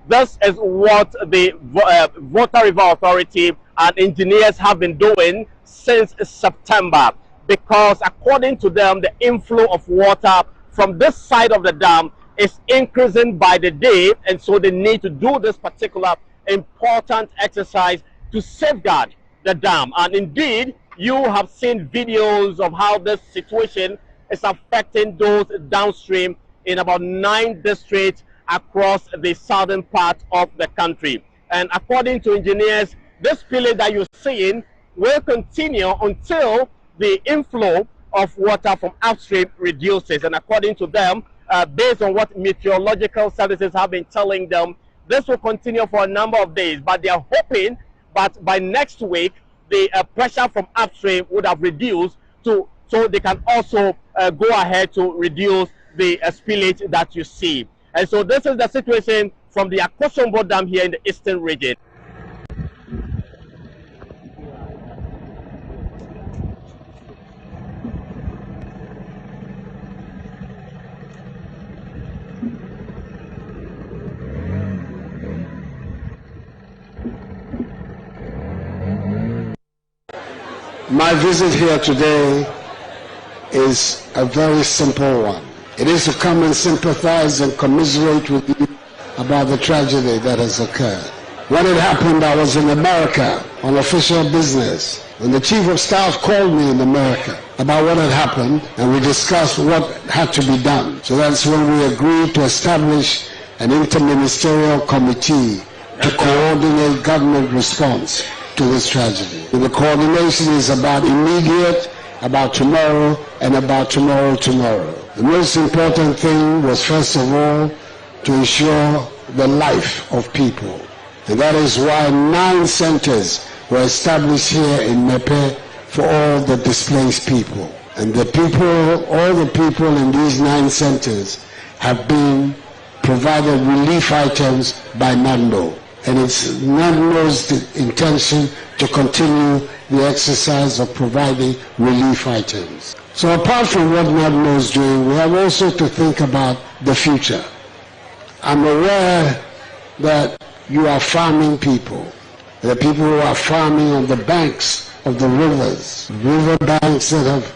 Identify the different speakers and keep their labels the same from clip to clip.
Speaker 1: This is what the Water River Authority and engineers have been doing since September, because according to them, the inflow of water from this side of the dam is increasing by the day, and so they need to do this particular important exercise to safeguard the dam. And indeed, you have seen videos of how this situation is affecting those downstream in about 9 districts across the southern part of the country. And according to engineers, this spillage that you're seeing will continue until the inflow of water from upstream reduces. And according to them, based on what meteorological services have been telling them, this will continue for a number of days, but they are hoping that by next week the pressure from upstream would have reduced so they can also go ahead to reduce the spillage that you see. And so this is the situation from the Akosombo Dam here in the eastern region.
Speaker 2: My visit here today is a very simple one. It is to come and sympathize and commiserate with you about the tragedy that has occurred. When it happened, I was in America on official business, and the chief of staff called me in America about what had happened, and we discussed what had to be done. So that's when we agreed to establish an interministerial committee to coordinate government response to this tragedy. And the coordination is about immediate, about tomorrow, and about tomorrow. The most important thing was, first of all, to ensure the life of people. And that is why 9 centers were established here in Mepe for all the displaced people. And the people, all the people in these 9 centers have been provided relief items by NADNO. And it's NADNO's intention to continue the exercise of providing relief items. So apart from what NADNO is doing, we have also to think about the future. I'm aware that you are farming people. There are people who are farming on the banks of the rivers, river banks that have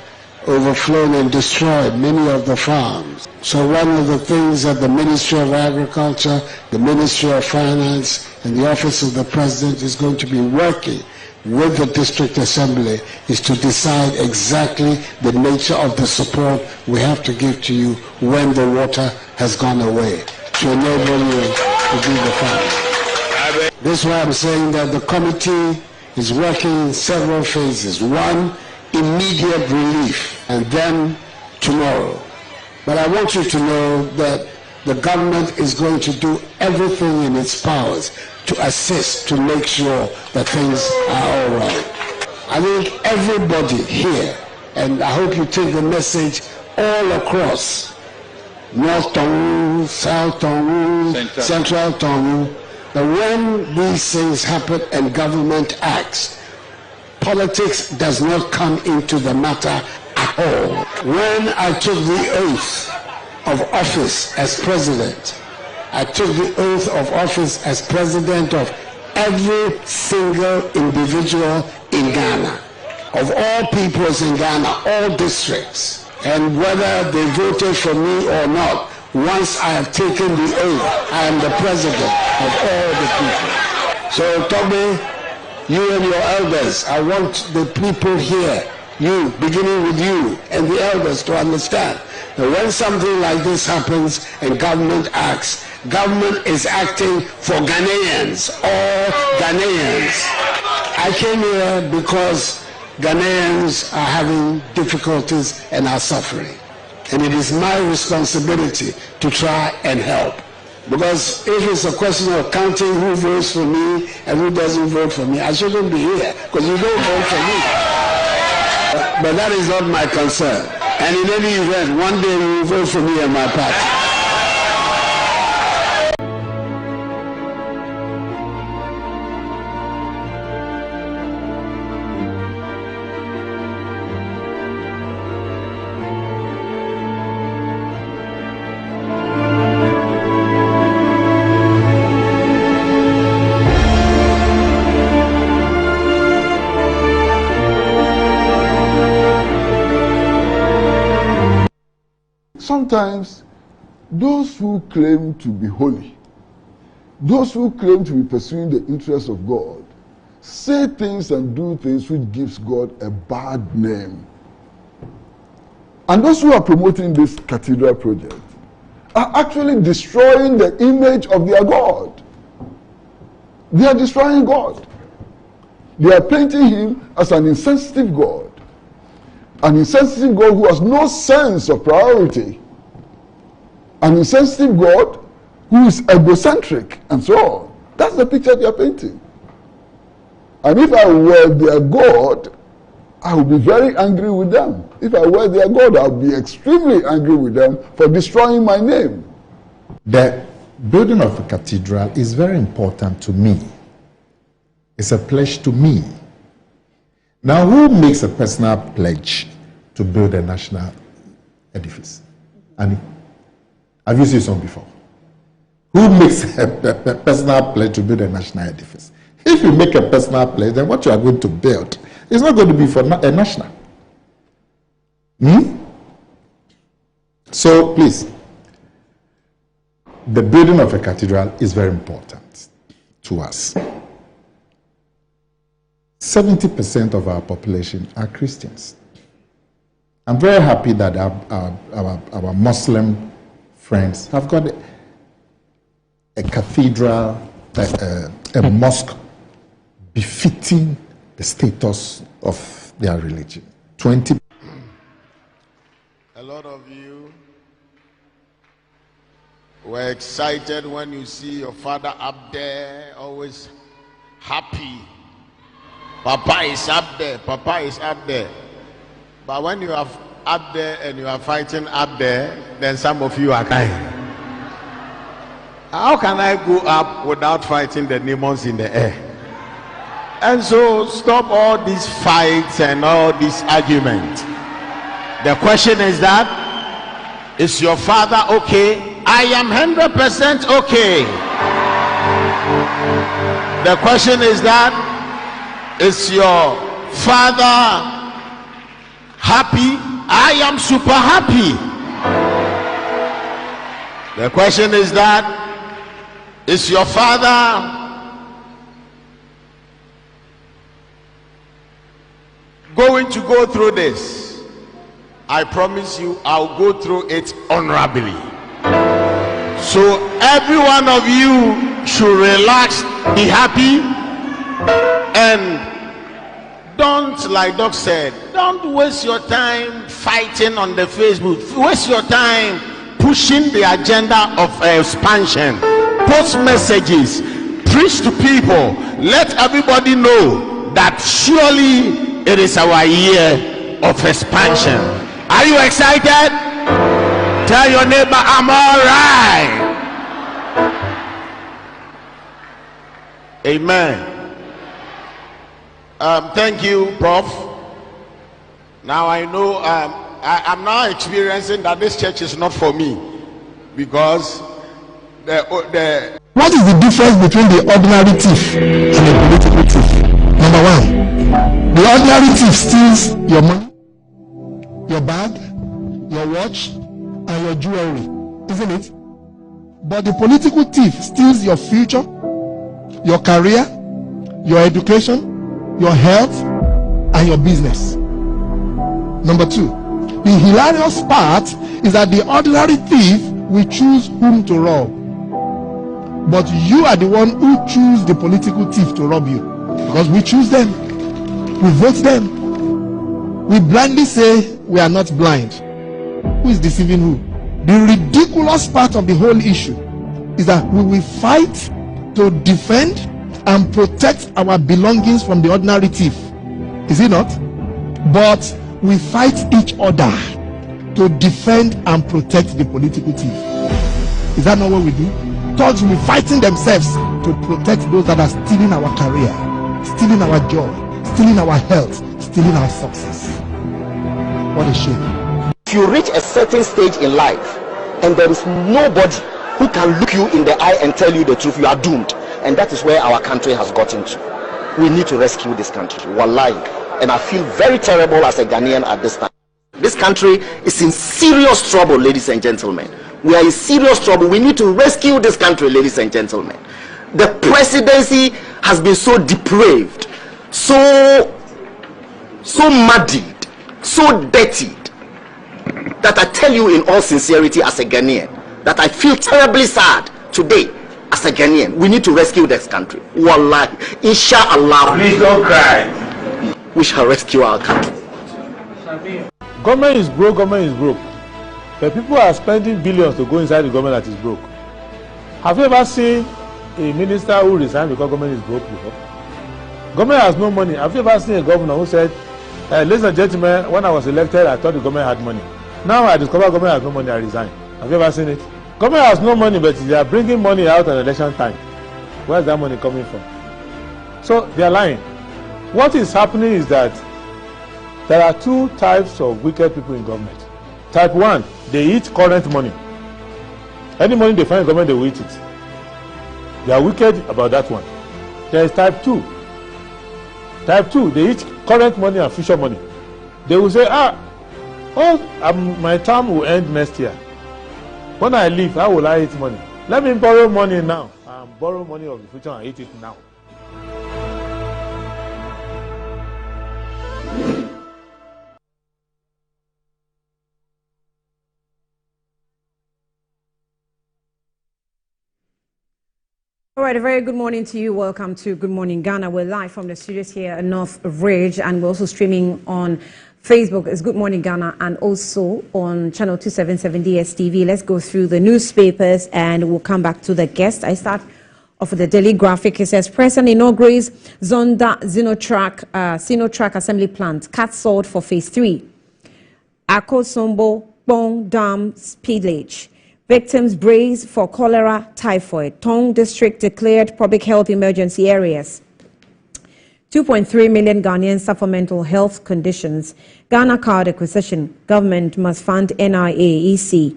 Speaker 2: overflown and destroyed many of the farms. So one of the things that the Ministry of Agriculture, the Ministry of Finance, and the Office of the President is going to be working with the District Assembly is to decide exactly the nature of the support we have to give to you when the water has gone away, to enable you to do the farming. This is why I'm saying that the committee is working in several phases. One, immediate relief, and then tomorrow. But I want you to know that the government is going to do everything in its powers to assist, to make sure that things are all right. I think everybody here, and I hope you take the message all across, North Tongu, South Tongu, Central Tongu, that when these things happen and government acts, politics does not come into the matter at all. When I took the oath of office as president, I took the oath of office as president of every single individual in Ghana, of all peoples in Ghana, all districts. And whether they voted for me or not, once I have taken the oath, I am the president of all the people. So Toby, you and your elders, I want the people here, you, beginning with you and the elders, to understand that when something like this happens and government acts, government is acting for Ghanaians, all Ghanaians. I came here because Ghanaians are having difficulties and are suffering. And it is my responsibility to try and help. Because if it's a question of counting who votes for me and who doesn't vote for me, I shouldn't be here, because you don't vote for me. But that is not my concern. And in any event, one day you will vote for me and my party.
Speaker 3: sometimes those who claim to be holy, those who claim to be pursuing the interests of God, say things and do things which gives God a bad name. And those who are promoting this cathedral project are actually destroying the image of their God. They are destroying God. They are painting him as an insensitive God. An insensitive God who has no sense of priority. An insensitive God who is egocentric and so on. That's the picture they are painting. And if I were their God, I would be very angry with them. If I were their God, I would be extremely angry with them for destroying my name.
Speaker 4: The building of a cathedral is very important to me. It's a pledge to me. Now, who makes a personal pledge to build a national edifice? And have you seen some before? Who makes a personal pledge to build a national edifice? If you make a personal pledge, then what you are going to build is not going to be for a national. So, please, the building of a cathedral is very important to us. 70% of our population are Christians. I'm very happy that our Muslim friends have got a cathedral, a mosque befitting the status of their religion.
Speaker 5: A lot of you were excited when you see your father up there, always happy. Papa is up there, Papa is up there. But when you are up there and you are fighting up there, then some of you are crying. How can I go up without fighting the demons in the air? And so stop all these fights and all these arguments. The question is that, is your father okay? I am 100% okay. The question is that, is your father happy? I am super happy. The question is that, is your father going to go through this? I promise you, I'll go through it honorably. So every one of you should relax, be happy, and don't, like Doc said, don't waste your time fighting on the Facebook. Waste your time pushing the agenda of expansion. Post messages, preach to people, let everybody know that surely it is our year of expansion. Are you excited? Tell your neighbor, I'm all right. Amen. Thank you, Prof. Now I know I'm now experiencing that this church is not for me, because
Speaker 6: what is the difference between the ordinary thief and the political thief? Number one, the ordinary thief steals your money, your bag, your watch, and your jewelry, isn't it? But the political thief steals your future, your career, your education, your health, and your business. Number two, the hilarious part is that the ordinary thief will choose whom to rob, but you are the one who choose the political thief to rob you, because we choose them, we vote them, we blindly say we are not blind. Who is deceiving who? The ridiculous part of the whole issue is that we will fight to defend and protect our belongings from the ordinary thief, is it not? But we fight each other to defend and protect the political thief. Is that not what we do? Thugs will be fighting themselves to protect those that are stealing our career, stealing our joy, stealing our health, stealing our success. What a shame.
Speaker 7: If you reach a certain stage in life and there is nobody who can look you in the eye and tell you the truth, you are doomed. And that is where our country has gotten to. We need to rescue this country, wallahi. And I feel very terrible as a Ghanaian at this time. This country is in serious trouble, ladies and gentlemen. We are in serious trouble. We need to rescue this country, ladies and gentlemen. The presidency has been so depraved, so muddied, so dirtied, that I tell you in all sincerity as a Ghanaian, that I feel terribly sad today as a Ghanaian. We need to rescue this country. Wallahi, inshallah.
Speaker 5: Please don't cry.
Speaker 7: We shall rescue our country.
Speaker 8: Government is broke, government is broke. The people are spending billions to go inside the government that is broke. Have you ever seen a minister who resigned because government is broke before? Government has no money. Have you ever seen a governor who said, ladies and gentlemen, when I was elected, I thought the government had money. Now I discover government has no money, I resign. Have you ever seen it? Government has no money, but they are bringing money out at election time. Where is that money coming from? So they are lying. What is happening is that there are two types of wicked people in government. Type 1, they eat current money. Any money they find in government, they will eat it. They are wicked about that one. There is type 2. Type 2, they eat current money and future money. They will say, my term will end next year. When I leave, how will I eat money? Let me borrow money now and borrow money of the future and eat it now.
Speaker 9: All right, a very good morning to you. Welcome to Good Morning Ghana. We're live from the studios here at North Ridge, and we're also streaming on Facebook as Good Morning Ghana and also on channel 277 DSTV. Let's go through the newspapers and we'll come back to the guest. I start off with the Daily Graphic. It says, President inaugurates Zonda Sinotrack Assembly Plant. Cut salt for Phase 3. Akosombo Bong Dam spillage. Victims brace for cholera, typhoid. Tong District declared public health emergency areas. 2.3 million Ghanaians suffer mental health conditions. Ghana card acquisition. Government must fund NIA-EC.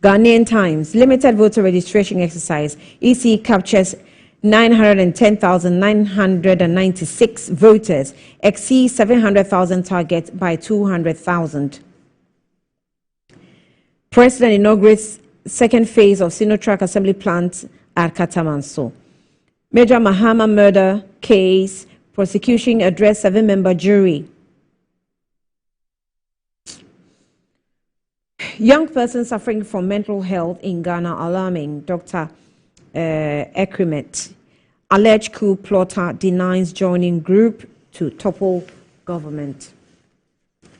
Speaker 9: Ghanaian Times. Limited voter registration exercise. EC captures 910,996 voters. Exceeds 700,000 target by 200,000. President inaugurates second phase of Sinotrack Assembly Plant at Katamanso. Major Mahama murder case, prosecution addressed 7-member jury. Young person suffering from mental health in Ghana alarming. Dr. Ekrimet. Alleged coup plotter denies joining group to topple government.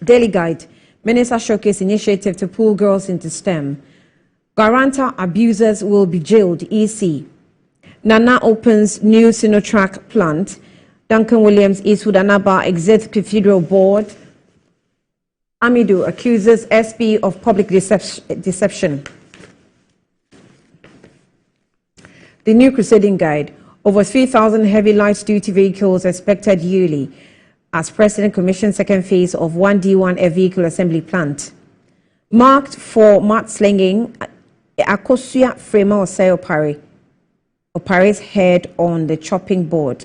Speaker 9: Daily Guide. Minister showcase initiative to pull girls into STEM. Guarantor abusers will be jailed. EC. Nana opens new Sinotrack plant. Duncan Williams Eastwood Anaba exits Cathedral board. Amidu accuses SP of public deception. The New Crusading Guide. Over 3,000 heavy light-duty vehicles expected yearly as President commissioned second phase of 1D1 air vehicle assembly plant. Marked for mudslinging, Akosua Frema Osei Opari's head on the chopping board.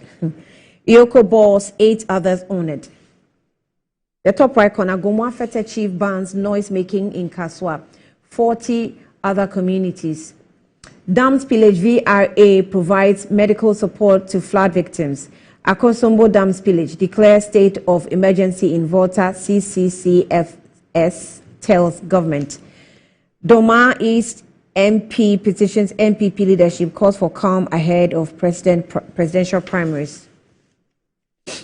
Speaker 9: Ioko balls, 8 others on it. The top right corner, Gomwa Fete Chief bans noise making in Kaswa. 40 other communities. Dam spillage VRA provides medical support to flood victims. Akosombo Dam spillage declares state of emergency in Volta. CCCFS tells government. Doma East MP petitions MPP leadership, calls for calm ahead of presidential primaries.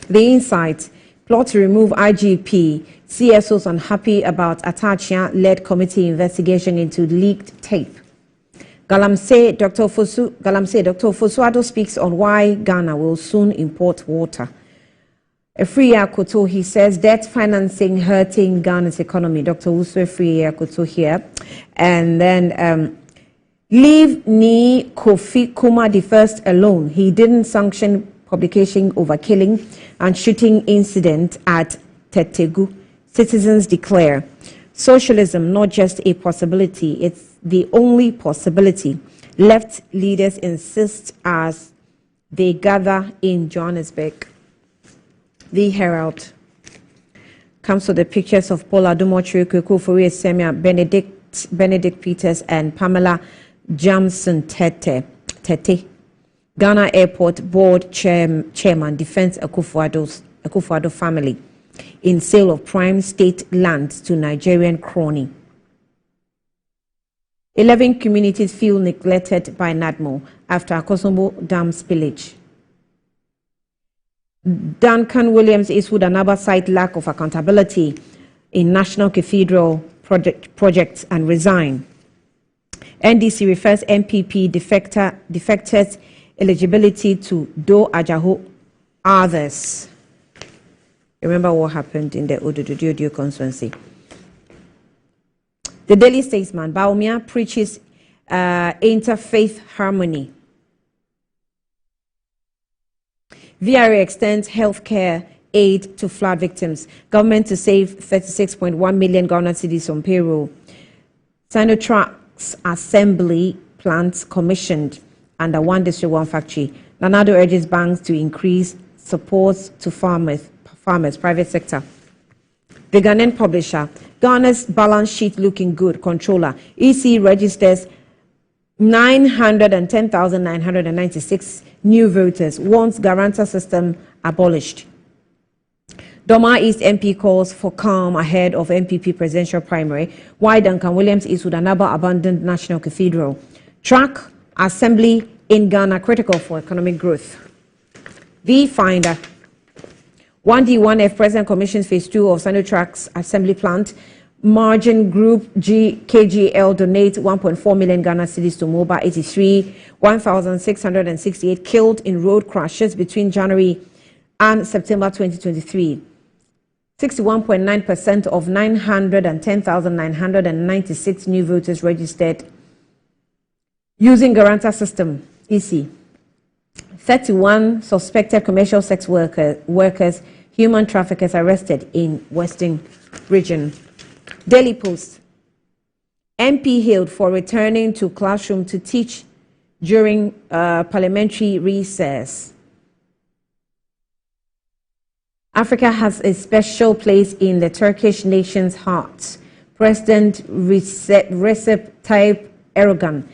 Speaker 9: The Insight. Plot to remove IGP. CSOs unhappy about Atachia-led committee investigation into leaked tape. Galamsey Dr. Fosuado speaks on why Ghana will soon import water. Efriya Koto, he says, debt financing hurting Ghana's economy. Dr. Uso Efriya Koto here. And then leave Ni Kofi Kuma the first alone. He didn't sanction publication over killing and shooting incident at Tetegu. Citizens declare. Socialism, not just a possibility, it's the only possibility. Left leaders insist as they gather in Johannesburg. The Herald. comes to the pictures of Paula Dumochiri, Kufuri Semia, Benedict Peters, and Pamela Jamson Tete. Ghana Airport Board Chairman defends Akufo-Addo family in sale of prime state land to Nigerian crony. 11 communities feel neglected by NADMO after Akosombo Dam spillage. Duncan Williams issued another cite lack of accountability in National Cathedral projects and resign. NDC refers MPP defectors eligibility to Do Ajaho others. Remember what happened in the Odududu constituency. The Daily Statesman, Baumia preaches interfaith harmony. VRA extends healthcare aid to flood victims. Government to save 36.1 million Ghana cedis on payroll. Sinotrac's assembly plants commissioned under one district, one factory. Nanado urges banks to increase support to farmers, private sector. The Ghanaian publisher, Ghana's balance sheet looking good, controller. EC registers 910,996 new voters, wants guarantor system abolished. Doma East MP calls for calm ahead of MPP presidential primary. Why Duncan Williams issued another abandoned National Cathedral. Track assembly in Ghana critical for economic growth. The Finder. 1D1F President Commissions Phase 2 of Sinotrac's assembly plant. Margin Group KGL donate 1.4 million Ghana cedis to Moba 83. 1,668 killed in road crashes between January and September 2023. 61.9% of 910,996 new voters registered using guarantor system, EC. 31 suspected commercial sex workers, human traffickers arrested in Western region. Daily Post. MP hailed for returning to classroom to teach during parliamentary recess. Africa has a special place in the Turkish nation's heart. President Recep Tayyip Erdogan.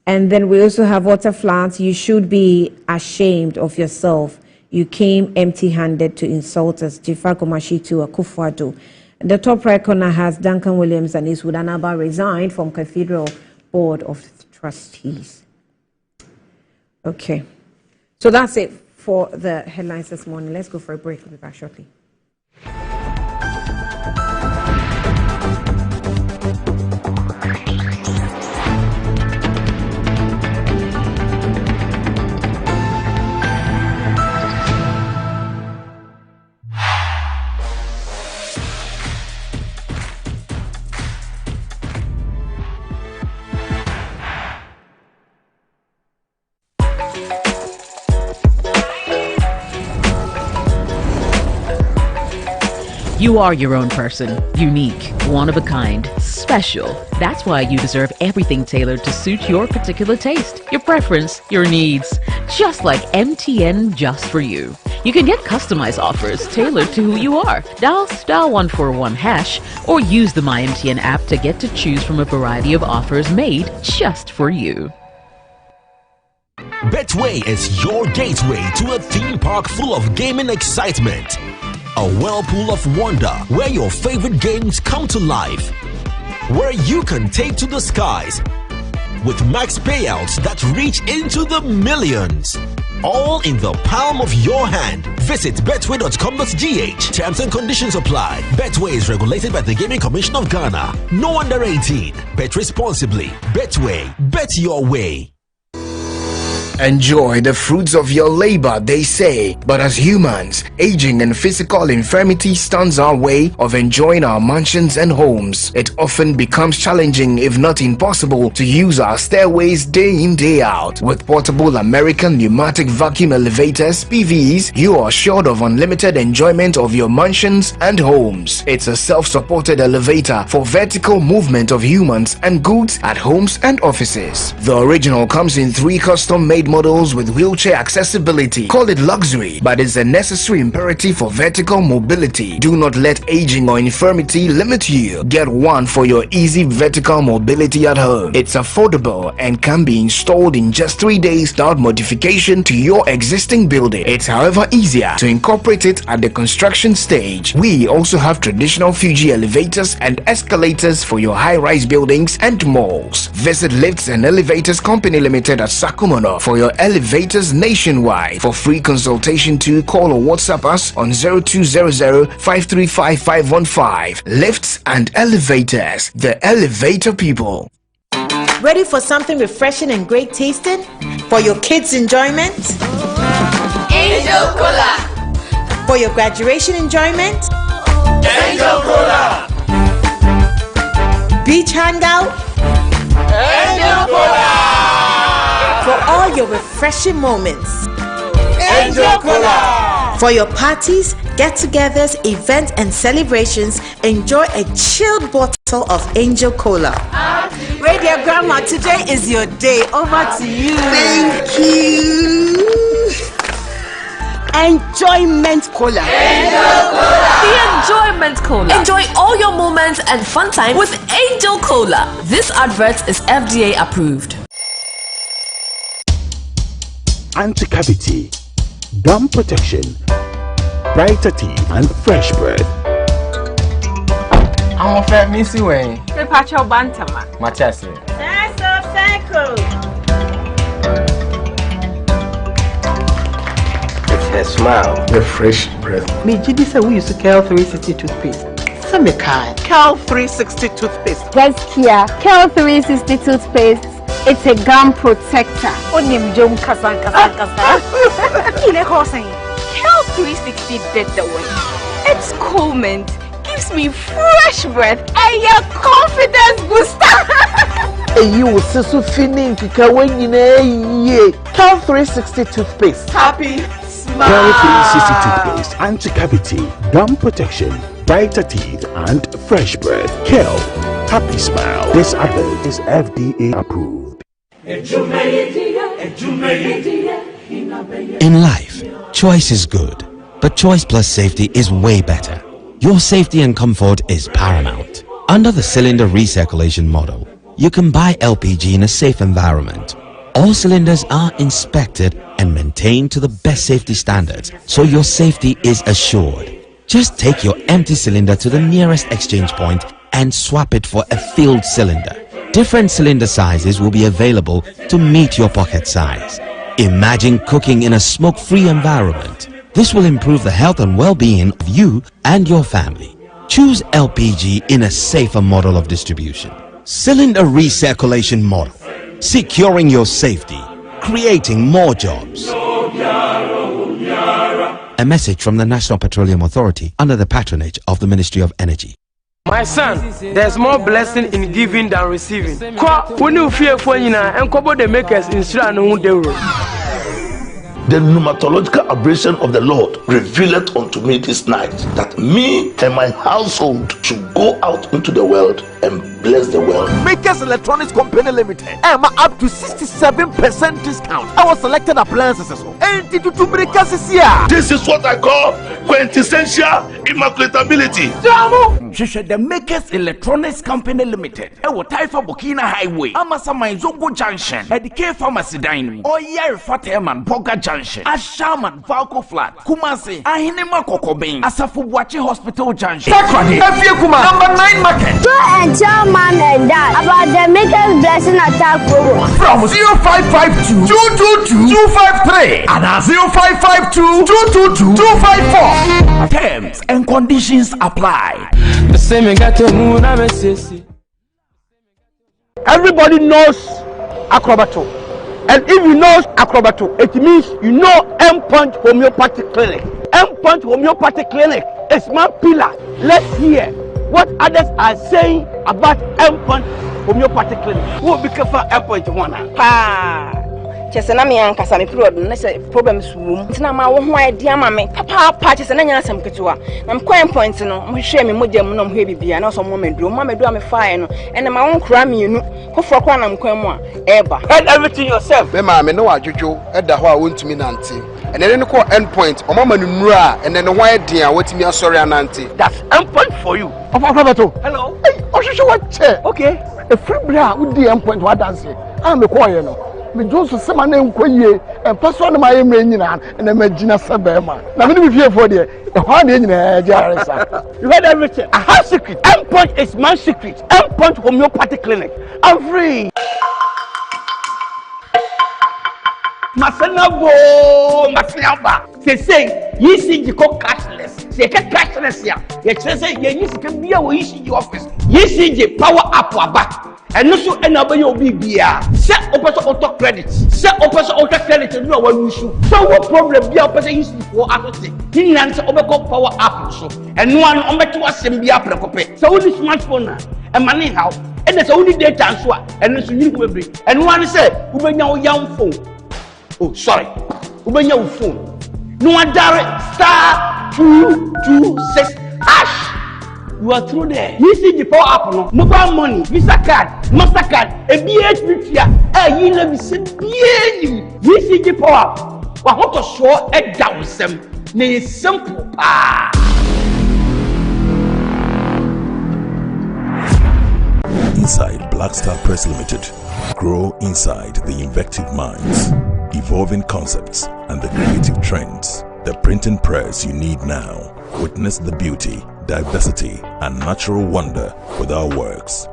Speaker 9: And then we also have water floods. You should be ashamed of yourself. You came empty-handed to insult us. Jifar Komashitu Akufo-Addo. The top right corner has Duncan Williams and Iswood Anaba resigned from Cathedral Board of Trustees. Okay. So that's it for the headlines this morning. Let's go for a break. We'll be back shortly.
Speaker 10: You are your own person, unique, one of a kind, special. That's why you deserve everything tailored to suit your particular taste, your preference, your needs. Just like MTN Just For You. You can get customized offers tailored to who you are. Dial *141# or use the MyMTN app to get to choose from a variety of offers made just for you.
Speaker 11: Betway is your gateway to a theme park full of gaming excitement. A whirlpool of wonder where your favorite games come to life. Where you can take to the skies with max payouts that reach into the millions. All in the palm of your hand. Visit betway.com.gh. Terms and conditions apply. Betway is regulated by the Gaming Commission of Ghana. No under 18. Bet responsibly. Betway. Bet your way.
Speaker 12: Enjoy the fruits of your labor, they say. But as humans, aging and physical infirmity stands our way of enjoying our mansions and homes. It often becomes challenging, if not impossible, to use our stairways day in, day out. With portable American pneumatic vacuum elevators, PVs, you are assured of unlimited enjoyment of your mansions and homes. It's a self-supported elevator for vertical movement of humans and goods at homes and offices. The original comes in 3 custom-made upgrade models with wheelchair accessibility. Call it luxury, but it's a necessary imperative for vertical mobility. Do not let aging or infirmity limit you. Get one for your easy vertical mobility at home. It's affordable and can be installed in just 3 days without modification to your existing building. It's however easier to incorporate it at the construction stage. We also have traditional Fuji elevators and escalators for your high-rise buildings and malls. Visit Lifts and Elevators Company Limited at Sakumono for your elevators nationwide. For free consultation to call or WhatsApp us on 0200-535-515. Lifts and Elevators, the elevator people.
Speaker 13: Ready for something refreshing and great tasting? For your kids' enjoyment? Angel Cola. For your graduation enjoyment? Angel Cola. Beach hangout? Angel Cola. For all your refreshing moments? Angel Cola. For your parties, get-togethers, events, and celebrations, enjoy a chilled bottle of Angel Cola. Radio Grandma, today is your day. Over to you.
Speaker 14: Thank you. Enjoyment Cola.
Speaker 15: Angel Cola. The Enjoyment Cola. Enjoy all your moments and fun time with Angel Cola. This advert is FDA approved.
Speaker 16: Anti-cavity, gum protection, brighter teeth, and fresh breath.
Speaker 17: I'm a fair missy way.
Speaker 18: The patch of Bantama.
Speaker 17: Machasi.
Speaker 19: It's her smile.
Speaker 17: The fresh breath.
Speaker 14: Me, Gidi said we used to Cal 360 toothpaste. Some kind. Cal 360 toothpaste.
Speaker 18: Yes, Kia. Cal 360 toothpaste. It's a gum protector. Onim jom kasan. Kile Hossein. Cal 360 did the way. Its cool mint gives me fresh breath and your confidence booster.
Speaker 14: You will see so feeling when you know Cal 360 toothpaste.
Speaker 18: Happy smile.
Speaker 16: Cal 360 toothpaste, anti-cavity, gum protection, brighter teeth, and fresh breath. Cal, happy smile. This advert is FDA approved.
Speaker 20: In life, choice is good, but choice plus safety is way better. Your safety and comfort is paramount. Under the cylinder recirculation model, you can buy LPG in a safe environment. All cylinders are inspected and maintained to the best safety standards, so your safety is assured. Just take your empty cylinder to the nearest exchange point and swap it for a filled cylinder. Different cylinder sizes will be available to meet your pocket size. Imagine cooking in a smoke-free environment. This will improve the health and well-being of you and your family. Choose LPG in a safer model of distribution. Cylinder recirculation model, securing your safety, creating more jobs. A message from the National Petroleum Authority under the patronage of the Ministry of Energy.
Speaker 21: My son, there's more blessing in giving than receiving. When you fear for you and couple the makers in
Speaker 22: The pneumatological aberration of the Lord revealed unto me this night that me and my household should go out into the world and bless the world.
Speaker 23: Makers Electronics Company Limited. I'm up to 67% discount. Our selected appliances.
Speaker 22: This is what I call quintessential immaculatability.
Speaker 23: The Makers Electronics Company Limited. Ewo Taifa Burkina Highway. Amasama Zongo Junction. Edike Pharmacy Dining. Oyer Fateman Boga Junction. Ashaman Valco Flat. Kumasi. Ahinema Kokobin. Asafubuachi Hospital Junction. Takradi. Efiekuma. Number 9 Market.
Speaker 24: Tell mom and dad about the Makers Blessing Attack program.
Speaker 23: From 0552 222 253 and 0552 222 254. Terms and conditions apply.
Speaker 1: Everybody knows Acrobato, and if you know Acrobato, it means you know M-Punch Homeopathic Clinic. M-Punch Homeopathic Clinic is my pillar. Let's hear what others are saying about M-Punch Homeopathic Clinic. Who be careful M-Punch one?
Speaker 2: Chese na me ankasa me period na se problems wom. Ntina ma wo ho idea ma me. Papa chese na nya asem ketewa. Na me coin point no mo hwe me mogya mu no mo hwe bibia na so mo meduro. Mo meduro me fire no. Ene ma won kura mienu. Kofo kwa na mkwan mu a eba.
Speaker 3: Head everything yourself. Me ma me no adwodwo eda ho a wontumi nante. And then call end point. Omama nura and then why dear what me sorry anante.
Speaker 23: That's end point for you.
Speaker 3: Hello.
Speaker 23: Hey, Oshisho what chair? Okay. A free bra would the end point what dance. I'm a choir no. Me Joseph say my name Koye and person my name and then Magina Sabema. Now me be here for the hard in You heard everything. I have secret. End point is my secret. End point homeopathy clinic. I'm free. Masana go Masiamba. They say you see you go cashless. They get cashless here. You say you can be a issue your office. You see the power up back. And also another you'll be beer. Set up auto credit. Set up auto credit and no one issue. So what problem be up as a issue for everything? He answer over power up so. And one on the two assembly up the copy. So only smartphone and money how. And there's only data and so and it's you will bring. And one said, who bring your young phone. Oh, sorry. Open your phone. No one direct *226# You are through there. You see the power app no. Mobile money, Visa card, Mastercard, a BHP here. You let me say you see the power app. I want to show a down some. It's simple.
Speaker 4: Inside Black Star Press Limited, grow inside the invective minds, evolving concepts, and the creative trends. The printing press you need now. Witness the beauty, diversity, and natural wonder with our works.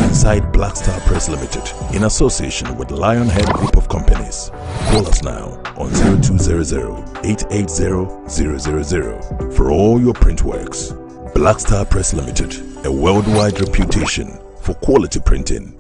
Speaker 4: Inside Black Star Press Limited, in association with Lionhead Group of Companies. Call us now on 0200-880-000 for all your print works. Black Star Press Limited, a worldwide reputation for quality printing.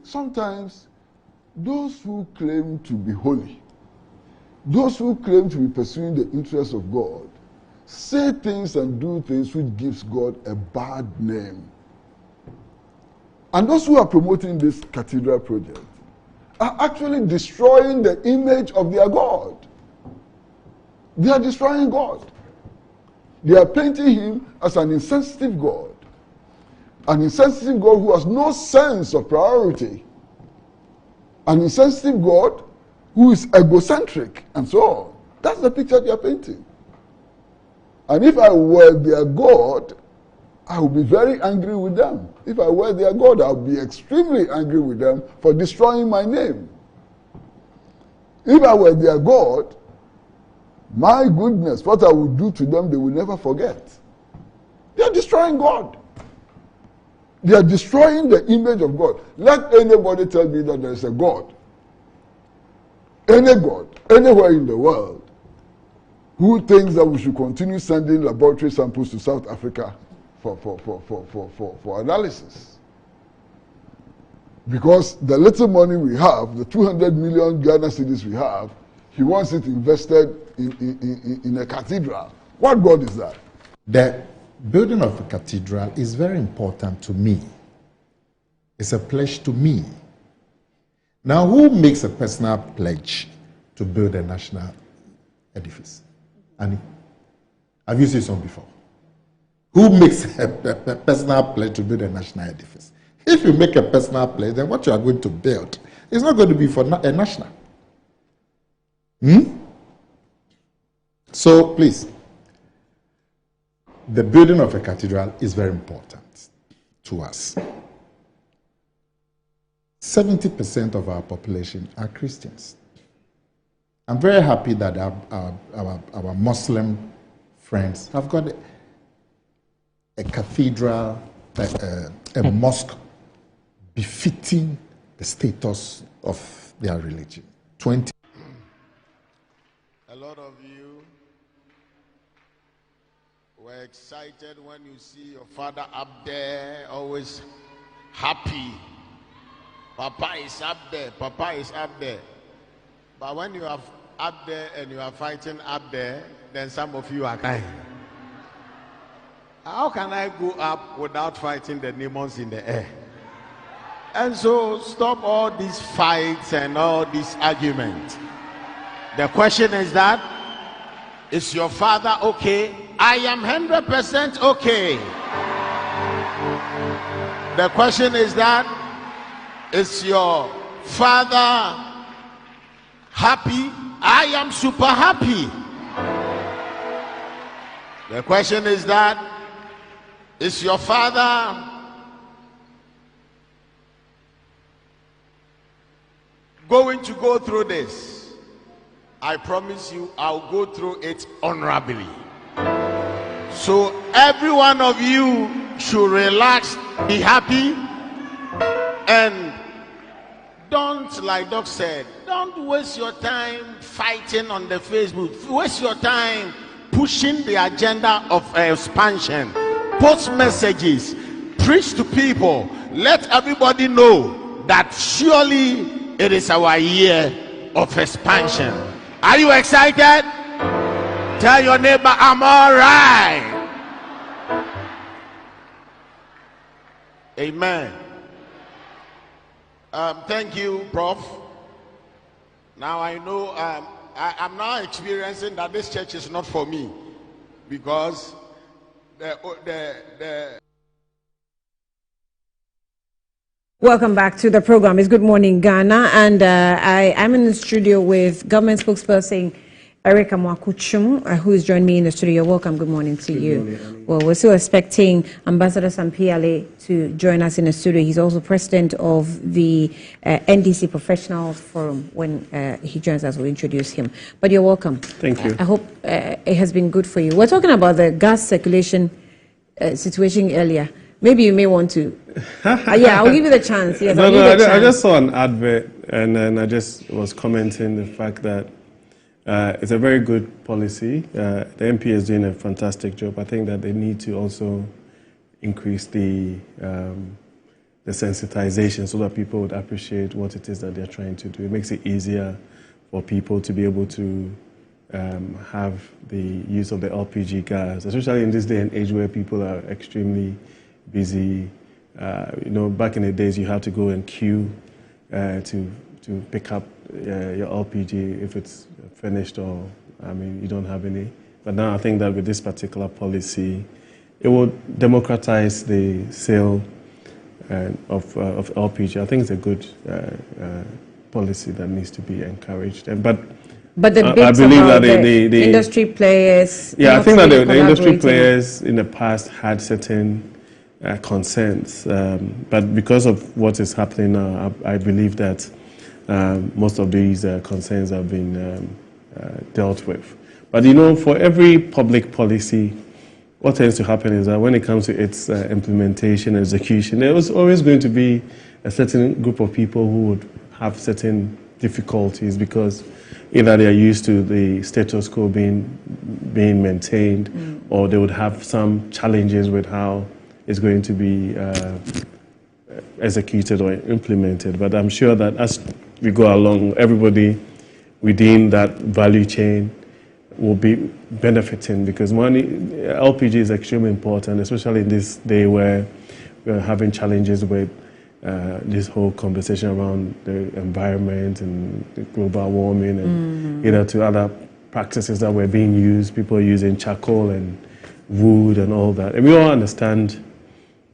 Speaker 19: Sometimes those who claim to be holy, those who claim to be pursuing the interests of God, say things and do things which gives God a bad name. And those who are promoting this cathedral project are actually destroying the image of their God. They are destroying God. They are painting him as an insensitive God. An insensitive God who has no sense of priority. An insensitive God who is egocentric and so on. That's the picture they are painting. And if I were their God, I would be very angry with them. If I were their God, I would be extremely angry with them for destroying my name. If I were their God, my goodness, what I would do to them, they will never forget. They are destroying God. They are destroying the image of God. Let anybody tell me that there is a God, any God, anywhere in the world, who thinks that we should continue sending laboratory samples to South Africa for analysis. Because the little money we have, the 200 million Ghana cedis we have, he wants it invested in a cathedral. What God is that?
Speaker 5: The building of a cathedral is very important to me. It's a pledge to me. Now, who makes a personal pledge to build a national edifice? Annie, have you seen some before? Who makes a personal pledge to build a national edifice? If you make a personal pledge, then what you are going to build is not going to be for a national. So, please, the building of a cathedral is very important to us. 70% of our population are Christians. I'm very happy that our Muslim friends have got a cathedral, a mosque befitting the status of their religion.
Speaker 6: A lot of you were excited when you see your father up there, always happy. Papa is up there, Papa is up there. But when you are up there and you are fighting up there, then some of you are crying. How can I go up without fighting the demons in the air? And so stop all these fights and all these arguments. The question is that, is your father okay? I am 100% okay. The question is that, is your father happy? I am super happy. The question is that, is your father going to go through this? I promise you, I'll go through it honorably. So every one of you should relax, be happy, and don't, like Doc said, don't waste your time fighting on the Facebook. Waste your time pushing the agenda of expansion. Post messages, preach to people, let everybody know that surely it is our year of expansion. Are you excited? Tell your neighbor, I'm all right. Amen. Thank you, Prof. Now I know I'm now experiencing that this church is not for me, because
Speaker 9: Welcome back to the program. It's Good Morning Ghana, and I'm in the studio with government spokesperson Eric Amwakuchum, who is joining me in the studio. Welcome. Good morning to you. Morning. Well, we're still expecting Ambassador Sampiale to join us in the studio. He's also president of the NDC Professionals Forum. When he joins us, we'll introduce him. But you're welcome.
Speaker 7: Thank you.
Speaker 9: I hope it has been good for you. We're talking about the gas circulation situation earlier. Maybe you may want to. Yeah, I'll give you the chance. Yes,
Speaker 7: I just saw an advert, and then I just was commenting the fact that it's a very good policy. The MP is doing a fantastic job. I think that they need to also increase the sensitization so that people would appreciate what it is that they're trying to do. It makes it easier for people to be able to have the use of the LPG gas, especially in this day and age where people are extremely busy. Back in the days, you had to go and queue to pick up your LPG if it's finished, or you don't have any. But now I think that with this particular policy, it will democratize the sale of LPG. I think it's a good policy that needs to be encouraged. But
Speaker 9: the
Speaker 7: I believe that the
Speaker 9: industry players.
Speaker 7: Yeah, I think that the industry players in the past had certain concerns, but because of what is happening now, I believe that most of these concerns have been dealt with. But for every public policy, what tends to happen is that when it comes to its implementation, execution, there was always going to be a certain group of people who would have certain difficulties because either they are used to the status quo being maintained, or they would have some challenges with how it's going to be executed or implemented. But I'm sure that as we go along, everybody within that value chain will be benefiting, because LPG is extremely important, especially in this day where we're having challenges with this whole conversation around the environment and the global warming and to other practices that were being used. People are using charcoal and wood and all that. And we all understand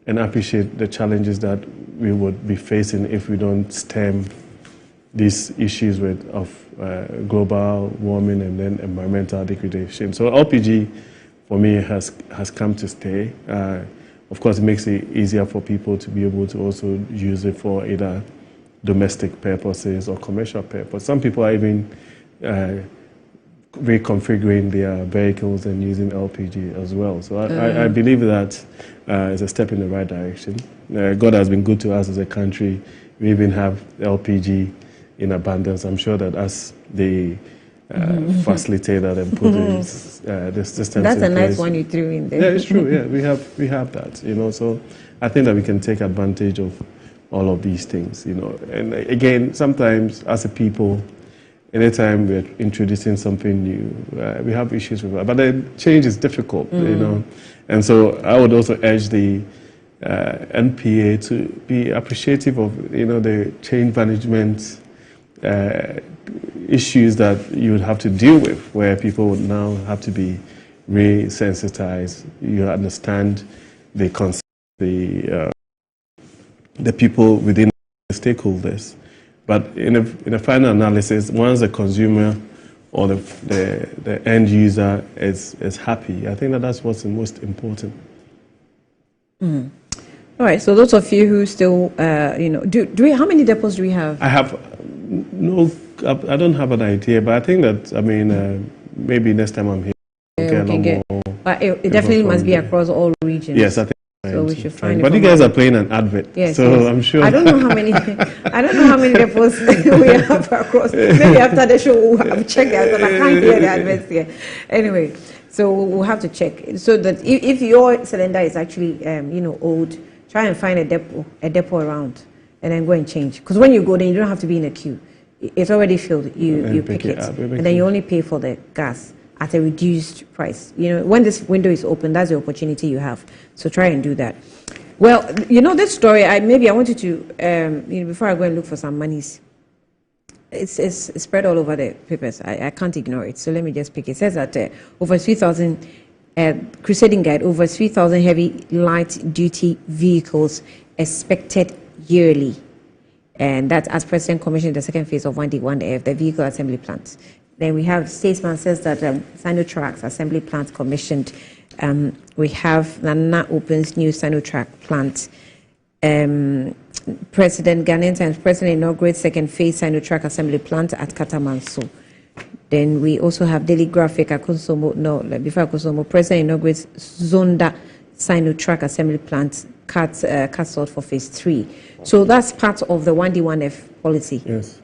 Speaker 7: and appreciate the challenges that we would be facing if we don't stem these issues of global warming and then environmental degradation. So LPG, for me, has come to stay. Of course, it makes it easier for people to be able to also use it for either domestic purposes or commercial purposes. Some people are even reconfiguring their vehicles and using LPG as well. So I believe that is a step in the right direction. God has been good to us as a country. We even have LPG in abundance. I'm sure that as they facilitate that and put this system.
Speaker 9: That's a nice one you threw in there.
Speaker 7: Yeah, it's true. Yeah, we have that. So I think that we can take advantage of all of these things. And again, sometimes as a people, anytime we're introducing something new, we have issues with that. But the change is difficult. And so I would also urge the NPA to be appreciative of the change management issues that you would have to deal with, where people would now have to be re-sensitized. You understand the concept, the people within the stakeholders. But in a final analysis, once the consumer or the end user is happy, I think that's what's the most important.
Speaker 9: Mm. All right. So those of you who still, do we? How many depots do we have?
Speaker 7: I don't have an idea, but I think that maybe next time I'm here,
Speaker 9: but it definitely must be across all regions.
Speaker 7: Yes, I think.
Speaker 9: So we should find it.
Speaker 7: But you guys are playing an advert,
Speaker 9: yes,
Speaker 7: so yes. I'm sure.
Speaker 9: I don't know how many. I don't know how many depots we have across. Maybe after the show we'll have checked that, but I can't hear the adverts here. Anyway, so we'll have to check so that if your cylinder is actually old, try and find a depot around, and then go and change. Because when you go, then you don't have to be in a queue. It's already filled. You pick it, and then you only pay for the gas at a reduced price. When this window is open, that's the opportunity you have. So try and do that. Well, this story, I wanted to, before I go and look for some monies, it's spread all over the papers. I can't ignore it. So let me just pick it. It says that over 3,000, Crusading Guide, over 3,000 heavy light duty vehicles expected yearly. And that's as President commissioned the second phase of 1D1F, the vehicle assembly plant. Then we have Statesman says that Sinotrac's assembly plant commissioned. We have Nana opens new Sinotrac plant. Ghanaian Times President inaugurates second phase Sinotrac assembly plant at Katamanso. Then we also have Daily Graphic before Akusomo, President inaugurates Zonda Sinotrac assembly plant cut salt for phase 3. So that's part of the 1D1F policy.
Speaker 7: Yes.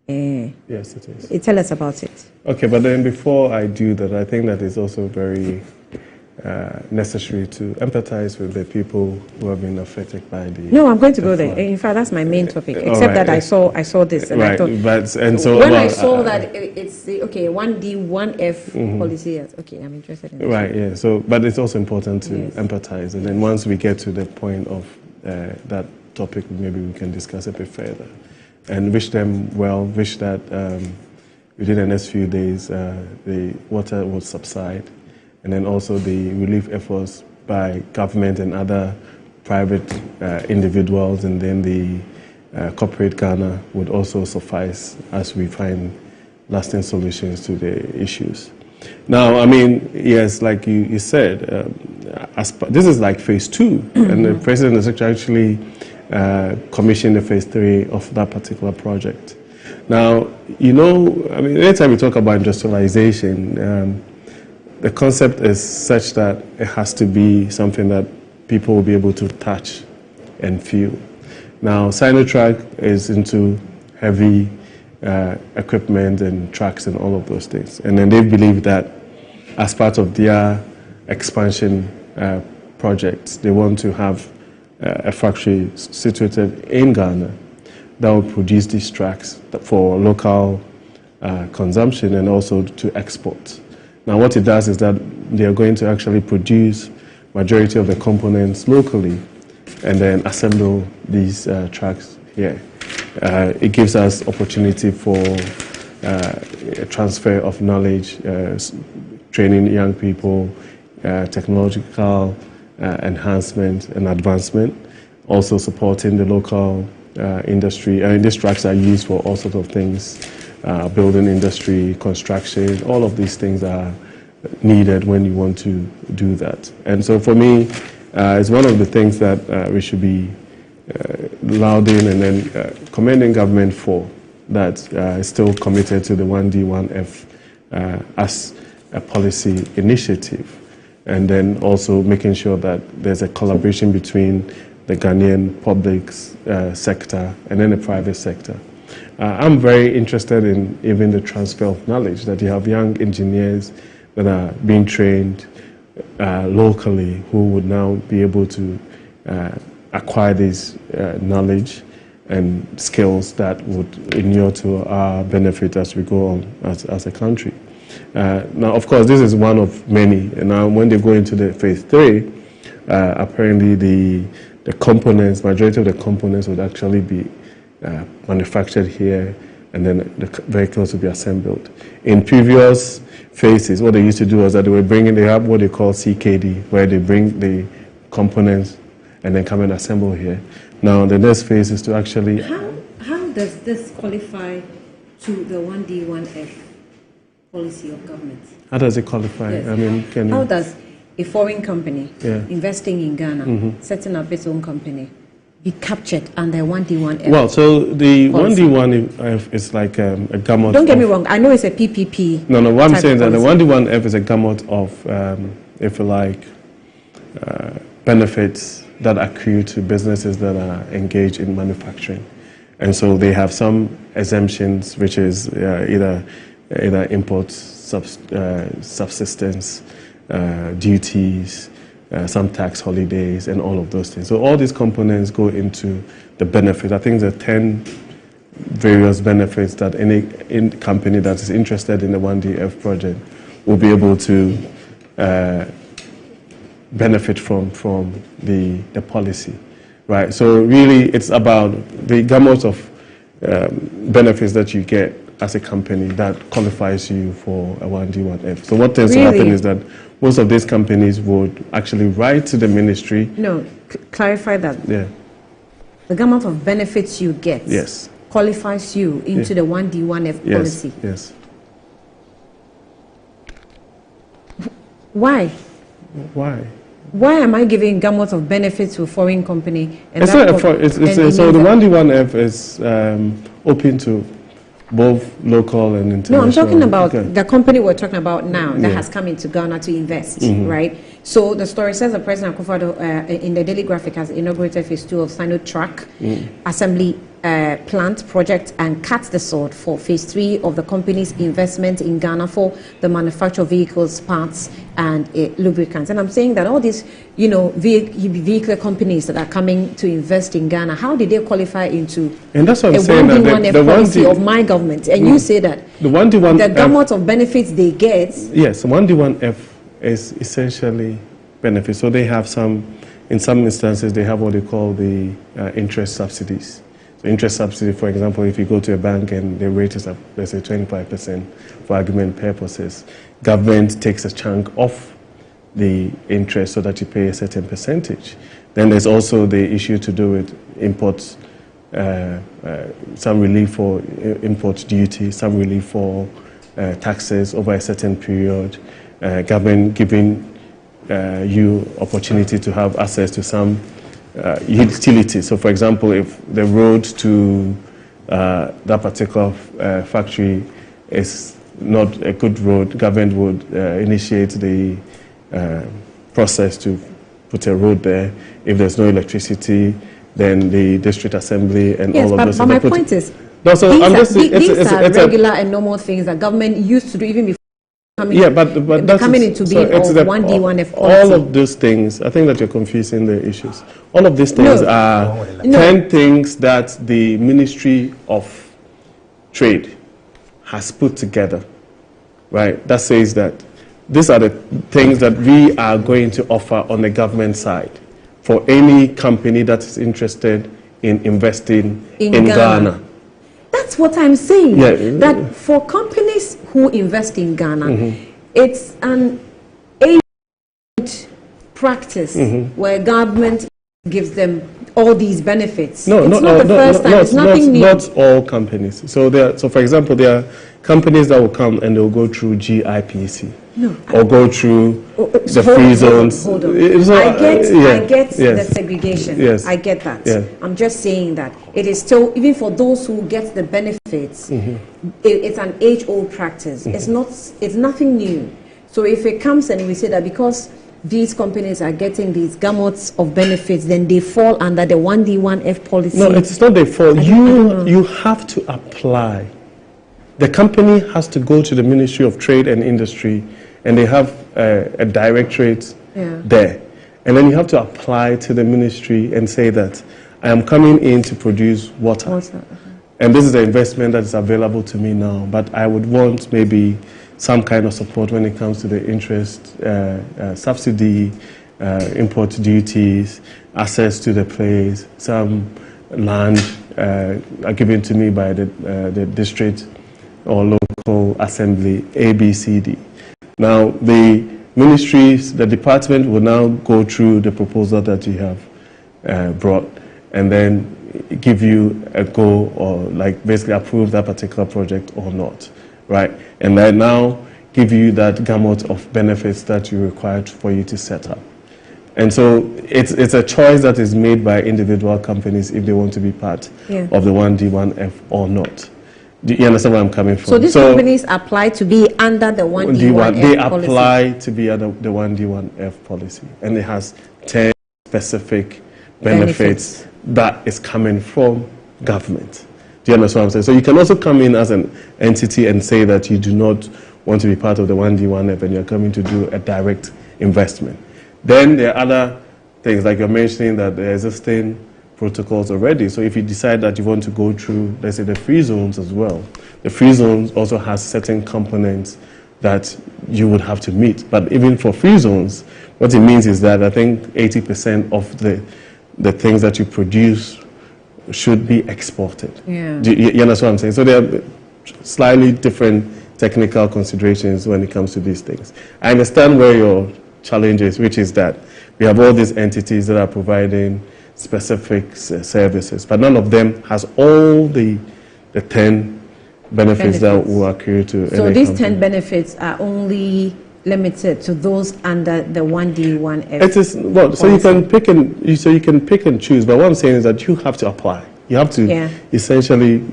Speaker 7: Yes, it is.
Speaker 9: Tell us about it.
Speaker 7: Okay, but then before I do that, I think that it's also very necessary to empathize with the people who have been affected by the.
Speaker 9: No, I'm going to go there. In fact, that's my main topic. Except that I saw this, and I thought.
Speaker 7: I
Speaker 9: saw that it's the 1D1F policy. Okay, I'm interested in this.
Speaker 7: Right. Yeah. So, but it's also important to empathize, and then once we get to the point of that topic, maybe we can discuss a bit further. And wish them well, wish that within the next few days the water will subside, and then also the relief efforts by government and other private individuals, and then the corporate Ghana would also suffice as we find lasting solutions to the issues. Now, yes, like you said, this is like phase 2, and the president has actually commission the phase 3 of that particular project. Now, anytime we talk about industrialization, the concept is such that it has to be something that people will be able to touch and feel. Now, Sinotrac is into heavy equipment and trucks and all of those things. And then they believe that as part of their expansion projects, they want to have a factory situated in Ghana that will produce these tracks for local consumption and also to export. Now what it does is that they are going to actually produce majority of the components locally and then assemble these tracks here. It gives us opportunity for a transfer of knowledge, training young people, technological enhancement and advancement, also supporting the local industry. These tracks are used for all sorts of things, building industry, construction, all of these things are needed when you want to do that. And so for me, it's one of the things that we should be lauding and then commending government for, that is still committed to the 1D, 1F as a policy initiative. And then also making sure that there's a collaboration between the Ghanaian public sector and then the private sector. I'm very interested in even the transfer of knowledge, that you have young engineers that are being trained locally who would now be able to acquire this knowledge and skills that would inure to our benefit as we go on as a country. Now, of course, this is one of many. And now, when they go into the phase 3, apparently the components, majority of the components would actually be manufactured here, and then the vehicles will be assembled. In previous phases, what they used to do was that they have what they call CKD, where they bring the components and then come and assemble here. Now, the next phase is to actually...
Speaker 9: How does this qualify to the 1D, 1F policy of government?
Speaker 7: How does it qualify?
Speaker 9: Yes.
Speaker 7: I mean,
Speaker 9: how does a foreign company investing in Ghana, setting up its own company, be captured under 1D, 1F? Well, so
Speaker 7: the 1D, 1F is like a gamut.
Speaker 9: Don't get me wrong, I know it's a PPP.
Speaker 7: No, what I'm saying is that the 1D, 1F is a gamut of, if you like, benefits that accrue to businesses that are engaged in manufacturing. And so they have some exemptions, which is either import subsistence, duties, some tax holidays, and all of those things. So all these components go into the benefit. I think there are 10 various benefits that any company that is interested in the 1DF project will be able to benefit from the policy, right? So really, it's about the gamut of benefits that you get as a company that qualifies you for a 1D, 1F. So what tends to happen is that most of these companies would actually write to the ministry.
Speaker 9: No, clarify that.
Speaker 7: Yeah.
Speaker 9: The gamut of benefits you get qualifies you into the 1D, 1F policy.
Speaker 7: Yes.
Speaker 9: Why?
Speaker 7: Why?
Speaker 9: Why am I giving gamut of benefits to a foreign company? And
Speaker 7: so the 1D, 1F is open to both local and international.
Speaker 9: No, I'm talking about the company we're talking about now that has come into Ghana to invest, right? So the story says that President Akufo-Addo in the Daily Graphic has inaugurated phase 2 of Sino Truck Assembly Plant project and cut the sword for phase 3 of the company's investment in Ghana for the manufacture of vehicles, parts, and lubricants. And I'm saying that all these, vehicle companies that are coming to invest in Ghana, how did they qualify into
Speaker 7: and that's what I'm saying,
Speaker 9: that the policy of my government? And you say that
Speaker 7: the 1D, 1F,
Speaker 9: the gamut of benefits they get.
Speaker 7: Yes, 1D, 1F is essentially benefits. So they have in some instances, they have what they call the interest subsidies. So interest subsidy, for example, if you go to a bank and the rate is, let's say, 25% for argument purposes, government takes a chunk off the interest so that you pay a certain percentage. Then there's also the issue to do with imports, some relief for import duty, some relief for taxes over a certain period, government giving you opportunity to have access to some utilities. So, for example, if the road to that particular factory is not a good road, government would initiate the process to put a road there. If there's no electricity, then the district assembly and all of those.
Speaker 9: But my point is,
Speaker 7: these
Speaker 9: are regular and normal things that government used to do even before But coming into being of 1D1F policy.
Speaker 7: All of those things, I think that you're confusing the issues. All of these things are 10 things that the Ministry of Trade has put together, right? That says that these are the things that we are going to offer on the government side for any company that is interested in investing in Ghana.
Speaker 9: That's what I'm saying.
Speaker 7: Yeah.
Speaker 9: That for companies who invest in Ghana, it's an age practice where government gives them all these benefits. It's not the first time. It's nothing new.
Speaker 7: Not all companies. So for example, there are companies that will come and they'll go through GIPC. Or go through the free zones.
Speaker 9: Hold on. I get the segregation.
Speaker 7: Yes.
Speaker 9: I get that.
Speaker 7: Yeah.
Speaker 9: I'm just saying that it is still, even for those who get the benefits, it's an age-old practice. It's nothing new. So if it comes and we say that because these companies are getting these gamuts of benefits, then they fall under the 1D1F policy.
Speaker 7: No, it's not they fall. You have to apply. The company has to go to the Ministry of Trade and Industry, and they have a directorate there. And then you have to apply to the ministry and say that I am coming in to produce water. And this is the investment that is available to me now, but I would want maybe some kind of support when it comes to the interest, subsidy, import duties, access to the place, some land are given to me by the district or local assembly, ABCD. Now, the ministries, the department will now go through the proposal that you have brought and then give you a go or like basically approve that particular project or not, right? And then now give you that gamut of benefits that you require for you to set up. And so it's a choice that is made by individual companies if they want to be part of the 1D1F or not. Do you understand where I'm coming from?
Speaker 9: So these companies apply to be under the 1D1F policy?
Speaker 7: They apply to be under the 1D1F policy. And it has 10 specific benefits that is coming from government. Do you understand what I'm saying? So you can also come in as an entity and say that you do not want to be part of the 1D1F and you're coming to do a direct investment. Then there are other things, like you're mentioning that there are existing protocols already. So if you decide that you want to go through, let's say, the free zones as well, the free zones also has certain components that you would have to meet. But even for free zones, what it means is that I think 80% of the things that you produce should be exported.
Speaker 9: Yeah.
Speaker 7: You understand what I'm saying? So there are slightly different technical considerations when it comes to these things. I understand where your challenge is, which is that we have all these entities that are providing specific services, but none of them has all the 10 benefits that will accrue to
Speaker 9: So
Speaker 7: any
Speaker 9: these
Speaker 7: company.
Speaker 9: 10 benefits are only limited to those under the 1D1F.
Speaker 7: It is so you can pick and choose. But what I'm saying is that you have to apply. You have to essentially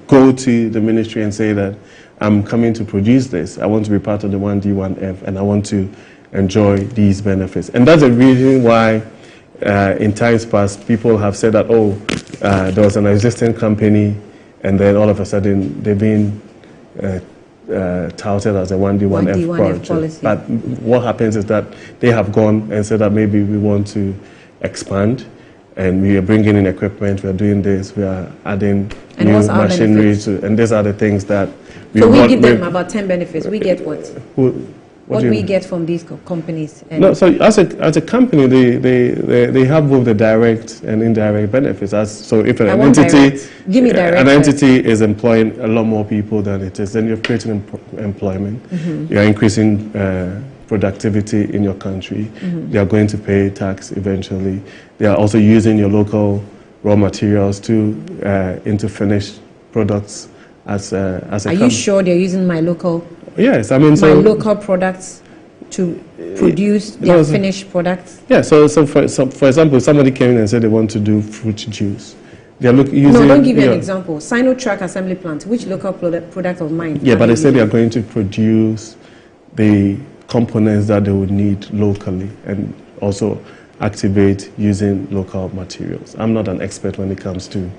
Speaker 7: go to the ministry and say that I'm coming to produce this. I want to be part of the 1D1F, and I want to enjoy these benefits. And that's the reason why in times past people have said that there was an existing company, and then all of a sudden they've been touted as a 1D1F project.
Speaker 9: Policy.
Speaker 7: But what happens is that they have gone and said that maybe we want to expand, and we are bringing in equipment, we are doing this, we are adding new machinery and these are the things that we
Speaker 9: give them about 10 benefits. We get what? What do we get from these companies?
Speaker 7: No, so as a company, they have both the direct and indirect benefits. So if an entity is employing a lot more people than it is, then you're creating employment. You're increasing productivity in your country. They are going to pay tax eventually. They are also using your local raw materials into finished products as a
Speaker 9: Are you sure they're using my local?
Speaker 7: Yes, I mean,
Speaker 9: my local products to produce their finished products.
Speaker 7: Yeah, so for example, somebody came in and said they want to do fruit juice. They are using.
Speaker 9: No, don't give me an example. Sino-Truck Assembly Plant. Which local product of mine?
Speaker 7: Yeah, but they said they are going to produce the components that they would need locally and also activate using local materials. I'm not an expert when it comes to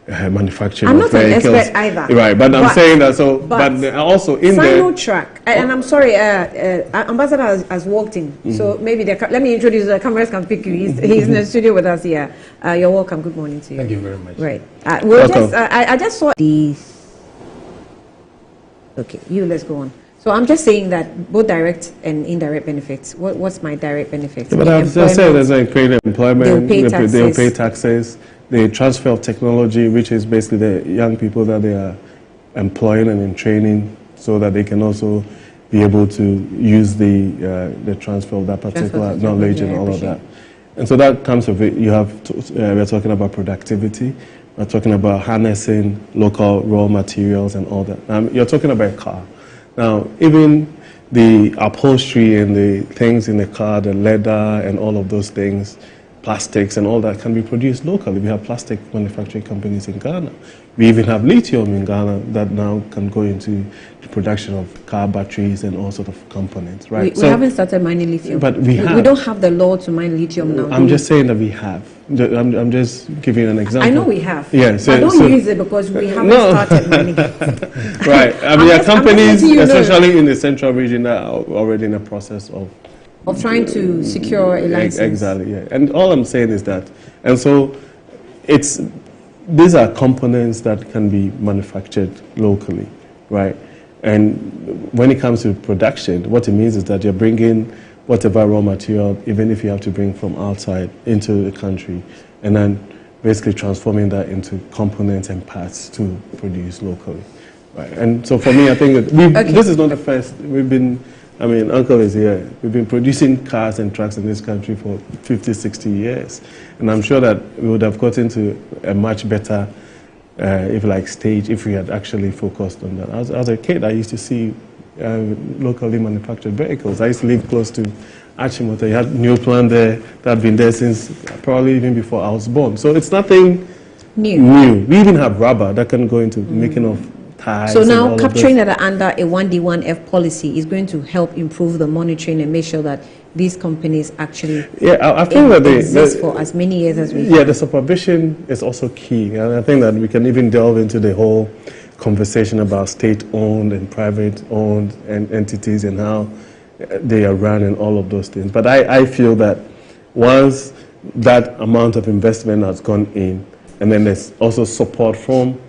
Speaker 7: manufacturing.
Speaker 9: I'm
Speaker 7: of
Speaker 9: not an
Speaker 7: vehicles.
Speaker 9: expert either.
Speaker 7: Right, but I'm saying that. So, but also in there.
Speaker 9: Sinotrack, and I'm sorry, Ambassador has walked in, so maybe let me introduce the cameras can pick you. He's in the studio with us here. You're welcome. Good morning to you.
Speaker 17: Thank you very much.
Speaker 9: Right. I just saw these. Okay, let's go on. So I'm just saying that both direct and indirect benefits. What's my direct benefits?
Speaker 7: But I've just said there's like create employment, they'll pay taxes, the transfer of technology, which is basically the young people that they are employing and in training so that they can also be able to use the transfer of that particular knowledge and all of that. And so that comes with it. You have, we're talking about productivity. We're talking about harnessing local raw materials and all that. You're talking about a car. Now, even the upholstery and the things in the car, the leather and all of those things, plastics and all that can be produced locally. We have plastic manufacturing companies in Ghana. We even have lithium in Ghana that now can go into the production of car batteries and all sorts of components, right?
Speaker 9: We haven't started mining lithium.
Speaker 7: But we have.
Speaker 9: We don't have the law to mine lithium now.
Speaker 7: I'm just saying that we have. I'm just giving you an example.
Speaker 9: I know we have.
Speaker 7: Yeah,
Speaker 9: I don't use it because we haven't started mining it.
Speaker 7: Right. I mean, there are companies, especially in the central region, that are already in the process of
Speaker 9: trying to secure a license.
Speaker 7: Exactly, yeah. And all I'm saying is that, and so these are components that can be manufactured locally, right? And when it comes to production, what it means is that you're bringing whatever raw material, even if you have to bring from outside, into the country, and then basically transforming that into components and parts to produce locally, right? And so for me, I think that this is not the first. Uncle is here. We've been producing cars and trucks in this country for 50, 60 years. And I'm sure that we would have gotten to a much better, stage if we had actually focused on that. As a kid, I used to see locally manufactured vehicles. I used to live close to Achimota. You had New Plan there that had been there since probably even before I was born. So it's nothing new. We even have rubber that can go into making of ties.
Speaker 9: So now capturing that under a 1D1F policy is going to help improve the monitoring and make sure that these companies actually
Speaker 7: I think that
Speaker 9: exist for as many years as we
Speaker 7: have. The supervision is also key. And I think that we can even delve into the whole conversation about state-owned and private-owned entities and how they are run and all of those things. But I feel that once that amount of investment has gone in, and then there's also support from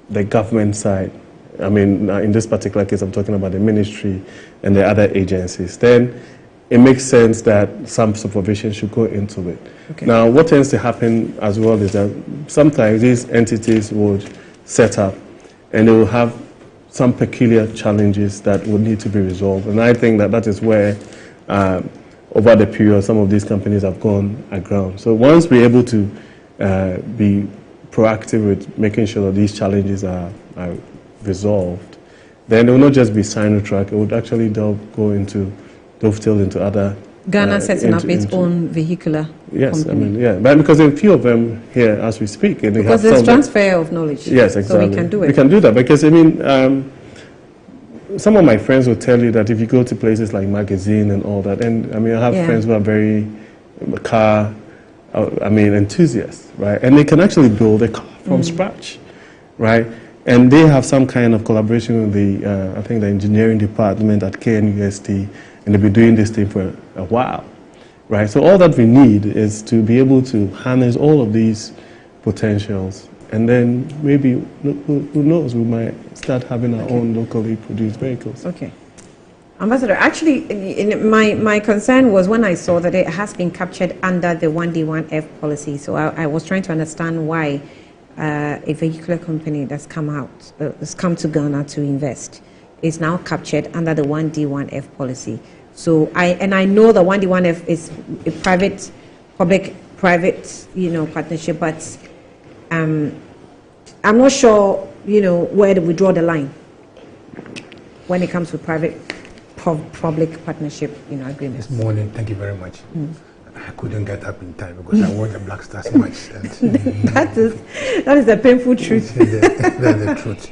Speaker 7: the government side, in this particular case, I'm talking about the ministry and the other agencies, then it makes sense that some supervision should go into it. Okay. Now, what tends to happen as well is that sometimes these entities would set up and they will have some peculiar challenges that would need to be resolved. And I think that is where, over the period, some of these companies have gone aground. So once we're able to be proactive with making sure that these challenges are resolved, then it will not just be Sinotrack, it would actually dovetail into other...
Speaker 9: Ghana setting up its own vehicular company.
Speaker 7: But because there are a few of them here as we speak. And
Speaker 9: because there's transfer of knowledge.
Speaker 7: Yes, exactly.
Speaker 9: So we can do it.
Speaker 7: We can do that because, some of my friends will tell you that if you go to places like Magazine and all that, and I have friends who are very car enthusiasts, right? And they can actually build a car from scratch, right? And they have some kind of collaboration with the engineering department at KNUST, and they've been doing this thing for a while, right? So all that we need is to be able to harness all of these potentials, and then maybe, who knows, we might start having our own locally produced vehicles.
Speaker 9: Okay. Ambassador, actually, my concern was when I saw that it has been captured under the 1D1F policy. So I was trying to understand why a vehicular company that's come to Ghana to invest is now captured under the 1D1F policy. So I know the 1D1F is a public-private partnership, but I'm not sure where do we draw the line when it comes to public partnership agreements.
Speaker 17: This morning, thank you very much. I couldn't get up in time because I watched the Black Stars match.
Speaker 9: That is the painful truth.
Speaker 17: That's the truth.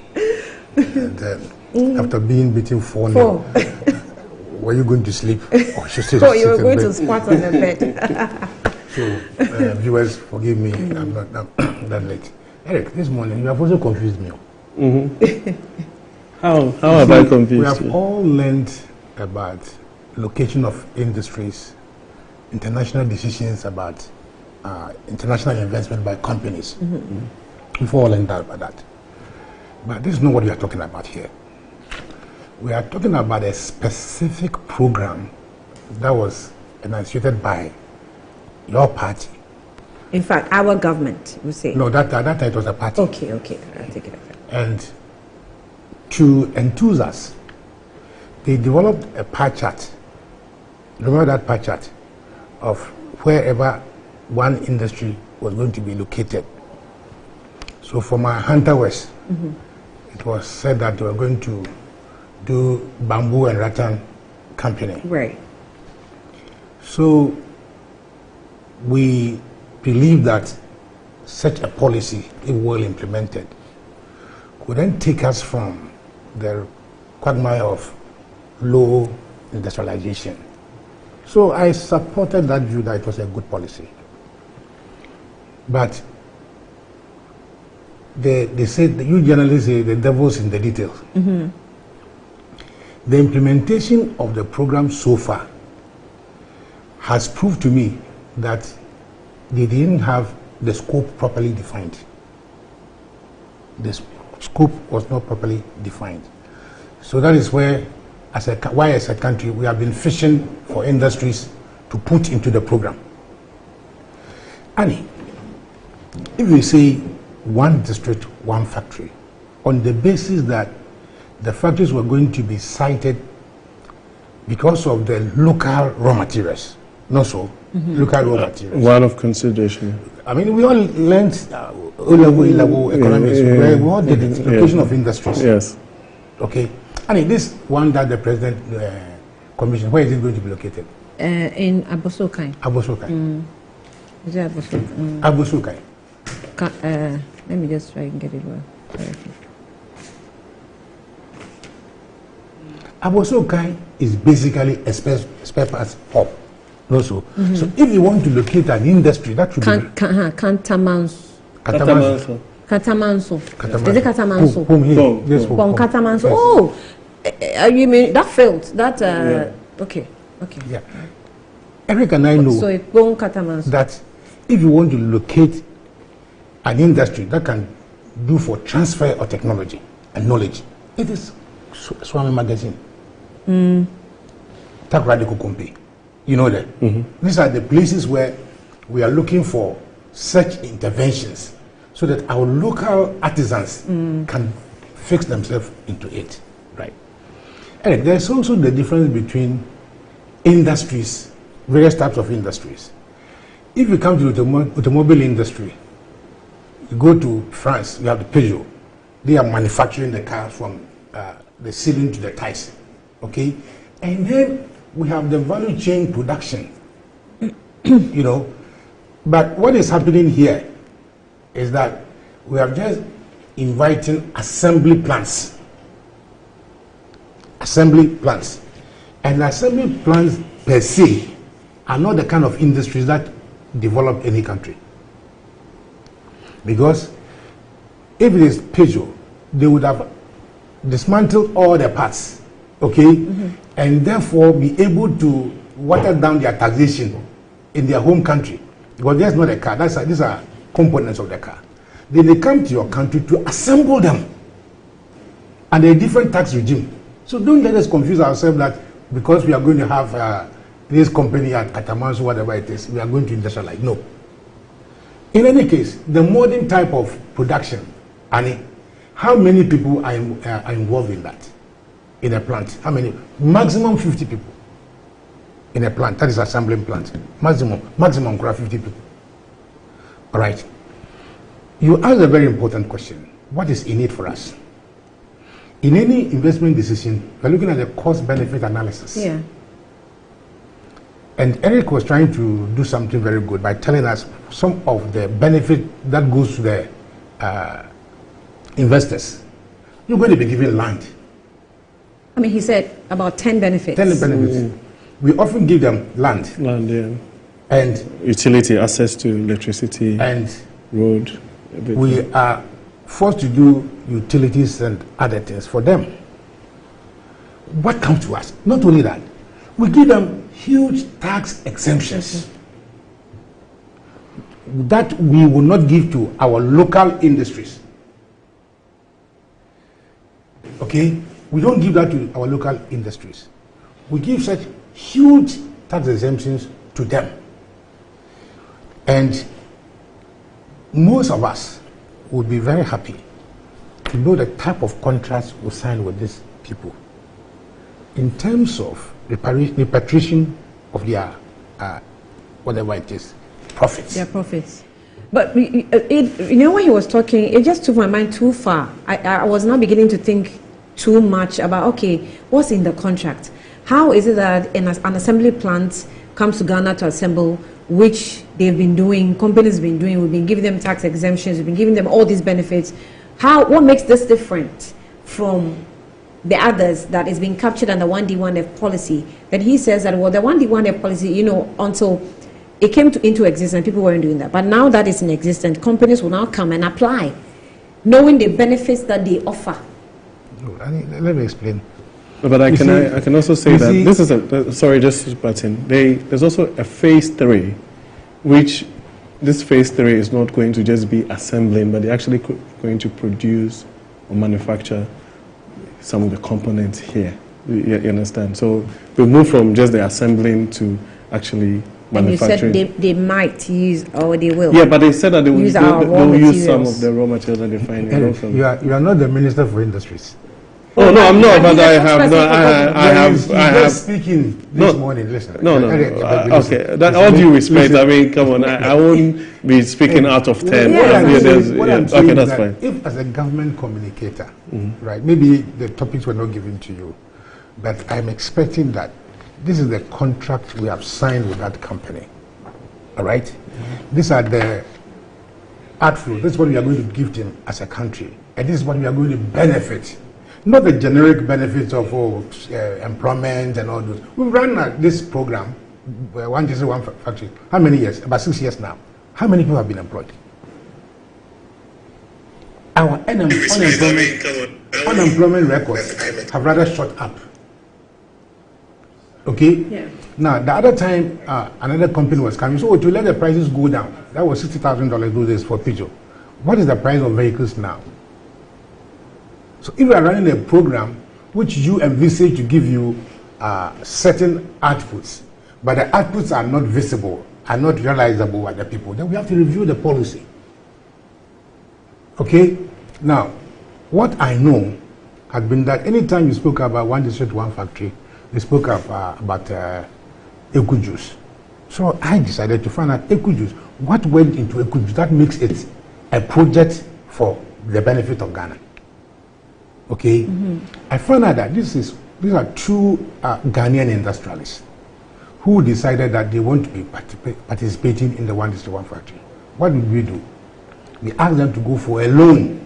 Speaker 17: And after being beaten 4-0, were you going to sleep? Or
Speaker 9: so you were going to squat on the bed.
Speaker 17: So, viewers, forgive me, I'm not that late. Eric, this morning you have also confused me.
Speaker 7: How have I confused you?
Speaker 17: We have all learned about location of industries, international decisions about international investment by companies. We've all learned about that. But this is not what we are talking about here. We are talking about a specific program that was initiated by your party.
Speaker 9: In fact, our government, we say.
Speaker 17: No, that time it was a party.
Speaker 9: Okay, I'll take it.
Speaker 17: And to enthuse us, they developed a pie chart. Remember that pie chart of wherever one industry was going to be located. So for my Hunter West, it was said that they were going to do bamboo and rattan company.
Speaker 9: Right.
Speaker 17: So we believe that such a policy, if well implemented, would then take us from the quagmire of low industrialization. So I supported that view that it was a good policy. But they said, you journalists say the devil's in the details. The implementation of the program so far has proved to me that they didn't have the scope properly defined. The scope was not properly defined. So that is where, as a country, we have been fishing for industries to put into the program. Annie, if we say one district, one factory, on the basis that the factories were going to be sited because of the local raw materials, not so, local raw materials.
Speaker 7: One of consideration.
Speaker 17: I mean, we all learned O-level economics, where we all did it, location of industries.
Speaker 7: Yes.
Speaker 17: Okay. And in this one that the president commissioned, where is it going to be located?
Speaker 9: In Abosokai.
Speaker 17: Abosokai.
Speaker 9: Is it Abosokai?
Speaker 17: Abosokai.
Speaker 9: Let me just try and get it well.
Speaker 17: Abosokai is basically a spare parts hub. Also. So if you want to locate an industry, that should be...
Speaker 9: Katamanso.
Speaker 17: Katamanso.
Speaker 9: Is it Katamanso?
Speaker 17: Yes,
Speaker 9: Katamanso. Oh, you mean that failed? That okay.
Speaker 17: Yeah. Eric and I know
Speaker 9: so it's Katamanso.
Speaker 17: that if you want to locate an industry that can do for transfer of technology and knowledge, it is Swami Magazine. Takradiko Kompe. You know that? These are the places where we are looking for such interventions so that our local artisans can fix themselves into it. Right. Eric, there's also the difference between industries, various types of industries. If you come to the automobile industry, you go to France, you have the Peugeot. They are manufacturing the cars from the ceiling to the tires. Okay? And then we have the value chain production. You know, but what is happening here is that we are just inviting assembly plants. Assembly plants. And assembly plants per se are not the kind of industries that develop any country. Because if it is Peugeot, they would have dismantled all their parts, okay, and therefore be able to water down their taxation in their home country. Because that's not a car, these are components of the car. Then they come to your country to assemble them, and a different tax regime. So don't let us confuse ourselves that because we are going to have this company at Katamanso, whatever it is, we are going to industrialize. No. In any case, the modern type of production, Annie, how many people are involved in that? In a plant? How many? Maximum 50 people. In a plant, that is assembling plant. Maximum 50 people. All right. You asked a very important question. What is in it for us? In any investment decision, we're looking at the cost-benefit analysis.
Speaker 9: Yeah.
Speaker 17: And Eric was trying to do something very good by telling us some of the benefit that goes to the investors. You're going to be given land.
Speaker 9: I mean, he said about 10 benefits.
Speaker 17: 10 benefits. We often give them land.
Speaker 7: Land, yeah.
Speaker 17: And
Speaker 7: utility, access to electricity,
Speaker 17: and
Speaker 7: road.
Speaker 17: we are forced to do utilities and other things for them. What comes to us? Not only that, we give them huge tax exemptions that we will not give to our local industries. Okay? We don't give that to our local industries. We give such huge tax exemptions to them. And most of us would be very happy to know the type of contracts we sign with these people in terms of repatriation of their, whatever it is, profits.
Speaker 9: Their profits. But you know, when he was talking, it just took my mind too far. I was now beginning to think too much about, okay, what's in the contract? How is it that an assembly plant comes to Ghana to assemble, which they've been doing, companies have been doing, we've been giving them tax exemptions, we've been giving them all these benefits. What makes this different from the others that is being captured under 1D1F policy? That he says that, well, the 1D1F policy, you know, until it came into existence, people weren't doing that. But now that it's in existence, companies will now come and apply, knowing the benefits that they offer.
Speaker 17: Let me explain.
Speaker 7: But I can also say that this is sorry, just to butt in. There's also a phase 3, which this phase 3 is not going to just be assembling, but they're actually going to produce or manufacture some of the components here. You understand? So we move from just the assembling to actually manufacturing.
Speaker 9: And you said they might use, or they will.
Speaker 7: Yeah, but they said that they will use some of the raw materials that they find.
Speaker 17: You are not the Minister for Industries.
Speaker 7: Oh no, I'm not. But I have.
Speaker 17: Speaking this morning. Listen.
Speaker 7: No. Okay. All due respect. I mean, come on. I won't be speaking out of 10. Okay, that's fine.
Speaker 17: If, as a government communicator, right? Maybe the topics were not given to you, but I'm expecting that this is the contract we have signed with that company. All right. These are the outflow. This is what we are going to give them as a country, and this is what we are going to benefit. Not the generic benefits of employment and all those. We've run this program, one district, one factory. How many years? About 6 years now. How many people have been employed? Our unemployment records have rather shot up. Okay? Yeah. Now, the other time, another company was coming, so to let the prices go down, that was $60,000 those days for Peugeot. What is the price of vehicles now? So if you are running a program which you envisage to give you certain outputs, but the outputs are not visible, are not realizable by the people, then we have to review the policy. Okay? Now, what I know has been that anytime you spoke about one district, one factory, you spoke about eco juice. So I decided to find out eco juice. What went into eco juice that makes it a project for the benefit of Ghana? Okay, I found out that these are two Ghanaian industrialists who decided that they want to be participating in the one district, one factory. What did we do? We asked them to go for a loan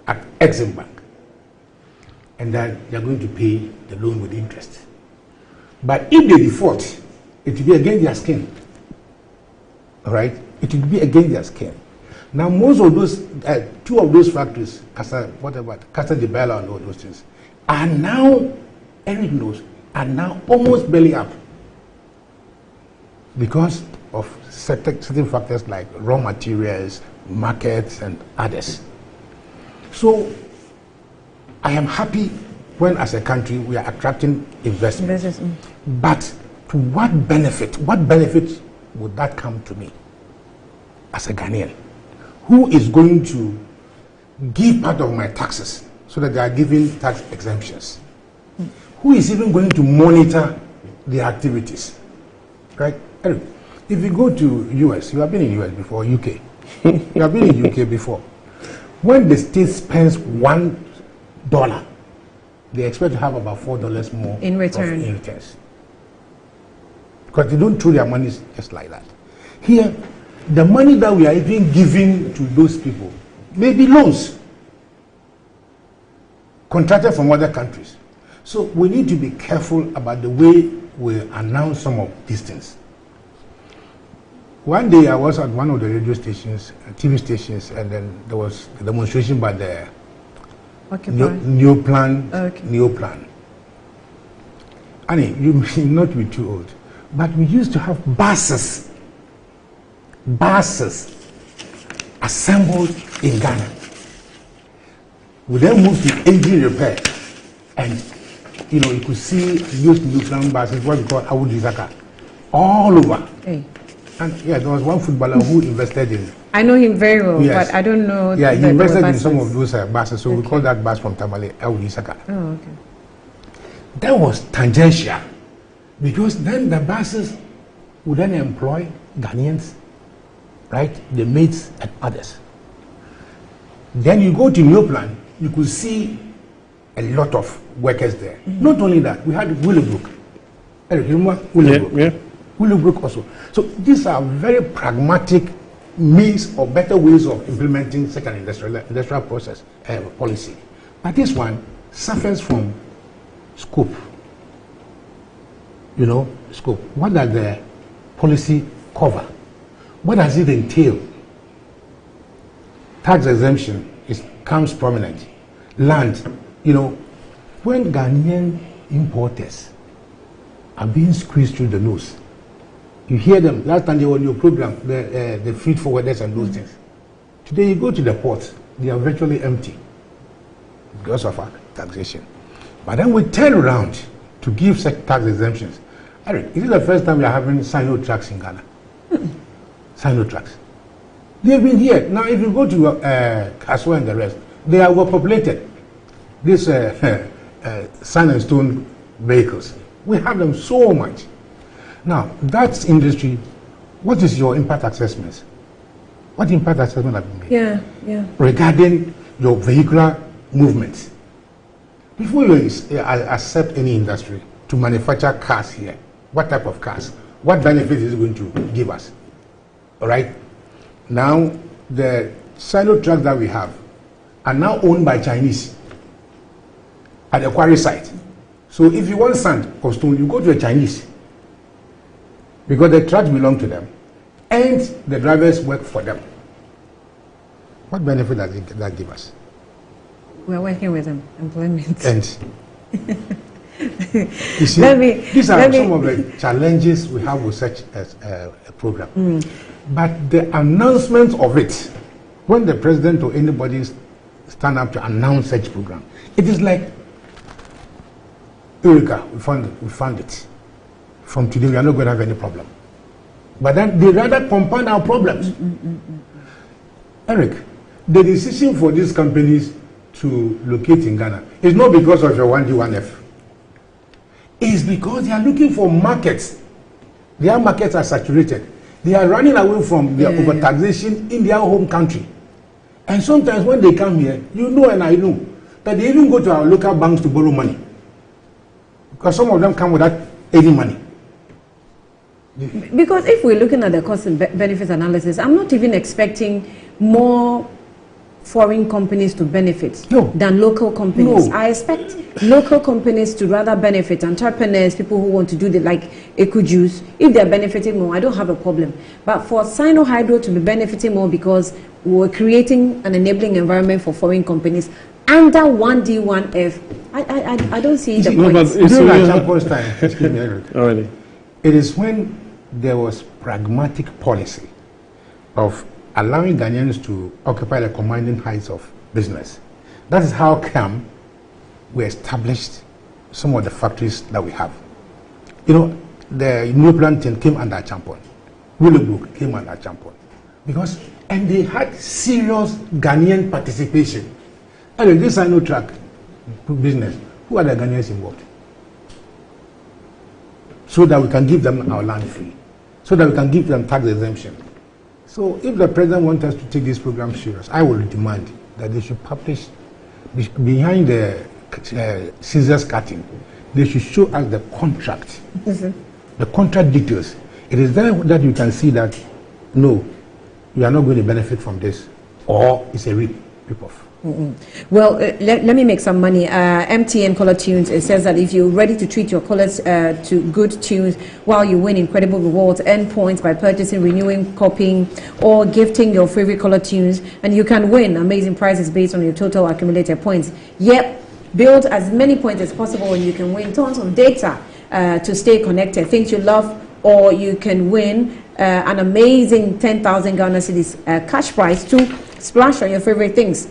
Speaker 17: at Exim Bank, and that they are going to pay the loan with interest. But if they default, it will be against their skin. All right, it will be against their skin. Now, most of those, two of those factories, Casa de Bella and all those things, are now, Eric knows, are now almost belly up because of certain factors like raw materials, markets, and others. So, I am happy when, as a country, we are attracting investment. But to what benefit would that come to me as a Ghanaian? Who is going to give part of my taxes so that they are giving tax exemptions? Who is even going to monitor the activities? Right? Anyway, if you go to US, you have been in US before, UK. You have been in UK before. When the state spends $1, they expect to have about $4 more
Speaker 9: in return.
Speaker 17: In returns. Because they don't throw their money just like that. Here, the money that we are even giving to those people may be loans contracted from other countries. So we need to be careful about the way we announce some of these things. one day I was at one of the radio stations, TV stations, and then there was a demonstration by the Neoplan. Annie, you may not be too old, but we used to have buses assembled in Ghana. We then moved to engine repair, and you could see used Neoplan buses, what we call Awudizaka, all over.
Speaker 9: Hey.
Speaker 17: And yeah, there was one footballer who invested in.
Speaker 9: I know him very well,
Speaker 17: yes.
Speaker 9: but I don't know.
Speaker 17: Yeah, he invested in some of those buses, so we call that bus from Tamale Awudizaka.
Speaker 9: Oh, okay.
Speaker 17: That was tangential, because then the buses would then employ Ghanaians, right? The mates and others. Then you go to Neoplan, you could see a lot of workers there. Not only that, we had Willowbrook. Eric, you remember Willowbrook? Yeah. Willowbrook also. So these are very pragmatic means or better ways of implementing such an industrial process policy. But this one suffers from scope. Scope. What does the policy cover? What does it entail? Tax exemption comes prominent. Land, when Ghanaian importers are being squeezed through the nose, you hear them. Last time they were on your program, the feed forwarders and those things. Today you go to the ports, they are virtually empty because of our taxation. But then we turn around to give such tax exemptions. Eric, is it the first time we are having Sino trucks in Ghana? Sino trucks. They've been here. Now, if you go to Kaswa and the rest, they are overpopulated. These sand and stone vehicles, we have them so much. Now, that industry, what is your impact assessments? What impact assessment have you made?
Speaker 9: Yeah.
Speaker 17: Regarding your vehicular movements. Before you accept any industry to manufacture cars here, what type of cars? What benefits is it going to give us? All right? Now, the silo trucks that we have are now owned by Chinese at the quarry site. So if you want sand or stone, you go to a Chinese, because the trucks belong to them and the drivers work for them. What benefit does that give us?
Speaker 9: We're working with them, employment.
Speaker 17: And you see, these are some of the challenges we have with such a program. But the announcement of it, when the president or anybody stand up to announce such program, it is like, Eureka, we found it. From today, we are not going to have any problem. But then they rather compound our problems. Eric, the decision for these companies to locate in Ghana is not because of your 1G1F. It's because they are looking for markets. Their markets are saturated. They are running away from their overtaxation in their home country. And sometimes when they come here, you know and I know, that they even go to our local banks to borrow money. Because some of them come without any money.
Speaker 9: Because if we're looking at the cost and benefits analysis, I'm not even expecting more foreign companies to benefit than local companies. I expect local companies to rather benefit, entrepreneurs, people who want to do like eco-juice. If they're benefiting more, I don't have a problem. But for Sino Hydro to be benefiting more because we're creating an enabling environment for foreign companies under 1D1F, I don't see the point.
Speaker 17: During our Champions time, excuse me, Eric, it is when there was pragmatic policy of allowing Ghanaians to occupy the commanding heights of business. That is how come we established some of the factories that we have. The new planting came under Champon. Willowbrook came under Champon. And they had serious Ghanaian participation. And this I know track business. Who are the Ghanaians involved? So that we can give them our land free. So that we can give them tax exemption. So if the president wants us to take this program serious, I will demand that they should publish behind the scissors cutting. They should show us the contract, the contract details. It is there that you can see that no, you are not going to benefit from this, or it's a rip-off.
Speaker 9: Well, let me make some money. MTN Color Tunes, it says that if you're ready to treat your colors to good tunes while you win incredible rewards, earn points by purchasing, renewing, copying, or gifting your favorite color tunes, and you can win amazing prizes based on your total accumulated points. Yep, build as many points as possible and you can win tons of data to stay connected, things you love, or you can win an amazing 10,000 Ghana cedis cash prize to splash on your favorite things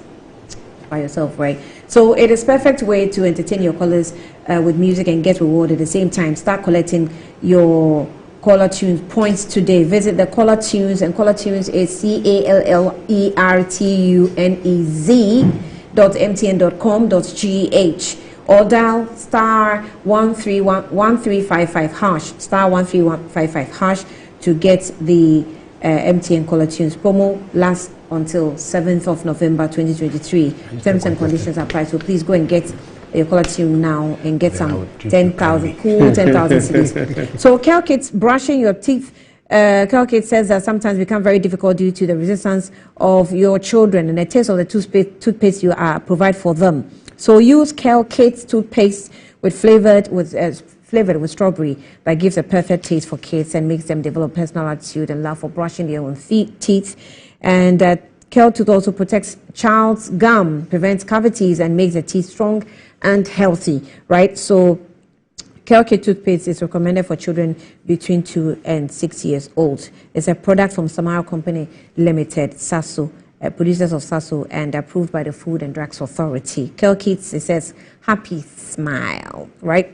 Speaker 9: by yourself, right? So it is perfect way to entertain your callers with music and get rewarded at the same time. Start collecting your Caller Tunes points today. Visit the Caller Tunes, and Caller Tunes is callertertunez.mtn.com.gh, or dial star 1355 hash, star 1355 hash to get the MTN Caller Tunes promo. Lasts until 7th of November 2023. Terms and conditions apply. So please go and get your Caller Tune now and get some 10,000 cool 10,000 CDs. So Calkits, brushing your teeth. Calkits says that sometimes become very difficult due to the resistance of your children and the taste of the toothpaste you provide for them. So use Calkits toothpaste flavored with strawberry that gives a perfect taste for kids and makes them develop personal attitude and love for brushing their own teeth. And Kel-Tooth also protects child's gum, prevents cavities, and makes the teeth strong and healthy, right? So Kel-Kit toothpaste is recommended for children between 2 and 6 years old. It's a product from Samara Company Limited, SASO, producers of SASO, and approved by the Food and Drugs Authority. Kel-Kit, it says, happy smile, right?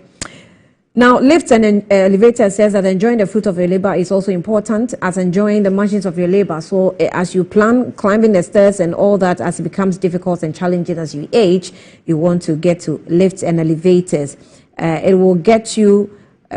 Speaker 9: Now, lifts and elevators says that enjoying the fruit of your labor is also important as enjoying the margins of your labor. So as you plan climbing the stairs and all that, as it becomes difficult and challenging as you age, you want to get to lifts and elevators. It will get you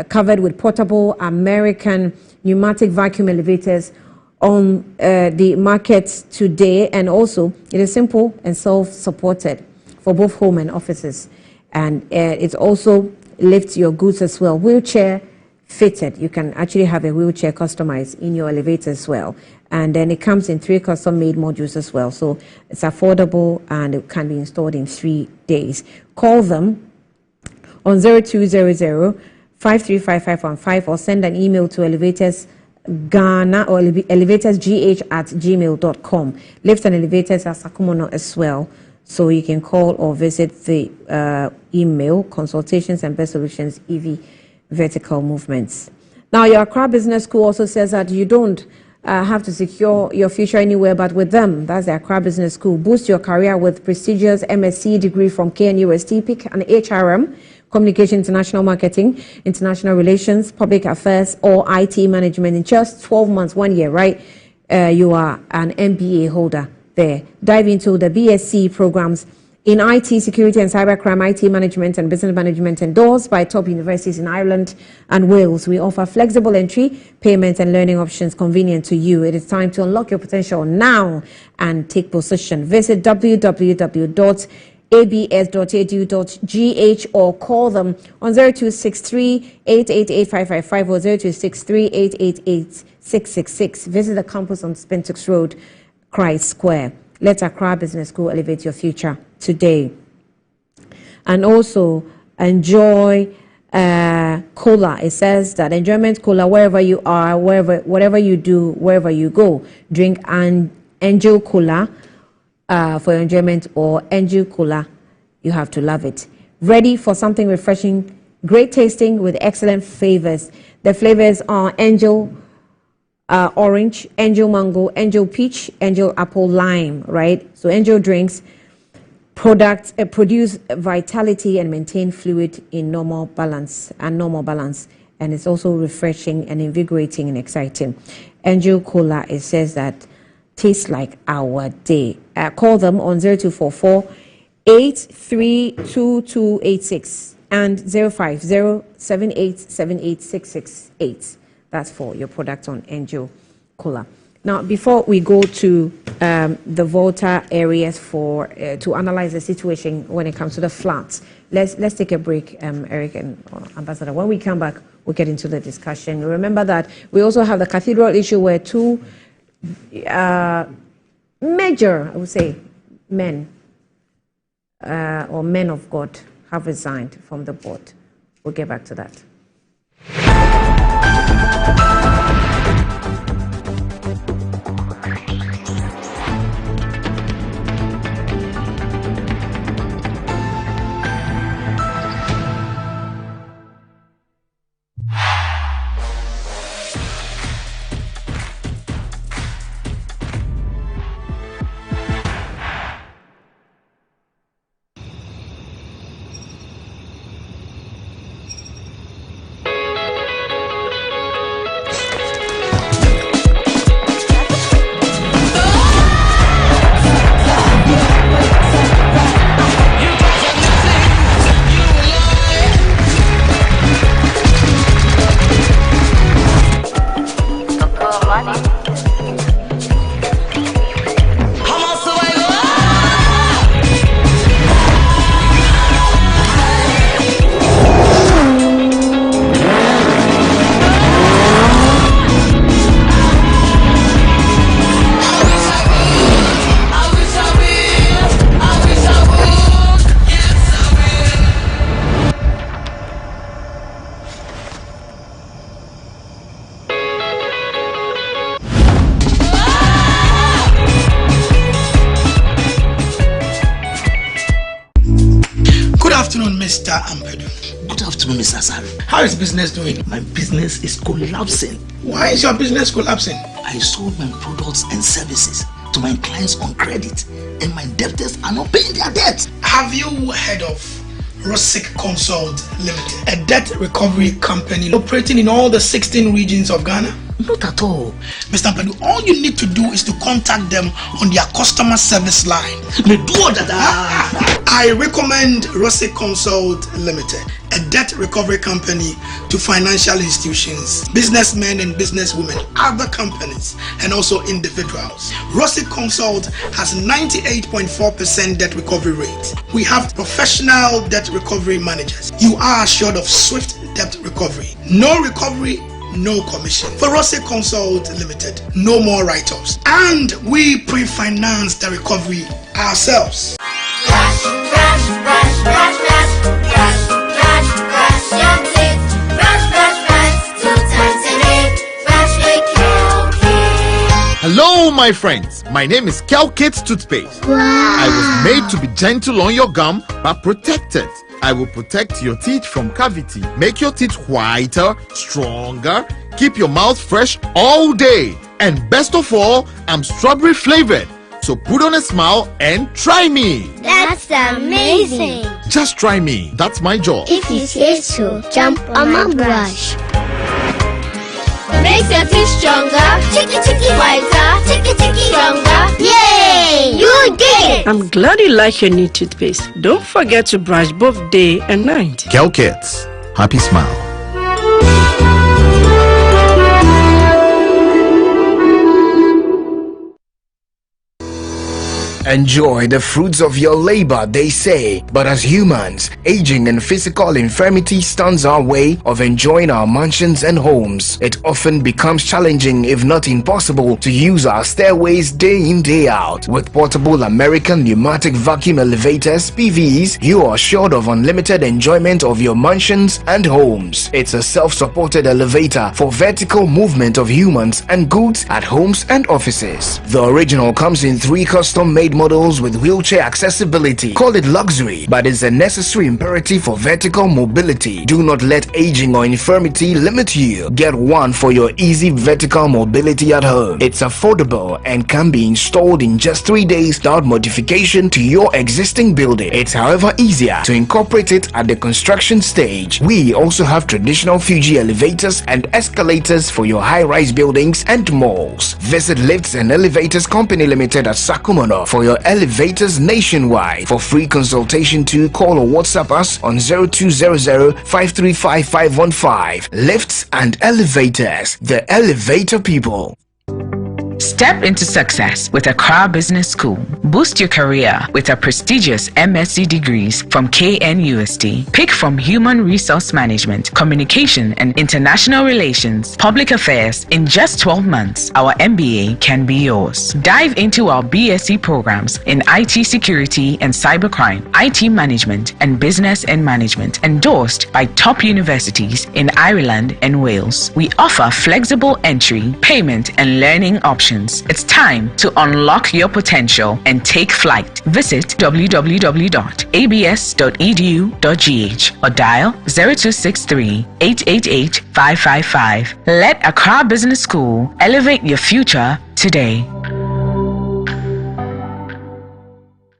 Speaker 9: covered with portable American pneumatic vacuum elevators on the market today. And also, it is simple and self-supported for both home and offices. And it's also lifts your goods as well. Wheelchair fitted. You can actually have a wheelchair customized in your elevator as well. And then it comes in 3 custom-made modules as well. So it's affordable and it can be installed in 3 days. Call them on 0200-535-515 or send an email to elevatorsghana or elevatorsgh@gmail.com. Lifts and elevators are Sakumono as well. So you can call or visit the email, consultations and best solutions, EV vertical movements. Now, your Accra Business School also says that you don't have to secure your future anywhere but with them. That's the Accra Business School. Boost your career with prestigious MSc degree from KNUST, pick an HRM, Communication, International Marketing, International Relations, Public Affairs, or IT Management in just 12 months, 1 year, right? You are an MBA holder there. Dive into the BSc programs in IT, security and cybercrime, IT management and business management endorsed by top universities in Ireland and Wales. We offer flexible entry, payment and learning options convenient to you. It is time to unlock your potential now and take position. Visit www.abs.edu.gh or call them on 0263-888-555 or 0263-888-666. Visit the campus on Spentex Road, Christ Square. Let Accra Business School elevate your future today. And also enjoy cola. It says that enjoyment cola wherever you are, whatever you do, wherever you go. Drink Angel Cola for your enjoyment, or Angel Cola. You have to love it. Ready for something refreshing, great tasting with excellent flavors. The flavors are Angel orange, Angel mango, Angel peach, Angel apple lime, right? So Angel drinks products produce vitality and maintain fluid in normal balance. And it's also refreshing and invigorating and exciting. Angel Cola, it says that tastes like our day. Call them on 0244-832286 and 050-7878-668. That's for your product on Angel Cola. Now, before we go to the Volta areas to analyze the situation when it comes to the floods, let's take a break, Eric and Ambassador. When we come back, we'll get into the discussion. Remember that we also have the Cathedral issue where 2 major, I would say, men or men of God have resigned from the board. We'll get back to that.
Speaker 8: Mr. Ampedu.
Speaker 22: Good afternoon, Mr. Asari.
Speaker 8: How is business doing?
Speaker 22: My business is collapsing.
Speaker 8: Why is your business collapsing?
Speaker 22: I sold my products and services to my clients on credit, and my debtors are not paying their debts.
Speaker 8: Have you heard of Rosic Consult Limited, a debt recovery company operating in all the 16 regions of Ghana?
Speaker 22: Not at all.
Speaker 8: Mr. Ampedu, all you need to do is to contact them on their customer service line. I recommend Rosic Consult Limited, a debt recovery company to financial institutions, businessmen and businesswomen, other companies, and also individuals. Rosic Consult has 98.4% debt recovery rate. We have professional debt recovery managers. You are assured of swift debt recovery. No recovery, no commission. For Rosic Consult Limited, no more write-offs. And we pre-finance the recovery ourselves.
Speaker 10: Hello, my friends. My name is Calkit Toothpaste.
Speaker 24: Wow.
Speaker 10: I was made to be gentle on your gum, but protected. I will protect your teeth from cavity, make your teeth whiter, stronger, keep your mouth fresh all day. And best of all, I'm strawberry flavored. So put on a smile and try me.
Speaker 24: That's amazing.
Speaker 10: Just try me. That's my job.
Speaker 24: If you say so, jump on my brush. Makes your teeth stronger, chicky whiter, chicky stronger. Yay! You did it!
Speaker 11: I'm glad you like your new toothpaste. Don't forget to brush both day and night.
Speaker 10: Calkits. Happy smile.
Speaker 12: Enjoy the fruits of your labor, they say. But as humans, aging and physical infirmity stands our way of enjoying our mansions and homes. It often becomes challenging, if not impossible, to use our stairways day in, day out. With portable American pneumatic vacuum elevators, PVs, you are assured of unlimited enjoyment of your mansions and homes. It's a self-supported elevator for vertical movement of humans and goods at homes and offices. The original comes in 3 custom-made models with wheelchair accessibility. Call it luxury, but it's a necessary imperative for vertical mobility. Do not let aging or infirmity limit you. Get one for your easy vertical mobility at home. It's affordable and can be installed in just 3 days without modification to your existing building. It's however easier to incorporate it at the construction stage. We also have traditional Fuji elevators and escalators for your high-rise buildings and malls. Visit Lifts and Elevators Company Limited at Sakumono for your elevators nationwide. For free consultation to call or WhatsApp us on 0200-535-515. Lifts and Elevators, the elevator people.
Speaker 13: Step into success with Accra Business School. Boost your career with a prestigious MSc degrees from KNUST. Pick from Human Resource Management, Communication and International Relations, Public Affairs. In just 12 months, our MBA can be yours. Dive into our BSc programs in IT security and cybercrime, IT management and business and management, endorsed by top universities in Ireland and Wales. We offer flexible entry, payment and learning options. It's time to unlock your potential and take flight. Visit www.abs.edu.gh or dial 0263 888 555. Let Accra Business School elevate your future today.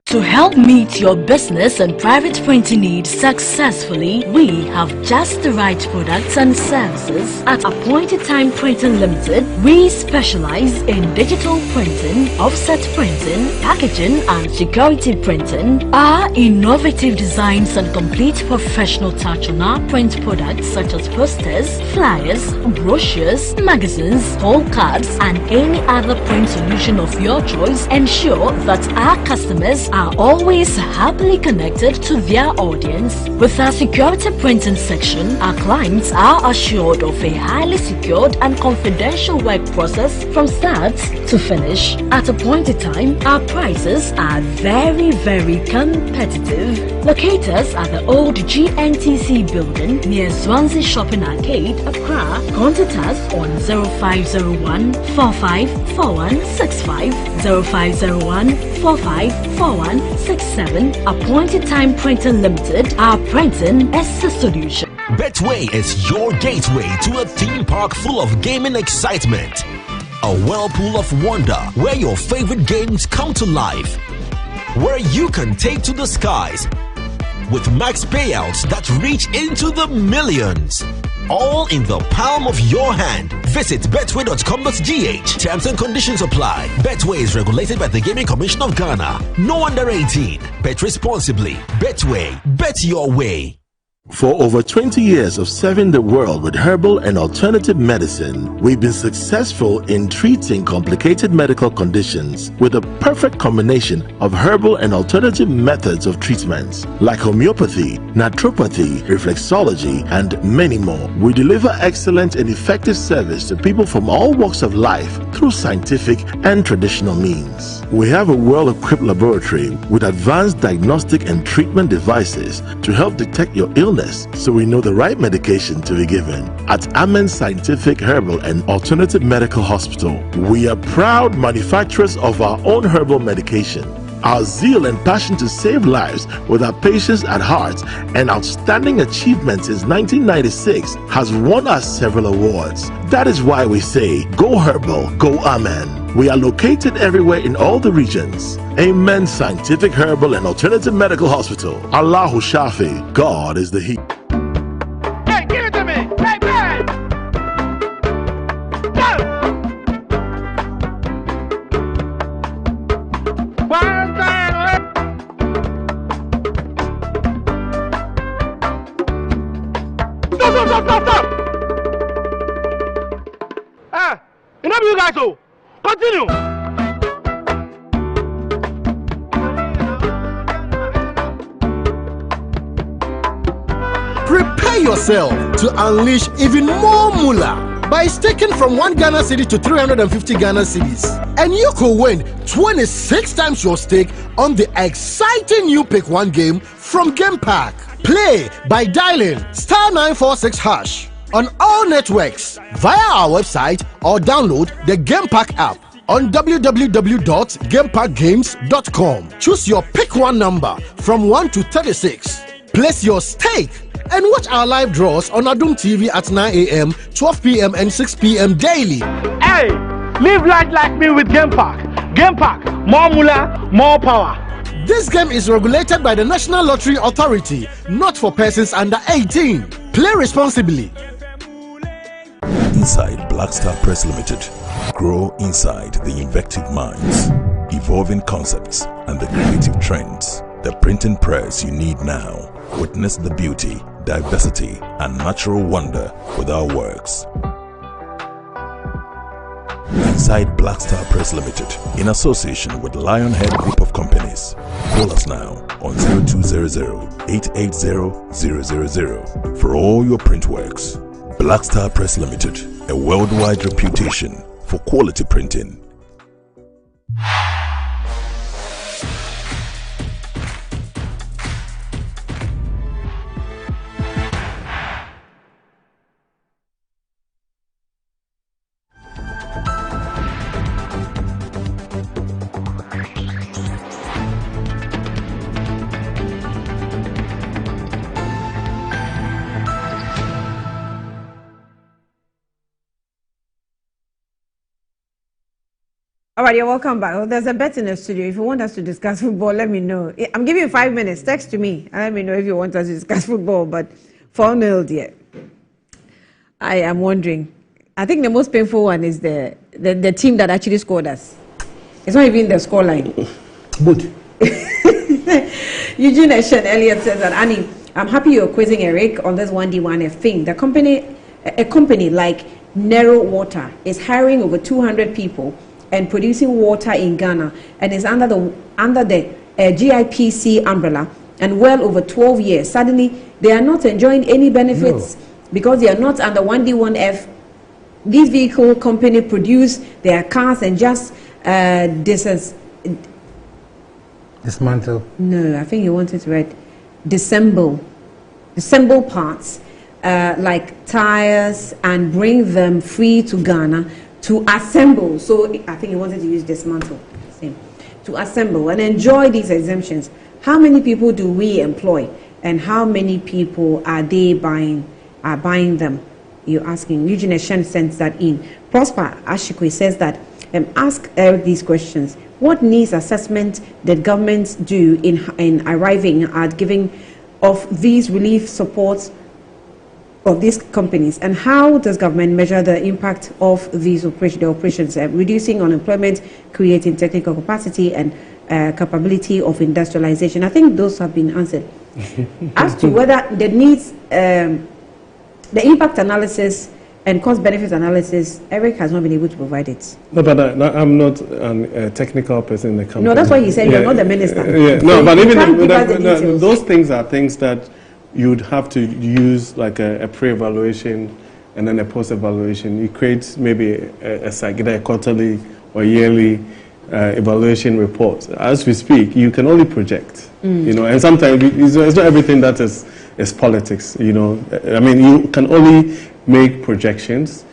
Speaker 14: To help meet your business and private printing needs successfully, we have just the right products and services. At Appointed Time Printing Limited, we specialize in digital printing, offset printing, packaging and security printing. Our innovative designs and complete professional touch on our print products such as posters, flyers, brochures, magazines, poll cards and any other print solution of your choice ensure that our customers are always happily connected to their audience. With our security printing section, our clients are assured of a highly secured and confidential work process from start to finish. At Appointed Time, our prices are very competitive. Locate us at the old GNTC building near Swansea Shopping Arcade, Accra. Contact us on 0501 454165, 0501 454167. Appointed Time Printing Limited. Our printing is the solution.
Speaker 15: Betway is your gateway to a theme park full of gaming excitement. A whirlpool of wonder where your favorite games come to life. Where you can take to the skies with max payouts that reach into the millions. All in the palm of your hand. Visit betway.com.gh. Terms and conditions apply. Betway is regulated by the Gaming Commission of Ghana. No under 18. Bet responsibly. Betway. Bet your way.
Speaker 16: For over 20 years of serving the world with herbal and alternative medicine, we've been successful in treating complicated medical conditions with a perfect combination of herbal and alternative methods of treatments like homeopathy, naturopathy, reflexology, and many more. We deliver excellent and effective service to people from all walks of life through scientific and traditional means. We have a well-equipped laboratory with advanced diagnostic and treatment devices to help detect your illness, so we know the right medication to be given. At Amen Scientific Herbal and Alternative Medical Hospital, we are proud manufacturers of our own herbal medication. Our zeal and passion to save lives with our patients at heart and outstanding achievements since 1996 has won us several awards. That is why we say, go herbal, go Amen. We are located everywhere in all the regions. Amen Scientific Herbal and Alternative Medical Hospital. Allahu Shafi. God is the He.
Speaker 18: Hey, give it to me! Hey, man! Go! One time! Stop! Ah! Enough you guys, oh! Continue!
Speaker 25: Prepare yourself to unleash even more moolah by staking from 1 Ghana cedi to 350 Ghana cedis. And you could win 26 times your stake on the exciting new Pick 1 game from Game Park. Play by dialing *946# on all networks via our website or download the Game Park app on www.gameparkgames.com. Choose your Pick 1 number from 1 to 36. Place your stake and watch our live draws on Adum TV at 9 a.m., 12 p.m. and 6 p.m. daily.
Speaker 18: Hey, live life like me with Game Park. Game Park, more moolah, more power.
Speaker 25: This game is regulated by the National Lottery Authority, not for persons under 18. Play responsibly.
Speaker 4: Inside Black Star Press Limited, grow inside the invective minds, evolving concepts and the creative trends. The printing press you need now. Witness the beauty, diversity and natural wonder with our works. inside Black Star Press Limited in association with Lionhead Group of Companies. Call us now on 0200-880-000 for all your print works. Black Star Press Limited, a worldwide reputation for quality printing.
Speaker 9: All right, you're welcome back. Well, there's a bet in the studio. If you want us to discuss football, let me know. I'm giving you 5 minutes. Text to me and let me know if you want us to discuss football. But 4-0, dear. I am wondering. I think the most painful one is the team that actually scored us. It's not even the scoreline.
Speaker 17: Good.
Speaker 9: Eugene Eshen Elliott says that, Annie, I'm happy you're quizzing Eric on this 1D1F thing. A company like Narrow Water is hiring over 200 people and producing water in Ghana and is under the GIPC umbrella and well over 12 years. Suddenly, they are not enjoying any benefits because they are not under 1D1F. This vehicle company produce their cars and just
Speaker 17: dismantle.
Speaker 9: No, I think you wanted to write disassemble parts like tires and bring them free to Ghana to assemble. So I think you wanted to use dismantle, same, to assemble and enjoy these exemptions. How many people do we employ, and how many people are buying them? You're asking. Eugene Eshen sends that in. Prosper Ashikwe says that ask Eric these questions. What needs assessment did governments do in arriving at giving of these relief supports of these companies, and how does government measure the impact of these operations, reducing unemployment, creating technical capacity and capability of industrialization? I think those have been answered. As to whether the needs, the impact analysis and cost-benefit analysis, Eric has not been able to provide it.
Speaker 7: No, but I'm not a technical person in the company.
Speaker 9: No, that's why he said you're not the minister.
Speaker 7: No,
Speaker 9: so
Speaker 7: but even
Speaker 9: those
Speaker 7: things are things that you'd have to use like a pre-evaluation and then a post-evaluation. You create maybe a quarterly or yearly evaluation report. As we speak, you can only project, and sometimes it's not everything that is politics, I mean, you can only make projections,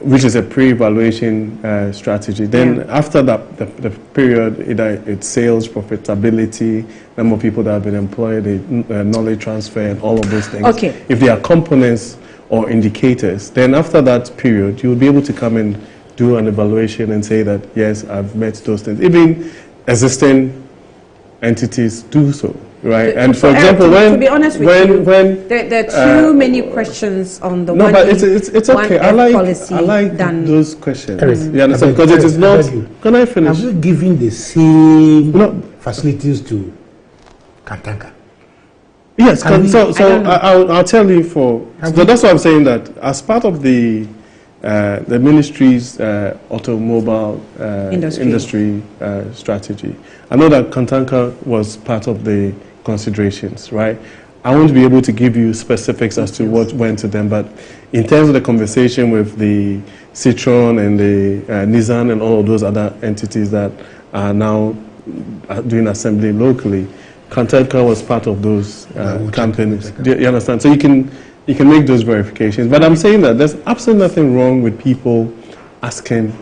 Speaker 7: which is a pre-evaluation strategy. Then after that, the period, it's sales, profitability, number of people that have been employed, the knowledge transfer, and all of those things.
Speaker 9: Okay.
Speaker 7: If there are components or indicators, then after that period, you will be able to come and do an evaluation and say that, yes, I've met those things. Even existing entities do so. Right, and for example,
Speaker 9: to be honest with you, there are too many questions on the
Speaker 7: no, but it's okay. I like those questions. You understand? Because it is not. Can I finish?
Speaker 17: Have you given the same facilities to Kantanka?
Speaker 7: Yes. I'll tell you so that's why I'm saying that as part of the ministry's automobile industry strategy, I know that Kantanka was part of the considerations, right? I won't be able to give you specifics as to what went to them, but in terms of the conversation with the Citroen and the Nissan and all of those other entities that are now doing assembly locally, Kantanka was part of those companies. Do you understand? So you can make those verifications. But I'm saying that there's absolutely nothing wrong with people asking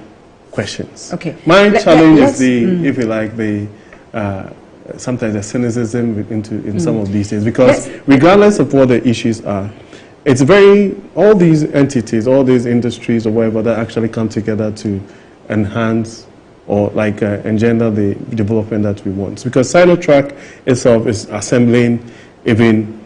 Speaker 7: questions.
Speaker 9: Okay.
Speaker 7: My challenge is if you like, sometimes the cynicism in some of these things, because regardless of what the issues are, it's all these entities, all these industries or whatever that actually come together to enhance or engender the development that we want. Because Sinotrack itself is assembling even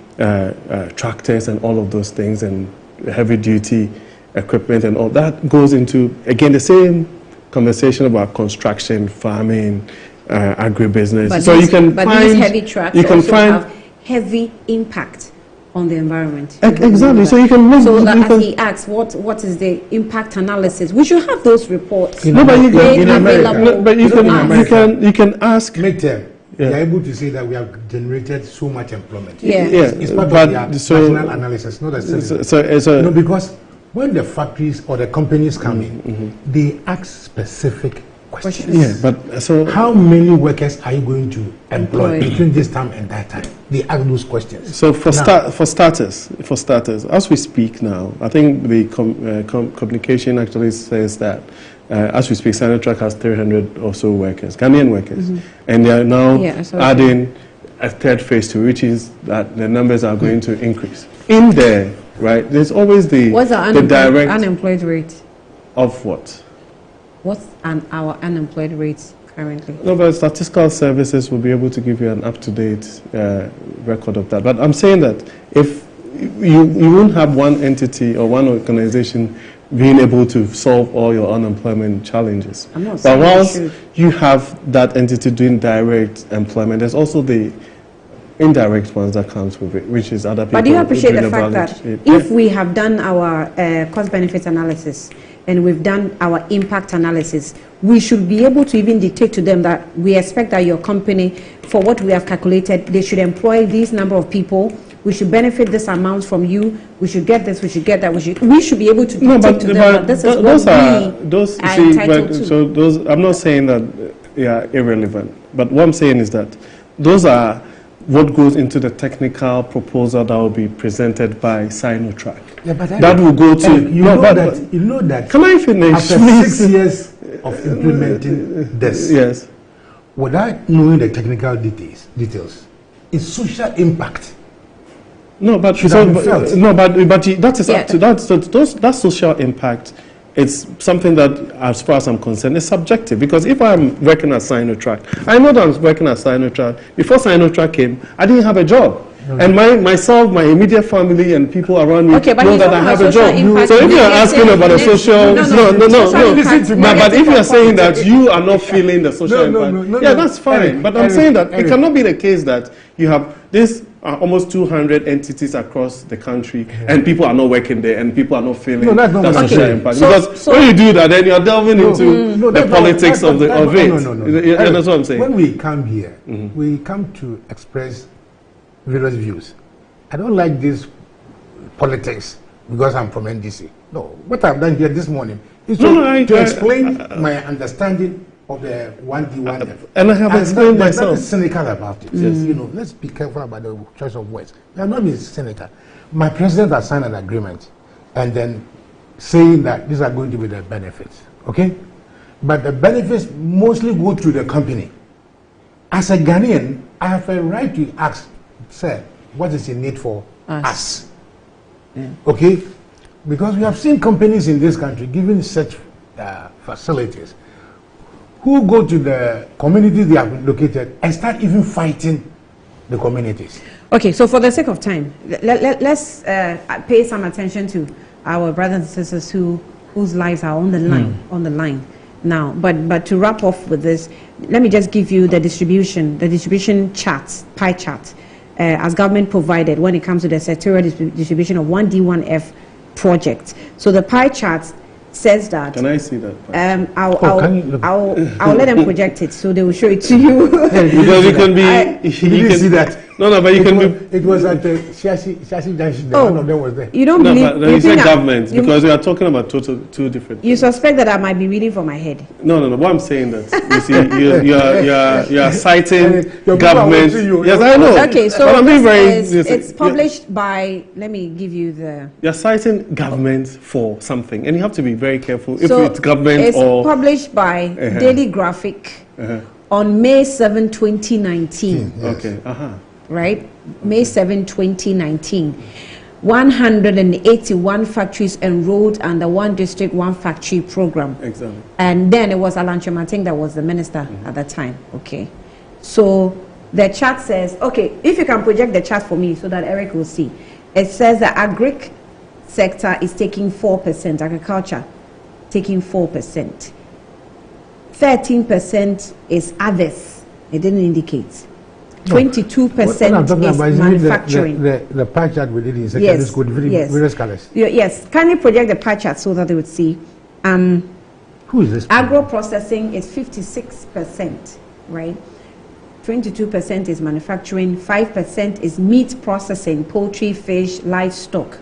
Speaker 7: tractors and all of those things and heavy duty equipment and all that goes into, again, the same conversation about construction, farming, agribusiness.
Speaker 9: But
Speaker 7: so
Speaker 9: these heavy trucks also have heavy impact on the environment.
Speaker 7: Exactly. So you can make.
Speaker 9: So that as he asks, what is the impact analysis? We should have those reports.
Speaker 17: In
Speaker 7: but you
Speaker 17: America,
Speaker 7: you can ask.
Speaker 17: Midterm, they are able to say that we have generated so much employment.
Speaker 9: Yeah.
Speaker 17: It's part of their national analysis, not a
Speaker 7: So
Speaker 17: no, because when the factories or the companies come in, they ask specific questions.
Speaker 7: Yeah, but so
Speaker 17: how many workers are you going to employ between this time and that time? They ask those questions.
Speaker 7: So for starters, as we speak now, I think the communication actually says that as we speak, Sinotrack has 300 or so workers, Ghanaian workers, and they are now adding a third phase to, which is that the numbers are going to increase. In there, right? There's always the
Speaker 9: what's our
Speaker 7: direct
Speaker 9: unemployed rate
Speaker 7: of what?
Speaker 9: What's our unemployed rate currently?
Speaker 7: No, but statistical services will be able to give you an up-to-date record of that. But I'm saying that if you won't have one entity or one organization being able to solve all your unemployment challenges.
Speaker 9: I'm not
Speaker 7: but
Speaker 9: saying
Speaker 7: once you have that entity doing direct employment, there's also the indirect ones that comes with it, which is other people.
Speaker 9: But do you appreciate the fact that if we have done our cost-benefit analysis and we've done our impact analysis, we should be able to even dictate to them that we expect that your company, for what we have calculated, they should employ this number of people, we should benefit this amount from you, we should get this, we should get that, we should be able to dictate to them that this is what we are entitled to.
Speaker 7: So those, I'm not saying that they are irrelevant, but what I'm saying is that those are what goes into the technical proposal that will be presented by Sinotrack.
Speaker 17: Yeah, but
Speaker 7: that will go to
Speaker 17: you know that.
Speaker 7: Can I finish?
Speaker 17: After 6 years of implementing this,
Speaker 7: yes,
Speaker 17: without knowing the technical details, its social impact.
Speaker 7: No, but
Speaker 17: should
Speaker 7: so,
Speaker 17: have been felt.
Speaker 7: No, but that is up to that social impact. It's something that, as far as I'm concerned, is subjective. Because if I'm working at Sinotrack, I know that I'm working at Sinotrack. Before Sinotrack came, I didn't have a job. And myself, my immediate family, and people around me know that I have a job. So if you're asking about a social, no. But if you're saying that you are not feeling the social impact, that's fine. But I'm saying that it cannot be the case that you have this almost 200 entities across the country, and people are not working there, and people are not feeling the social impact. Because when you do that, then you're delving into the politics of it. That's what I'm saying.
Speaker 17: When we come here, we come to express various views. I don't like this politics because I'm from NDC. No, what I've done here this morning is to explain my understanding of the 1D1F.
Speaker 7: And I have explained myself.
Speaker 17: Not cynical about it. Yes. You know, let's be careful about the choice of words. We have not been cynical. My president has signed an agreement and then saying that these are going to be the benefits. Okay? But the benefits mostly go to the company. As a Ghanaian, I have a right to ask, sir, what is the need for us? Yeah. Okay? Because we have seen companies in this country giving such facilities who go to the communities they have located and start even fighting the communities.
Speaker 9: Okay, so for the sake of time, let's pay some attention to our brothers and sisters whose lives are on the line. Now, but to wrap off with this, let me just give you the distribution charts, pie chart, as government provided when it comes to the sectorial distribution of 1D1F projects. So the pie chart says that.
Speaker 7: Can I see that?
Speaker 9: I'll let them project it, so they will show it to you.
Speaker 7: Because you can be.
Speaker 17: You can see that.
Speaker 7: No, but you can be.
Speaker 17: It was at the Shashi Junction. One of them was there.
Speaker 9: You don't believe?
Speaker 7: But you said government because we are talking about two different.
Speaker 9: You suspect that I might be reading from my head?
Speaker 7: No. What I'm saying that you see, you are citing government. Yes, I know.
Speaker 9: Okay, so
Speaker 7: but I'm being
Speaker 9: it's published by. Let me give you the.
Speaker 7: You're citing government for something, and you have to be very careful if it's government
Speaker 9: it's
Speaker 7: or.
Speaker 9: It's published by Daily Graphic on May 7, 2019.
Speaker 7: Yes. Okay.
Speaker 9: Right? May 7, 2019. 181 factories enrolled under One District, One Factory program.
Speaker 7: Exactly.
Speaker 9: And then it was Alan Chemating that was the minister at that time. Okay. So the chart says, okay, if you can project the chart for me so that Eric will see. It says the agric sector is taking 4%, agriculture taking 4%. 13% is others. It didn't indicate. 22%
Speaker 17: I'm talking
Speaker 9: is
Speaker 17: about
Speaker 9: manufacturing.
Speaker 17: The pie chart we did in secondary school, various colors.
Speaker 9: Yes, kindly project the pie chart so that they would see.
Speaker 17: Who is this?
Speaker 9: Agro processing is 56%, right? 22% is manufacturing, 5% is meat processing, poultry, fish, livestock.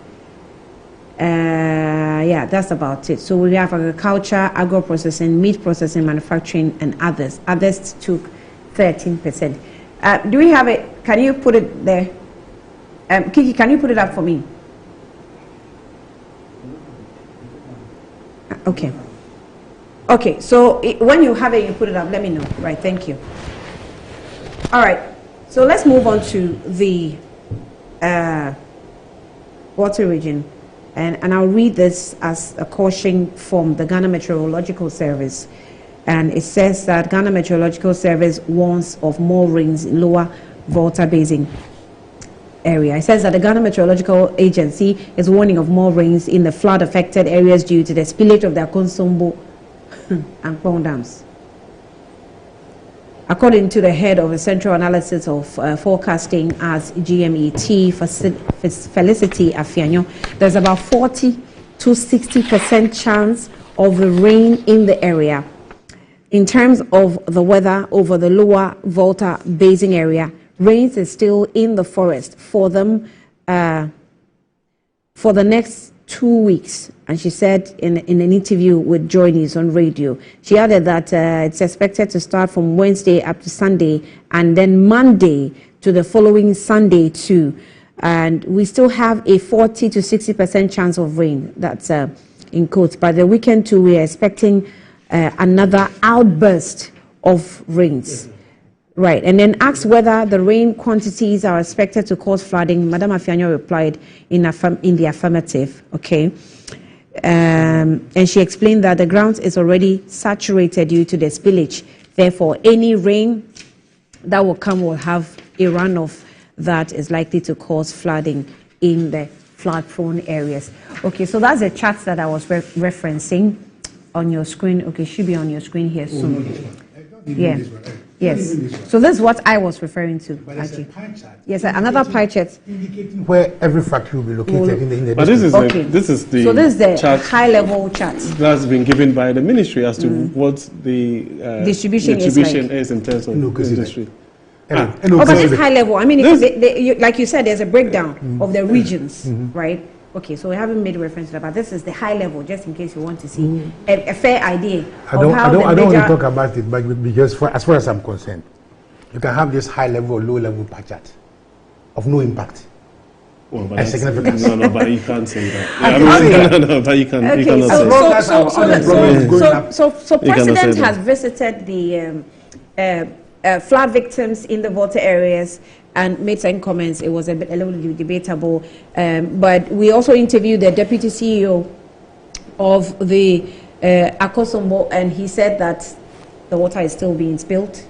Speaker 9: Yeah, that's about it. So we have agriculture, agro processing, meat processing, manufacturing, and others. Others took 13%. Do we have it? Can you put it there? Kiki, can you put it up for me? Okay. Okay, so when you have it, you put it up. Let me know. Right, thank you. All right, so let's move on to the water region. And I'll read this as a caution from the Ghana Meteorological Service. And it says that Ghana Meteorological Service warns of more rains in lower Volta Basin area. It says that the Ghana Meteorological Agency is warning of more rains in the flood-affected areas due to the spillage of the Akonsombo and Pond dams. According to the head of the Central Analysis of Forecasting as GMET, Felicity Afianyo, there's about 40 to 60% chance of the rain in the area. In terms of the weather over the lower Volta Basin area, rains is still in the forest for them for the next 2 weeks. And she said in an interview with Joy News on radio, she added that it's expected to start from Wednesday up to Sunday and then Monday to the following Sunday too. And we still have a 40 to 60% chance of rain. That's in quotes. By the weekend too, we are expecting another outburst of rains. Right, and then asked whether the rain quantities are expected to cause flooding. Madam Afianyo replied in the affirmative, okay. And she explained that the ground is already saturated due to the spillage. Therefore, any rain that will come will have a runoff that is likely to cause flooding in the flood-prone areas. Okay, so that's the chart that I was referencing on your screen. Okay, should be on your screen here soon. Yeah. Yes. So this is what I was referring to. Actually. Yes, another pie chart
Speaker 17: indicating where every factory will be located in the
Speaker 7: But this is the
Speaker 9: chart, high level chart
Speaker 7: that's been given by the ministry as to what the
Speaker 9: distribution
Speaker 7: is in terms of industry.
Speaker 9: But it's high level. I mean, like you said, there's a breakdown of the regions, right? Okay, so we haven't made reference to that, but this is the high level, just in case you want to see a fair idea
Speaker 17: I don't want to talk about it, but because as far as I'm concerned, you can have this high level or low level pie chart of no impact.
Speaker 7: Well, but
Speaker 17: and significance.
Speaker 7: No, but you can't say that. No, but you cannot say
Speaker 9: that. So President has visited the flood victims in the Volta areas and made some comments. It was a little debatable. But we also interviewed the deputy CEO of the Akosombo, and he said that the water is still being spilled.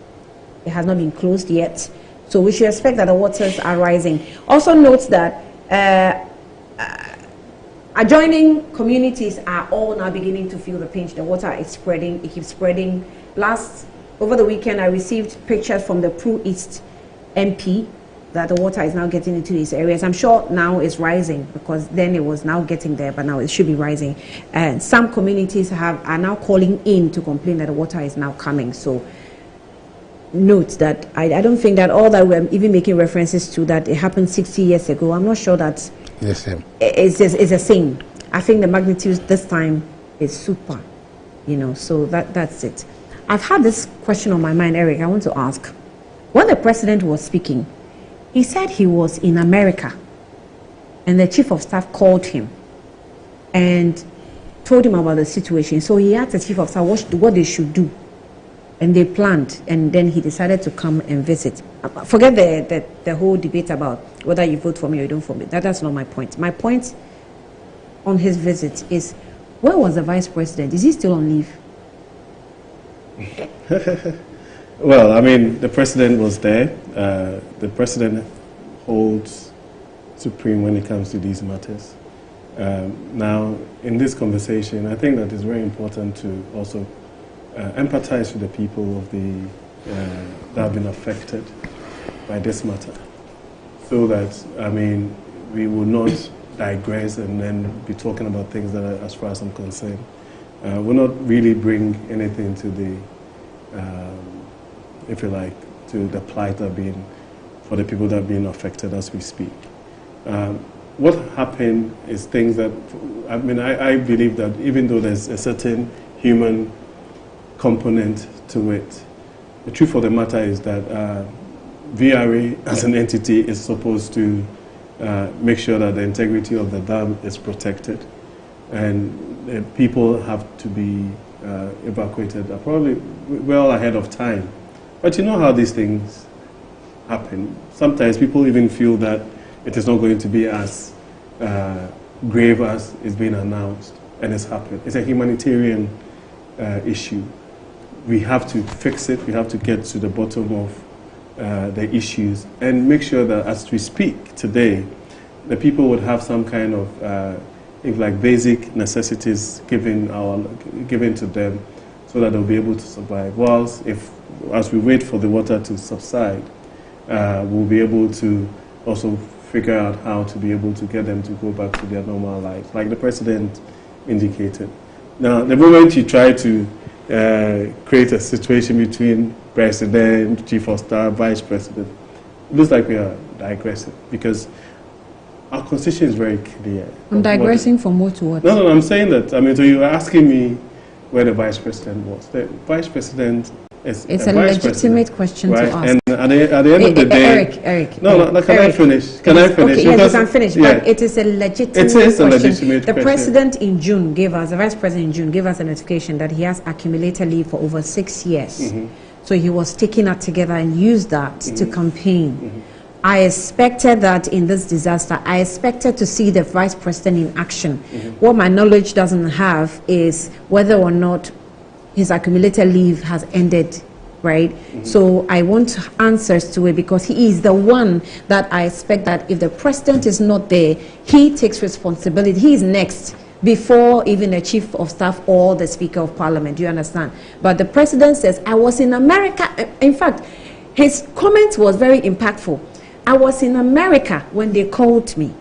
Speaker 9: It has not been closed yet. So we should expect that the waters are rising. Also note that adjoining communities are all now beginning to feel the pinch. The water is spreading. It keeps spreading. Over the weekend, I received pictures from the Pro East MP that the water is now getting into these areas. I'm sure now it's rising because then it was now getting there, but now it should be rising. And some communities are now calling in to complain that the water is now coming. So note that I don't think that all that we're even making references to that it happened 60 years ago. I'm not sure that it's the same. I think the magnitude this time is super, so that's it. I've had this question on my mind, Eric. I want to ask. When the president was speaking, he said he was in America and the chief of staff called him and told him about the situation. So he asked the chief of staff what they should do. And they planned, and then he decided to come and visit. Forget the whole debate about whether you vote for me or you don't vote for me. That's not my point. My point on his visit is, where was the vice president? Is he still on leave?
Speaker 7: Well, I mean, the president was there. The president holds supreme when it comes to these matters. Now, in this conversation, I think that it's very important to also empathize with the people of that have been affected. this matter, so that, I mean, we will not digress and then be talking about things that are, as far as I'm concerned, will not really bring anything to the, if you like, to the plight that being, for the people that are being affected as we speak. What happened is things that, I mean, I believe that even though there's a certain human component to it, the truth of the matter is that VRA as an entity is supposed to make sure that the integrity of the dam is protected, and people have to be evacuated probably well ahead of time. But you know how these things happen. Sometimes people even feel that it is not going to be as grave as is being announced, and it's happened. It's a humanitarian issue. We have to fix it. We have to get to the bottom of the issues and make sure that as we speak today, the people would have some kind of like basic necessities given to them, so that they'll be able to survive. Whilst as we wait for the water to subside, we'll be able to also figure out how to be able to get them to go back to their normal lives, like the president indicated. Now, the moment you try to create a situation between president, chief of staff, vice president, it looks like we are digressing, because our constitution is very clear.
Speaker 9: I'm digressing from what to what?
Speaker 7: No, I'm saying that, I mean, so you were asking me where the vice president was. The vice president is
Speaker 9: it's a legitimate question
Speaker 7: right?
Speaker 9: to ask.
Speaker 7: And at the end of the day...
Speaker 9: Eric.
Speaker 7: No, can I finish? Can I finish?
Speaker 9: Okay, yes, you can finish, but it is a legitimate question.
Speaker 7: Legitimate
Speaker 9: the
Speaker 7: question.
Speaker 9: President in June gave us, the Vice President in June gave us a notification that he has accumulated leave for over 6 years.
Speaker 7: Mm-hmm.
Speaker 9: So he was taking that together and used that to campaign. I expected that in this disaster, I expected to see the Vice President in action. What my knowledge doesn't have is whether or not his accumulated leave has ended, right? So I want answers to it, because he is the one that I expect that if the president is not there, he takes responsibility. He is next before even the chief of staff or the speaker of parliament. Do you understand? But the president says, I was in America. In fact, his comment was very impactful. I was in America when they called me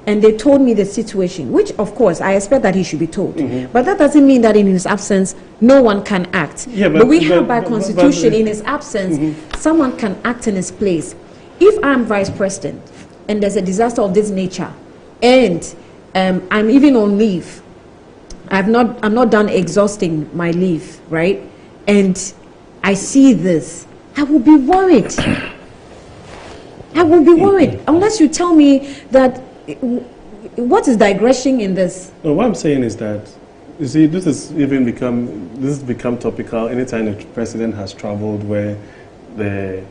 Speaker 9: and they told me the situation, which of course I expect that he should be told. But that doesn't mean that in his absence, no one can act.
Speaker 7: Yeah,
Speaker 9: but we have by constitution, in his absence, someone can act in his place. If I'm vice president and there's a disaster of this nature and I'm even on leave, I'm not done exhausting my leave, right? And I see this, I will be worried. I will be worried unless you tell me that what is digression in this.
Speaker 7: No, what I'm saying is that, you see, this has become topical anytime the president has traveled where the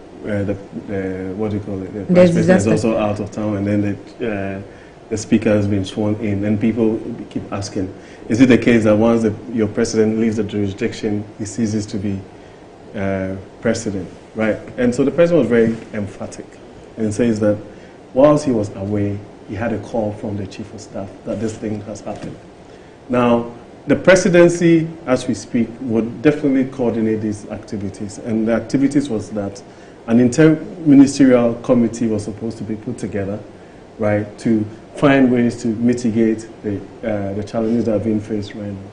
Speaker 7: what do you call it? The vice president is also out of town, and then the speaker has been sworn in, and people keep asking, is it the case that once your president leaves the jurisdiction, he ceases to be president, right? And so the president was very emphatic and says that whilst he was away, he had a call from the chief of staff that this thing has happened. Now, the presidency, as we speak, would definitely coordinate these activities. And the activities was that an inter-ministerial committee was supposed to be put together, right, to find ways to mitigate the challenges that are being faced right now.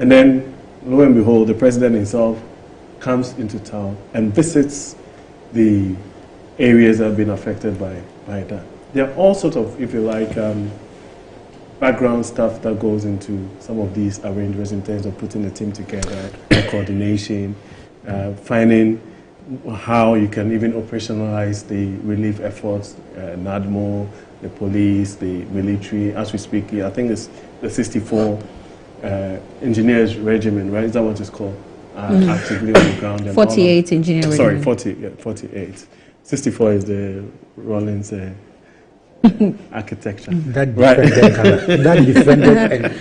Speaker 7: And then, lo and behold, the president himself comes into town and visits the areas that have been affected by that. There are all sorts of, if you like, background stuff that goes into some of these arrangements in terms of putting the team together, coordination, finding how you can even operationalize the relief efforts, NADMO, the police, the military. As we speak here, I think it's the 64 Engineers Regiment, right? Is that what it's called? Actively on the ground. And
Speaker 9: 48 Engineer Regiment.
Speaker 7: Sorry, 48. 64 is the Rollins architecture.
Speaker 17: That defended, that defended and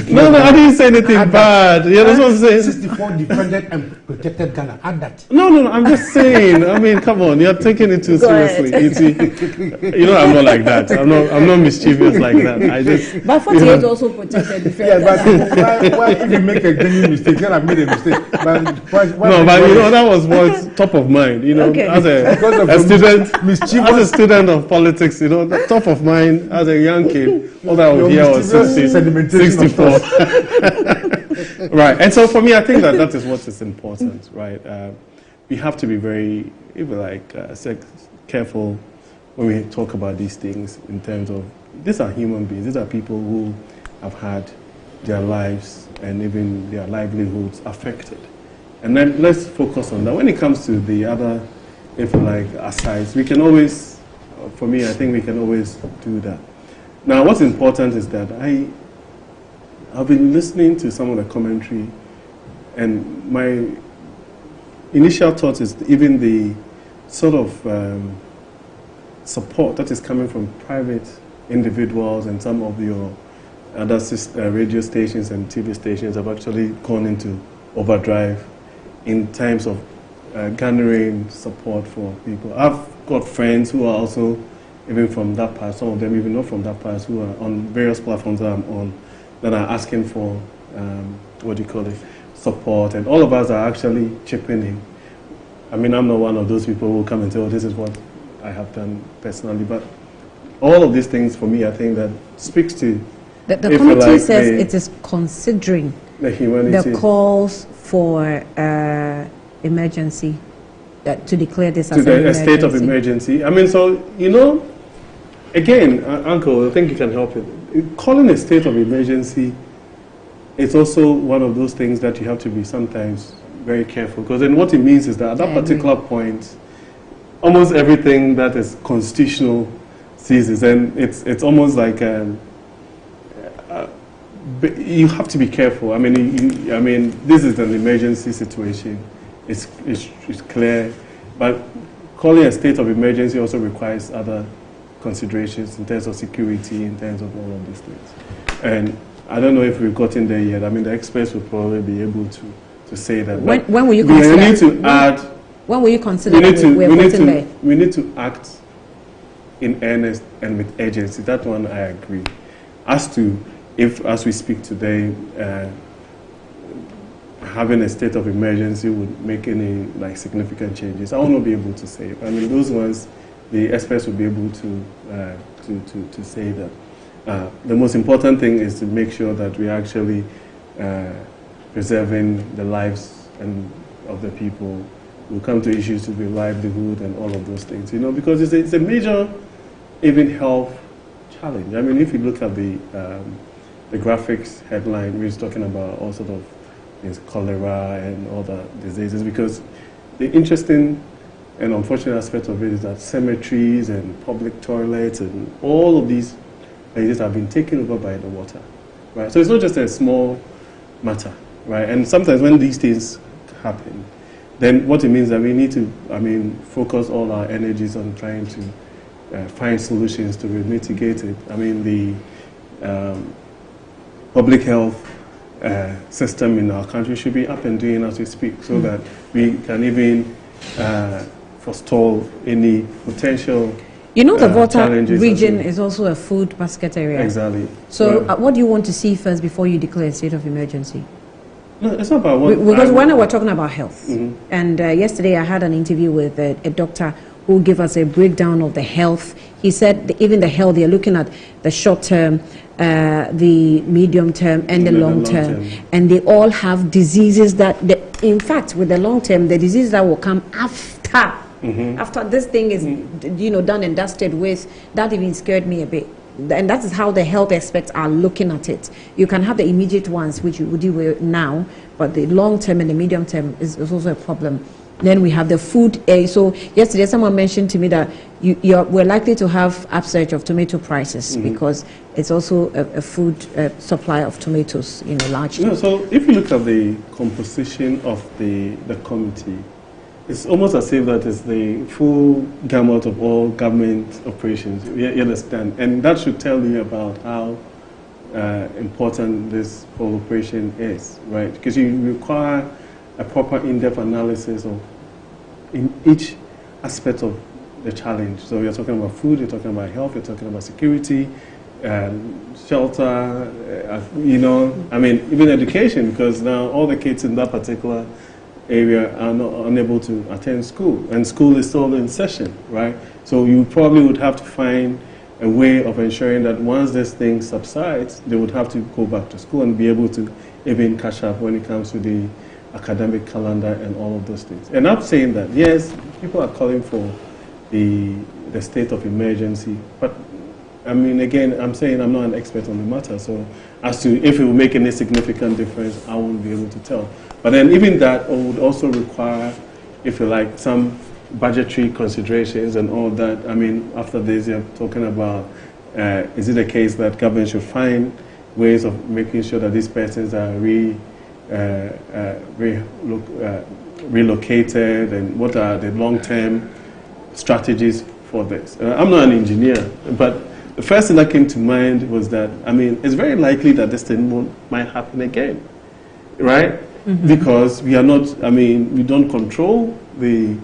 Speaker 7: No, I didn't say anything bad. Yeah, that's what I'm saying.
Speaker 17: 64 defended and protected Ghana. Add that.
Speaker 7: No, I'm just saying. I mean, come on, you're taking it too seriously. You know, I'm not like that. I'm not mischievous like that. I just.
Speaker 9: But 48 also protected.
Speaker 17: Yeah, but why if you make a genuine mistake, then I made a mistake. But
Speaker 7: that was what's top of mind. You know, as a student of politics, you know, the top of mind as a young kid, all that I would hear was 64. Right, and so for me, I think that is what is important, right? We have to be very, careful when we talk about these things in terms of, these are human beings, these are people who have had their lives and even their livelihoods affected. And then let's focus on that. When it comes to the other, asides, we can always, for me, I think we can always do that. Now, what's important is that I've been listening to some of the commentary, and my initial thought is even the sort of support that is coming from private individuals and some of your other radio stations and TV stations have actually gone into overdrive in terms of garnering support for people. I've got friends who are also even from that part, some of them even not from that part, who are on various platforms that I'm on, that are asking for, support, and all of us are actually chipping in. I mean, I'm not one of those people who come and say, oh, this is what I have done personally, but all of these things for me, I think that speaks to...
Speaker 9: The committee says it is considering the calls for emergency, to declare this as
Speaker 7: a state of emergency. I mean, so, you know, again, Uncle, I think you can help it. Calling a state of emergency, it's also one of those things that you have to be sometimes very careful, because then what it means is that at that particular point, almost everything that is constitutional ceases, and it's almost like you have to be careful. I mean, this is an emergency situation. It's clear, but calling a state of emergency also requires other considerations in terms of security, in terms of all of these things. And I don't know if we've gotten there yet. I mean, the experts will probably be able to say that.
Speaker 9: When will you consider?
Speaker 7: We need to add.
Speaker 9: When will you consider that
Speaker 7: we need to act in earnest and with urgency. That one I agree. As to if, as we speak today, having a state of emergency would make any significant changes, I will not be able to say. I mean, those ones, the experts will be able to say that. The most important thing is to make sure that we are actually preserving the lives of the people. We'll come to issues to the livelihood and all of those things, you know, because it's a major, even health challenge. I mean, if you look at the graphics headline, we're talking about all sort of things, cholera and all the diseases, because the interesting and unfortunate aspect of it is that cemeteries and public toilets and all of these places have been taken over by the water, right? So it's not just a small matter, right? And sometimes when these things happen, then what it means is that we need to, focus all our energies on trying to find solutions to mitigate it. I mean, the public health system in our country should be up and doing as we speak, so that we can even forestall any potential
Speaker 9: the Volta region is also a food basket area.
Speaker 7: Exactly.
Speaker 9: So what do you want to see first before you declare a state of emergency?
Speaker 7: No, it's not about what...
Speaker 9: Because we're talking about health. Mm-hmm. And yesterday I had an interview with a doctor who gave us a breakdown of the health. He said even the health, they're looking at the short term, the medium term, and the long term. And they all have diseases that, in fact, with the long term, the diseases that will come after. Mm-hmm. After this thing is, done and dusted with, that even scared me a bit. And that is how the health experts are looking at it. You can have the immediate ones, which you would deal with now, but the long term and the medium term is also a problem. Then we have the food. So yesterday someone mentioned to me that we're likely to have upsurge of tomato prices, mm-hmm. because it's also a food supply of tomatoes, largely.
Speaker 7: So if you look at the composition of the committee, it's almost as if that is the full gamut of all government operations, you understand? And that should tell you about how important this whole operation is, right? Because you require a proper in-depth analysis of in each aspect of the challenge. So you're talking about food, you're talking about health, you're talking about security, shelter, I mean, even education, because now all the kids in that particular area are not unable to attend school, and school is still in session, right? So you probably would have to find a way of ensuring that once this thing subsides, they would have to go back to school and be able to even catch up when it comes to the academic calendar and all of those things. And I'm saying that, yes, people are calling for the state of emergency, but I mean, again, I'm saying I'm not an expert on the matter, so as to if it will make any significant difference, I won't be able to tell. But then even that would also require, if you like, some budgetary considerations and all that. I mean, after this, you're talking about, is it a case that government should find ways of making sure that these persons are relocated, and what are the long-term strategies for this? I'm not an engineer, but the first thing that came to mind was that, I mean, it's very likely that this thing might happen again, right? Mm-hmm. Because we are not, I mean, we don't control the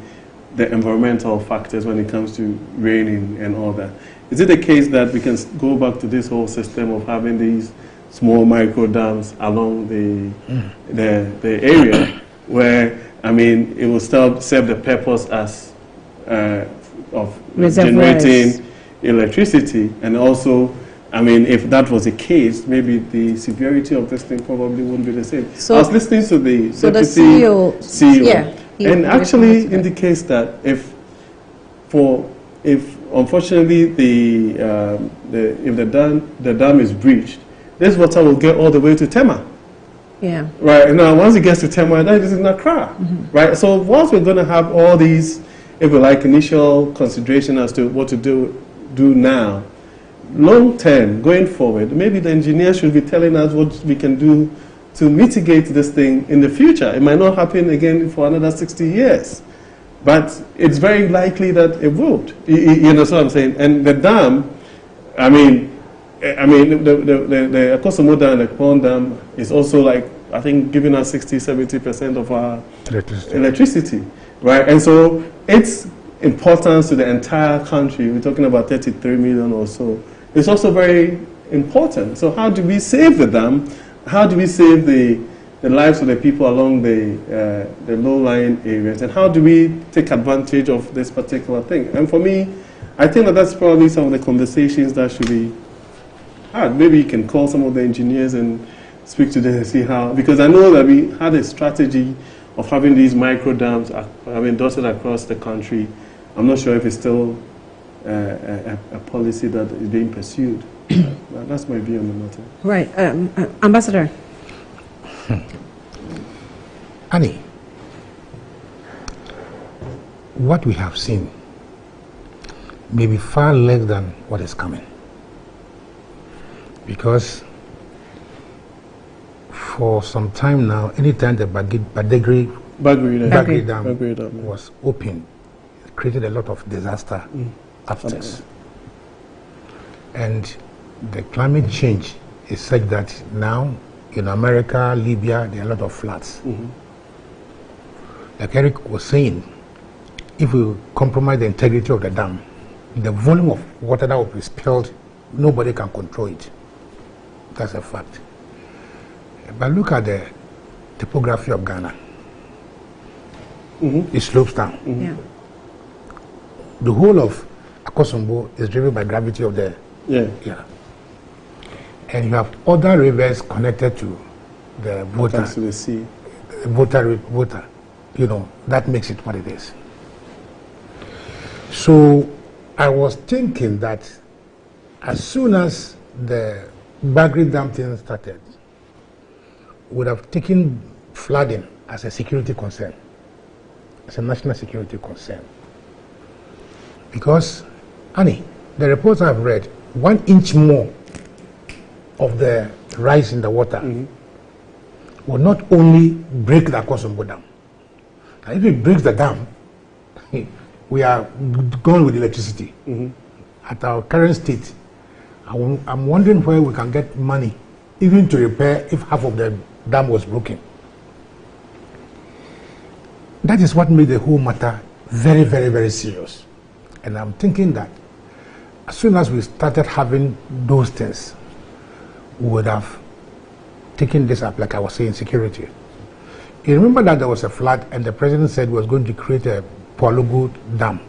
Speaker 7: environmental factors when it comes to raining and all that. Is it the case that we can go back to this whole system of having these small micro dams along the area where, I mean, it will still serve the purpose as of generating electricity, and also, I mean, if that was the case, maybe the severity of this thing probably wouldn't be the same. So I was listening to the deputy CEO,
Speaker 9: yeah,
Speaker 7: and actually indicates that if unfortunately if the dam is breached, this water will get all the way to Tema.
Speaker 9: Yeah.
Speaker 7: Right. And now once it gets to Tema, that is in Accra. Mm-hmm. Right. So once we're going to have all these, if you like, initial consideration as to what to do now, long term, going forward, maybe the engineers should be telling us what we can do to mitigate this thing in the future. It might not happen again for another 60 years, but it's very likely that it would. You know what I'm saying? And the dam, I mean, the Akosomo Dam and the Pond Dam is also, like, I think, giving us 60-70% of our electricity, right? And so its importance to the entire country, we're talking about 33 million or so, it's also very important. So how do we save the dam? How do we save the lives of the people along the low-lying areas? And how do we take advantage of this particular thing? And for me, I think that that's probably some of the conversations that should be had. Maybe you can call some of the engineers and speak to them and see how, because I know that we had a strategy of having these micro dams, dotted across the country. I'm not sure if it's still a policy that is being pursued. That's my view on the matter.
Speaker 9: Right. Ambassador.
Speaker 17: Annie, what we have seen may be far less than what is coming. Because for some time now, anytime the Badegri Dam was opened, it created a lot of disaster afters. And the climate change is such that now in America, Libya, there are a lot of floods. Mm-hmm. Like Eric was saying, if we compromise the integrity of the dam, the volume of water that will be spilled, nobody can control it. That's a fact. But look at the topography of Ghana. Mm-hmm. It slopes down. Mm-hmm. Yeah. The whole of Akosombo is driven by gravity of the and you have other rivers connected to the water.
Speaker 7: To the sea.
Speaker 17: Water. You know, that makes it what it is. So I was thinking that as soon as the Bagri Dam thing started, would have taken flooding as a security concern, as a national security concern. Because, Annie, the reports I've read, 1 inch more of the rise in the water will not only break the Akosombo Dam. And if it breaks the dam, we are gone with electricity. At our current state, I'm wondering where we can get money, even to repair if half of the dam was broken. That is what made the whole matter very, very, very serious. And I'm thinking that as soon as we started having those things, we would have taken this up, like I was saying, security. You remember that there was a flood and the president said he was going to create a Polugu dam.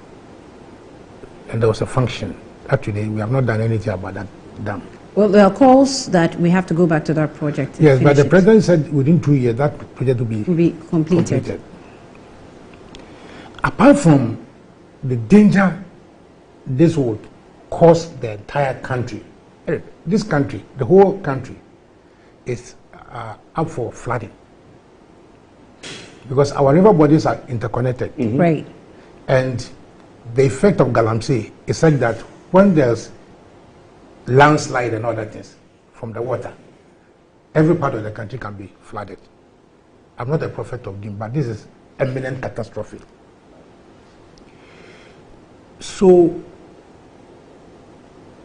Speaker 17: And there was a function. Actually, we have not done anything about that dam.
Speaker 9: Well, there are calls that we have to go back to that project.
Speaker 17: Yes, but the president said within 2 years that project will be completed. Apart from the danger this would cause the entire country, this country, the whole country, is up for flooding. Because our river bodies are interconnected.
Speaker 9: Right.
Speaker 17: And the effect of Galamsey is such that when there's landslide and other things from the water, every part of the country can be flooded. I'm not a prophet of doom, but this is imminent catastrophe. So,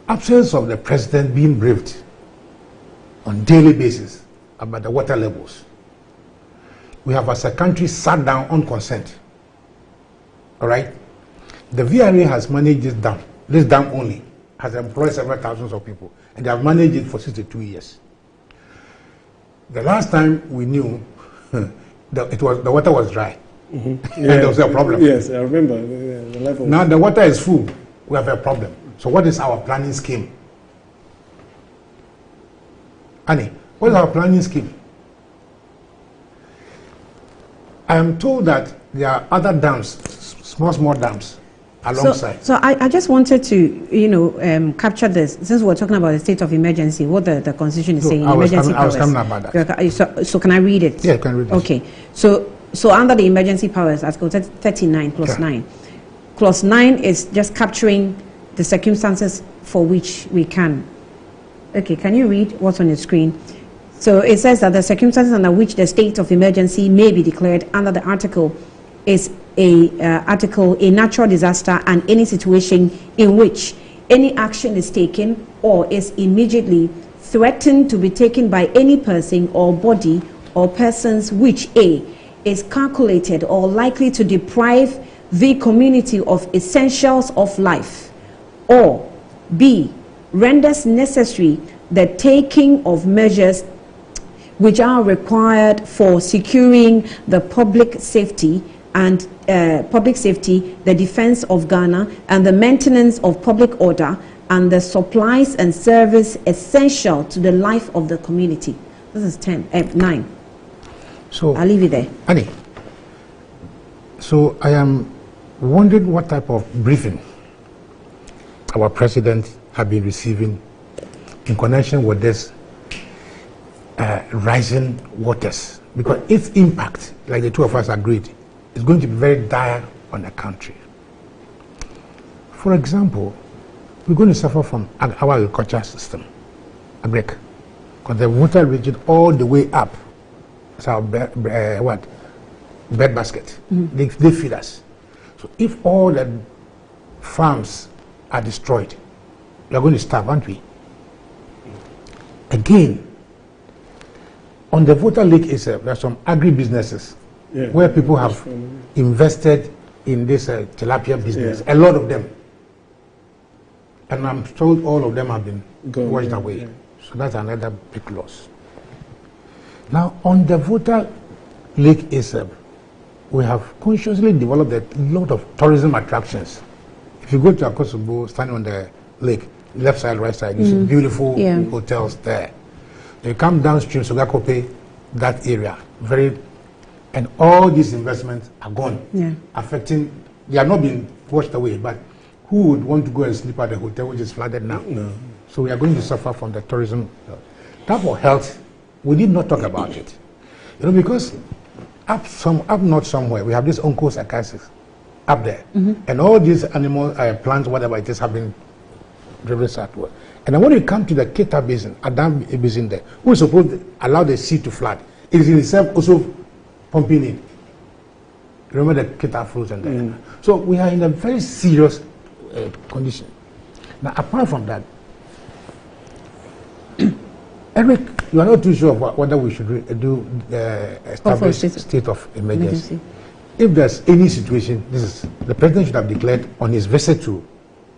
Speaker 17: absence of the president being briefed on daily basis about the water levels, we have as a country sat down on consent. All right? The VRA has managed this dam only, has employed several thousands of people, and they have managed it for 62 years. The last time we knew, the water was dry. And there was a problem.
Speaker 7: Yes, I remember. The level.
Speaker 17: Now the water is full, we have a problem. So what is our planning scheme? Annie, what is our planning scheme? I am told that there are other dams, small dams, alongside.
Speaker 9: So I just wanted to, capture this. Since we're talking about the state of emergency, what the Constitution is saying, emergency powers.
Speaker 17: I was coming about that.
Speaker 9: So can I read it?
Speaker 17: Yeah, you can read it.
Speaker 9: Okay. So under the emergency powers, Article 39, Clause 9. Clause 9 is just capturing the circumstances for which we can. Okay, can you read what's on your screen? So it says that the circumstances under which the state of emergency may be declared under the article is a natural disaster and any situation in which any action is taken or is immediately threatened to be taken by any person or body or persons which A, is calculated or likely to deprive the community of essentials of life, or B, renders necessary the taking of measures which are required for securing the public safety, the defense of Ghana, and the maintenance of public order, and the supplies and service essential to the life of the community. This is 9.
Speaker 17: So
Speaker 9: I'll leave it there.
Speaker 17: Annie, so I am wondering what type of briefing our president have been receiving in connection with this rising waters, because its impact, like the two of us agreed, is going to be very dire on the country. For example, we're going to suffer from our agriculture system, agric, because the water reaches all the way up. It's our bread basket. They feed us. So if all the farms are destroyed, we are going to starve, aren't we? Again, on the Water Lake itself, there are some agri-businesses where people have invested in this tilapia business, a lot of them. And I'm told all of them have been washed away. So that's another big loss. Now, on the Water Lake itself, we have consciously developed a lot of tourism attractions. If you go to Akosobo, standing on the lake, left side, right side, you see beautiful hotels there. You come downstream, Sogakope, that area, and all these investments are gone, affecting, they are not being washed away, but who would want to go and sleep at the hotel which is flooded now? No. So we are going to suffer from the tourism. Type of health, we did not talk about it. Because up north somewhere, we have this onchocerciasis up there. And all these animals, plants, whatever it is, have been driven southward. And then when you come to the Keta Basin, Adam Basin there, who is supposed to allow the sea to flood, it is in itself also pumping in. Remember the Keta flows and there. So we are in a very serious condition. Now, apart from that, Eric, you are not too sure of whether we should establish state of emergency. If there's any situation, the president should have declared on his visit to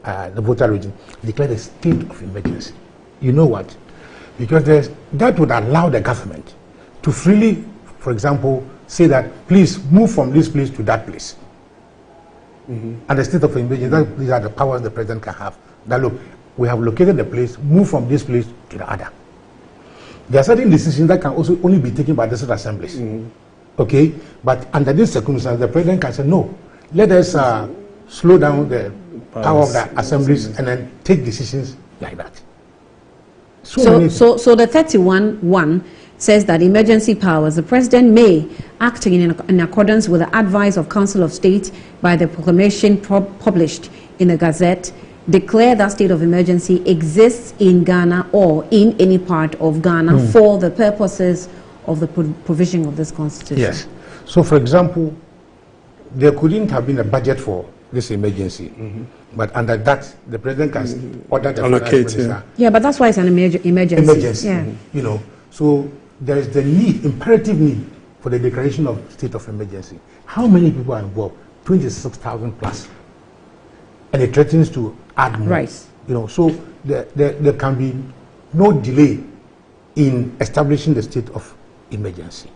Speaker 17: the voter region, declared a state of emergency. You know what? Because that would allow the government to freely, for example, say that please move from this place to that place. And the state of emergency, these are the powers the president can have. That look, we have located the place, move from this place to the other. There are certain decisions that can also only be taken by the state assemblies. Okay? But under this circumstance, the president can say, no, let us slow down the power of the assemblies and then take decisions like that.
Speaker 1: So the 31(1) says that emergency powers, the president may, acting in accordance with the advice of Council of State by the proclamation published in the Gazette, declare that state of emergency exists in Ghana or in any part of Ghana for the purposes of the provision of this constitution.
Speaker 17: Yes. So, for example, there couldn't have been a budget for this emergency, but under that, the president can order the finance minister.
Speaker 1: Yeah, but that's why it's an emergency. Yeah.
Speaker 17: You know, so there is the need, imperative need, for the declaration of state of emergency. How many people are involved? 26,000 plus, and it threatens to add more.
Speaker 1: Right.
Speaker 17: You know, so there can be no delay in establishing the state of emergency.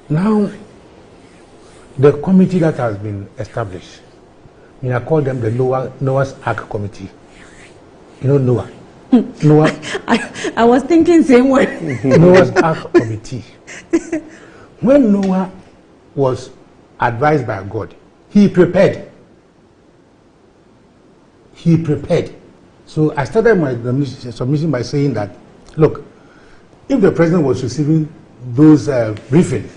Speaker 17: Now, the committee that has been established, I call them the Noah's Ark Committee. You know Noah? Noah.
Speaker 1: I was thinking same way.
Speaker 17: Noah's Ark Committee. When Noah was advised by God, he prepared. So I started my submission by saying that, look, if the president was receiving those briefings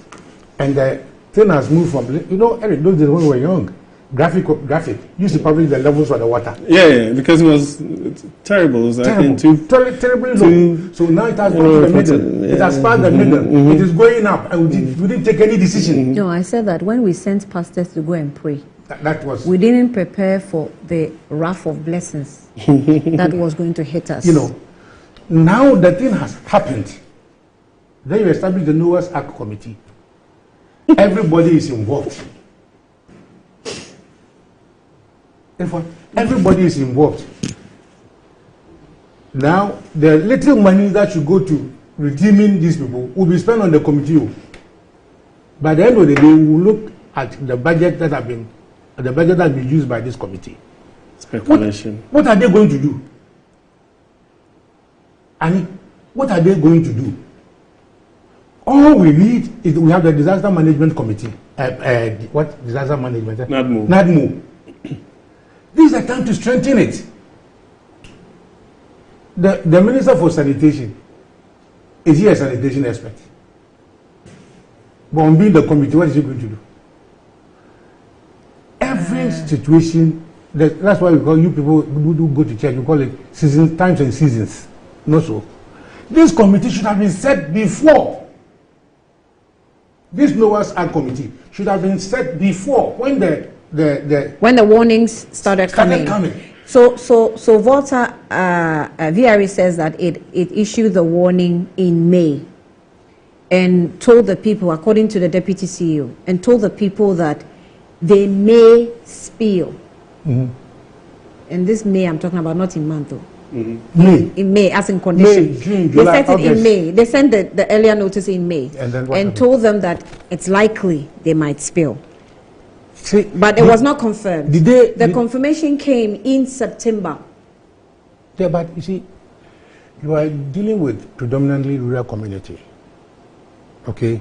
Speaker 17: and the thing has moved from, you know, Eric, those days when we were young, graphic used to publish the levels of the water.
Speaker 7: Yeah, because it was terrible. It was
Speaker 17: terribly low. So now it has gone to the middle. It has passed the middle. It is going up, and we didn't take any decision.
Speaker 1: No, I said that when we sent pastors to go and pray,
Speaker 17: that was,
Speaker 1: we didn't prepare for the wrath of blessings that was going to hit us.
Speaker 17: You know, now the thing has happened. Then you establish the Noah's Ark Committee. Everybody is involved. Everybody is involved. Now, the little money that should go to redeeming these people will be spent on the committee. By the end of the day, we will look at the budget that has been used by this committee.
Speaker 7: Speculation.
Speaker 17: What are they going to do? And what are they going to do? All we need is we have the disaster management committee. What disaster management? NADMO. This is the time to strengthen it. The Minister for Sanitation, is he a sanitation expert? But on being the committee, what is he going to do? Every situation, that's why we call you people who do go to church, we call it seasons, times and seasons. Not so. This committee should have been set before. This Noah's Ark Committee should have been set before when
Speaker 1: when the warnings started coming. So Volta VRE says that it issued the warning in May and told the people, according to the deputy CEO, and told the people that they may spill. And this May I'm talking about, not in month though. In May, as in condition.
Speaker 17: May, June, July,
Speaker 1: they sent it in May. They sent the earlier notice in May and told them that it's likely they might spill. But it was not confirmed. The confirmation came in September.
Speaker 17: Yeah, but you see, you are dealing with predominantly rural community. Okay,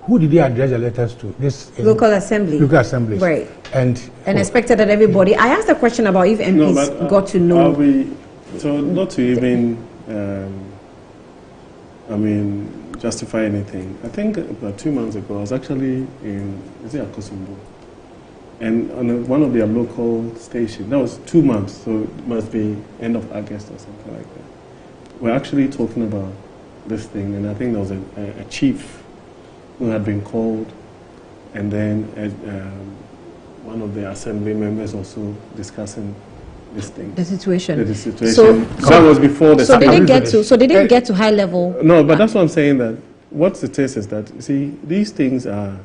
Speaker 17: who did they address the letters to? This
Speaker 1: local assembly.
Speaker 17: Local assemblies.
Speaker 1: Right. And expected that everybody. I asked a question about if MPs got to know.
Speaker 7: So not to even, justify anything. I think about 2 months ago, I was actually in, Akosumbo? And on one of their local stations, that was 2 months, so it must be end of August or something like that. We're actually talking about this thing, and I think there was a chief who had been called, and then one of the assembly members also discussing this thing.
Speaker 9: The situation.
Speaker 7: The situation.
Speaker 9: So
Speaker 7: that was before the.
Speaker 9: So they didn't get to. So they didn't get to high level.
Speaker 7: No, but that's what I'm saying. That what it is that, see, these things are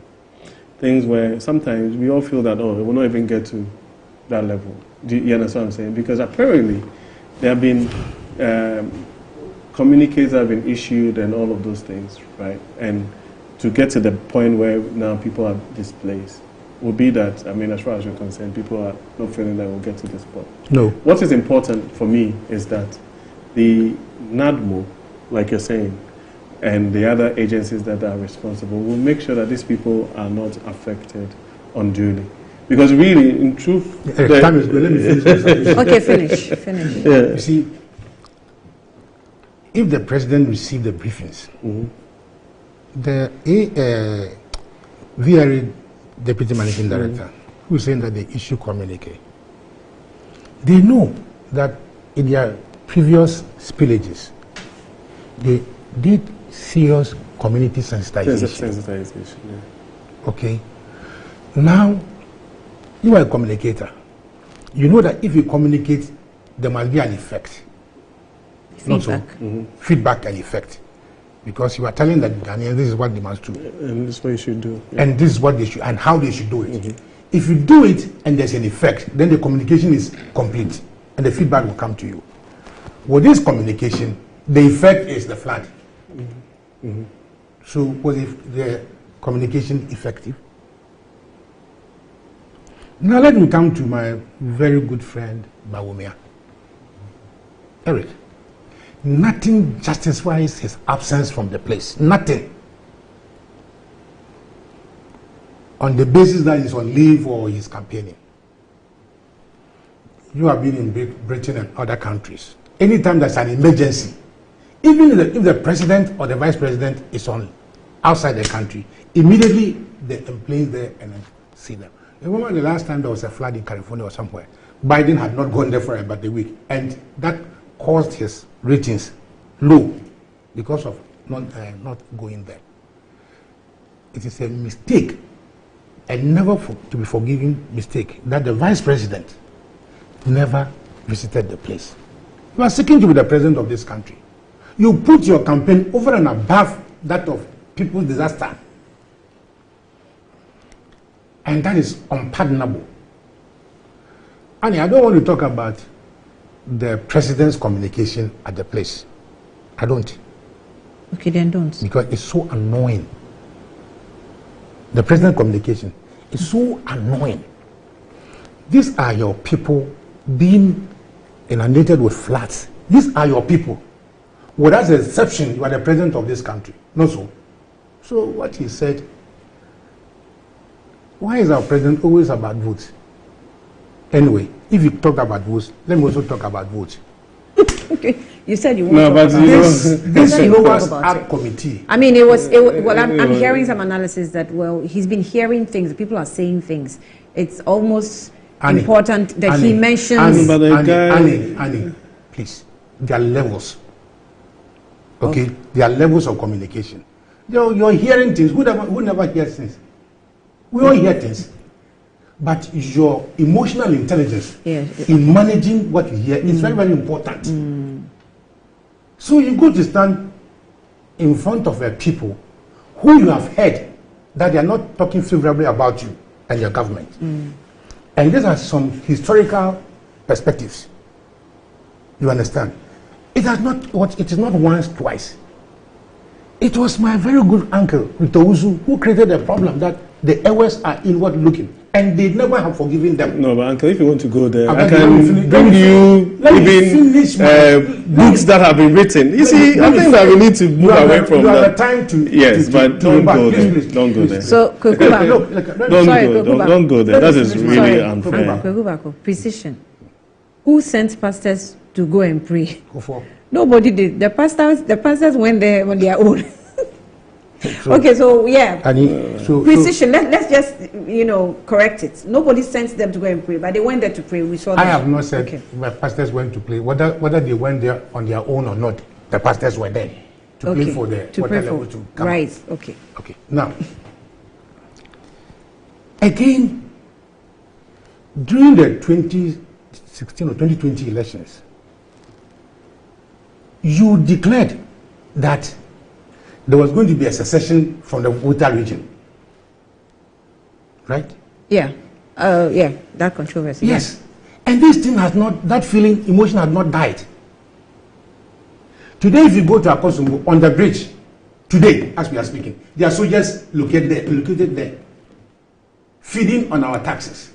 Speaker 7: things where sometimes we all feel that, oh, it will not even get to that level. Do you understand what I'm saying? Because apparently there have been communiques that have been issued and all of those things, right? And to get to the point where now people are displaced will be that, I mean, as far as you're concerned, people are not feeling that we'll get to this point.
Speaker 17: No.
Speaker 7: What is important for me is that the NADMO, like you're saying, and the other agencies that are responsible will make sure that these people are not affected unduly. Because really, in truth...
Speaker 17: Time is good. Let me finish.
Speaker 9: Okay, finish.
Speaker 7: Yeah.
Speaker 17: You see, if the president received the briefings, the VRA Deputy Managing Director, who is saying that they issue communique, they know that in their previous spillages, they did serious community sensitization. Okay. Now, you are a communicator. You know that if you communicate, there must be an effect.
Speaker 9: Feedback.
Speaker 17: Feedback and effect. Because you are telling the Ghanaians this is what they must do.
Speaker 7: And this is what you should do. Yeah.
Speaker 17: And this is what they should, and how they should do it. If you do it and there's an effect, then the communication is complete and the feedback will come to you. With this communication, the effect is the flood. So was the communication effective? Now let me come to my very good friend Bawumia. Eric, nothing justifies his absence from the place. Nothing. On the basis that he's on leave or he's campaigning. You have been in Britain and other countries. Anytime there's an emergency, even if the president or the vice president is on outside the country, immediately they employees there and see them. Remember the last time there was a flood in California or somewhere? Biden had not gone there for about a week, and that caused his ratings low because of not going there. It is a mistake, and never to be forgiven mistake, that the vice president never visited the place. You are seeking to be the president of this country. You put your campaign over and above that of people's disaster. And that is unpardonable. Annie, I don't want to talk about the president's communication at the place. I don't.
Speaker 9: Okay, then don't.
Speaker 17: Because it's so annoying. The president's communication is so annoying. These are your people being inundated with floods. These are your people. Without exception, you are the president of this country. Not so. So what he said, why is our president always about votes? Anyway, if you talk about votes, let me also talk about votes.
Speaker 9: Okay, you said you want to talk about
Speaker 17: this lowest art committee.
Speaker 9: I mean, well, I'm hearing some analysis that, well, he's been hearing things, people are saying things. It's almost important that he mentions...
Speaker 17: Annie, please, there are levels. Okay? There are levels of communication. You're hearing things. Who never hears things? We all hear things. But your emotional intelligence in managing what you hear is very, very important. So you go to stand in front of people who you have heard that they are not talking favorably about you and your government. And these are some historical perspectives. You understand? It is not once, twice. It was my very good uncle, Ritouzu, who created a problem that the airways are inward looking. And they never have forgiven them.
Speaker 7: No, but uncle, if you want to go there, I can bring you even books that have been written. You see, I think that we need to move away from that.
Speaker 17: Time to
Speaker 7: but don't go there. Don't go there.
Speaker 9: So,
Speaker 7: don't go there. That is really unfair.
Speaker 9: Precision. Who sent pastors to go and pray?
Speaker 1: Nobody did. The pastors went there on their own. Okay, so yeah, precision. Let's just correct it. Nobody sent them to go and pray, but they went there to pray. We saw that.
Speaker 17: I have not said my pastors went to pray. Whether they went there on their own or not, the pastors were there to pray for the water level to come.
Speaker 1: Right. Okay.
Speaker 17: Okay. Now, again, during the 2016 or 2020 elections, you declared that there was going to be a secession from the Volta region, right?
Speaker 9: Yeah. Yeah, that controversy.
Speaker 17: Yes. And this thing has not, that feeling, emotion has not died. Today, if you go to Akosombo on the bridge, today, as we are speaking, there are soldiers located there, feeding on our taxes.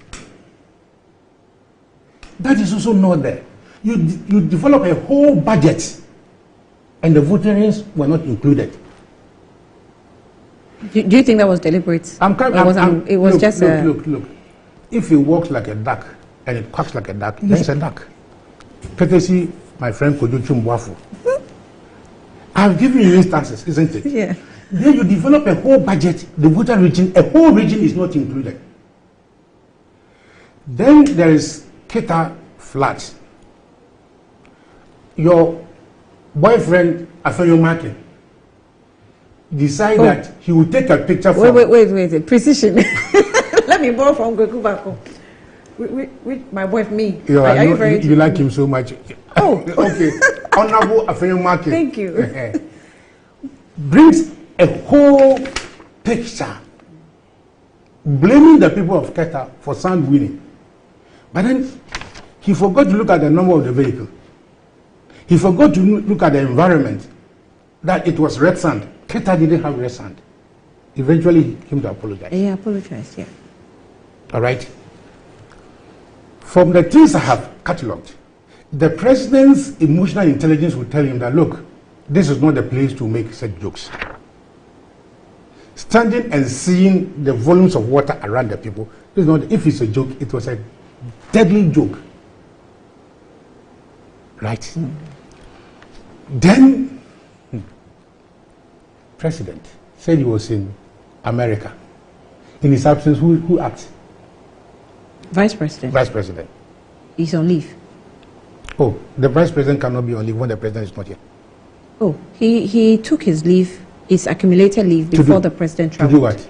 Speaker 17: That is also not there. You develop a whole budget, and the Voltarians were not included.
Speaker 9: Do you think that was deliberate? It was just
Speaker 17: look. If it walks like a duck and it quacks like a duck, then it's a duck. Courtesy, my friend Koduchu Mwafu. I've given you instances, isn't it?
Speaker 9: Yeah.
Speaker 17: Then you develop a whole budget, the Volta region, a whole region is not included. Then there is Keta Flats. Your boyfriend, Afenyo Markin, decided that he would take a picture from...
Speaker 9: Wait. Precision. Let me borrow from Goku Bako. With my wife, me.
Speaker 17: Are you very... You like him so much.
Speaker 9: Oh.
Speaker 17: Okay. Honorable Afenyo Markin.
Speaker 9: Thank you.
Speaker 17: Brings a whole picture blaming the people of Keta for sand winning. But then he forgot to look at the number of the vehicle. He forgot to look at the environment, that it was red sand. Keta didn't have red sand. Eventually, he came to apologize.
Speaker 9: He apologized, yeah.
Speaker 17: All right. From the things I have catalogued, the president's emotional intelligence will tell him that, look, this is not the place to make such jokes. Standing and seeing the volumes of water around the people, this is not, if it's a joke, it was a deadly joke. Right? Then, president said he was in America. In his absence, who acts?
Speaker 9: Vice president.
Speaker 17: Vice president.
Speaker 9: He's on leave.
Speaker 17: Oh, the vice president cannot be on leave when the president is not here.
Speaker 9: Oh, he took his leave, his accumulated leave before the president traveled.
Speaker 17: To do what?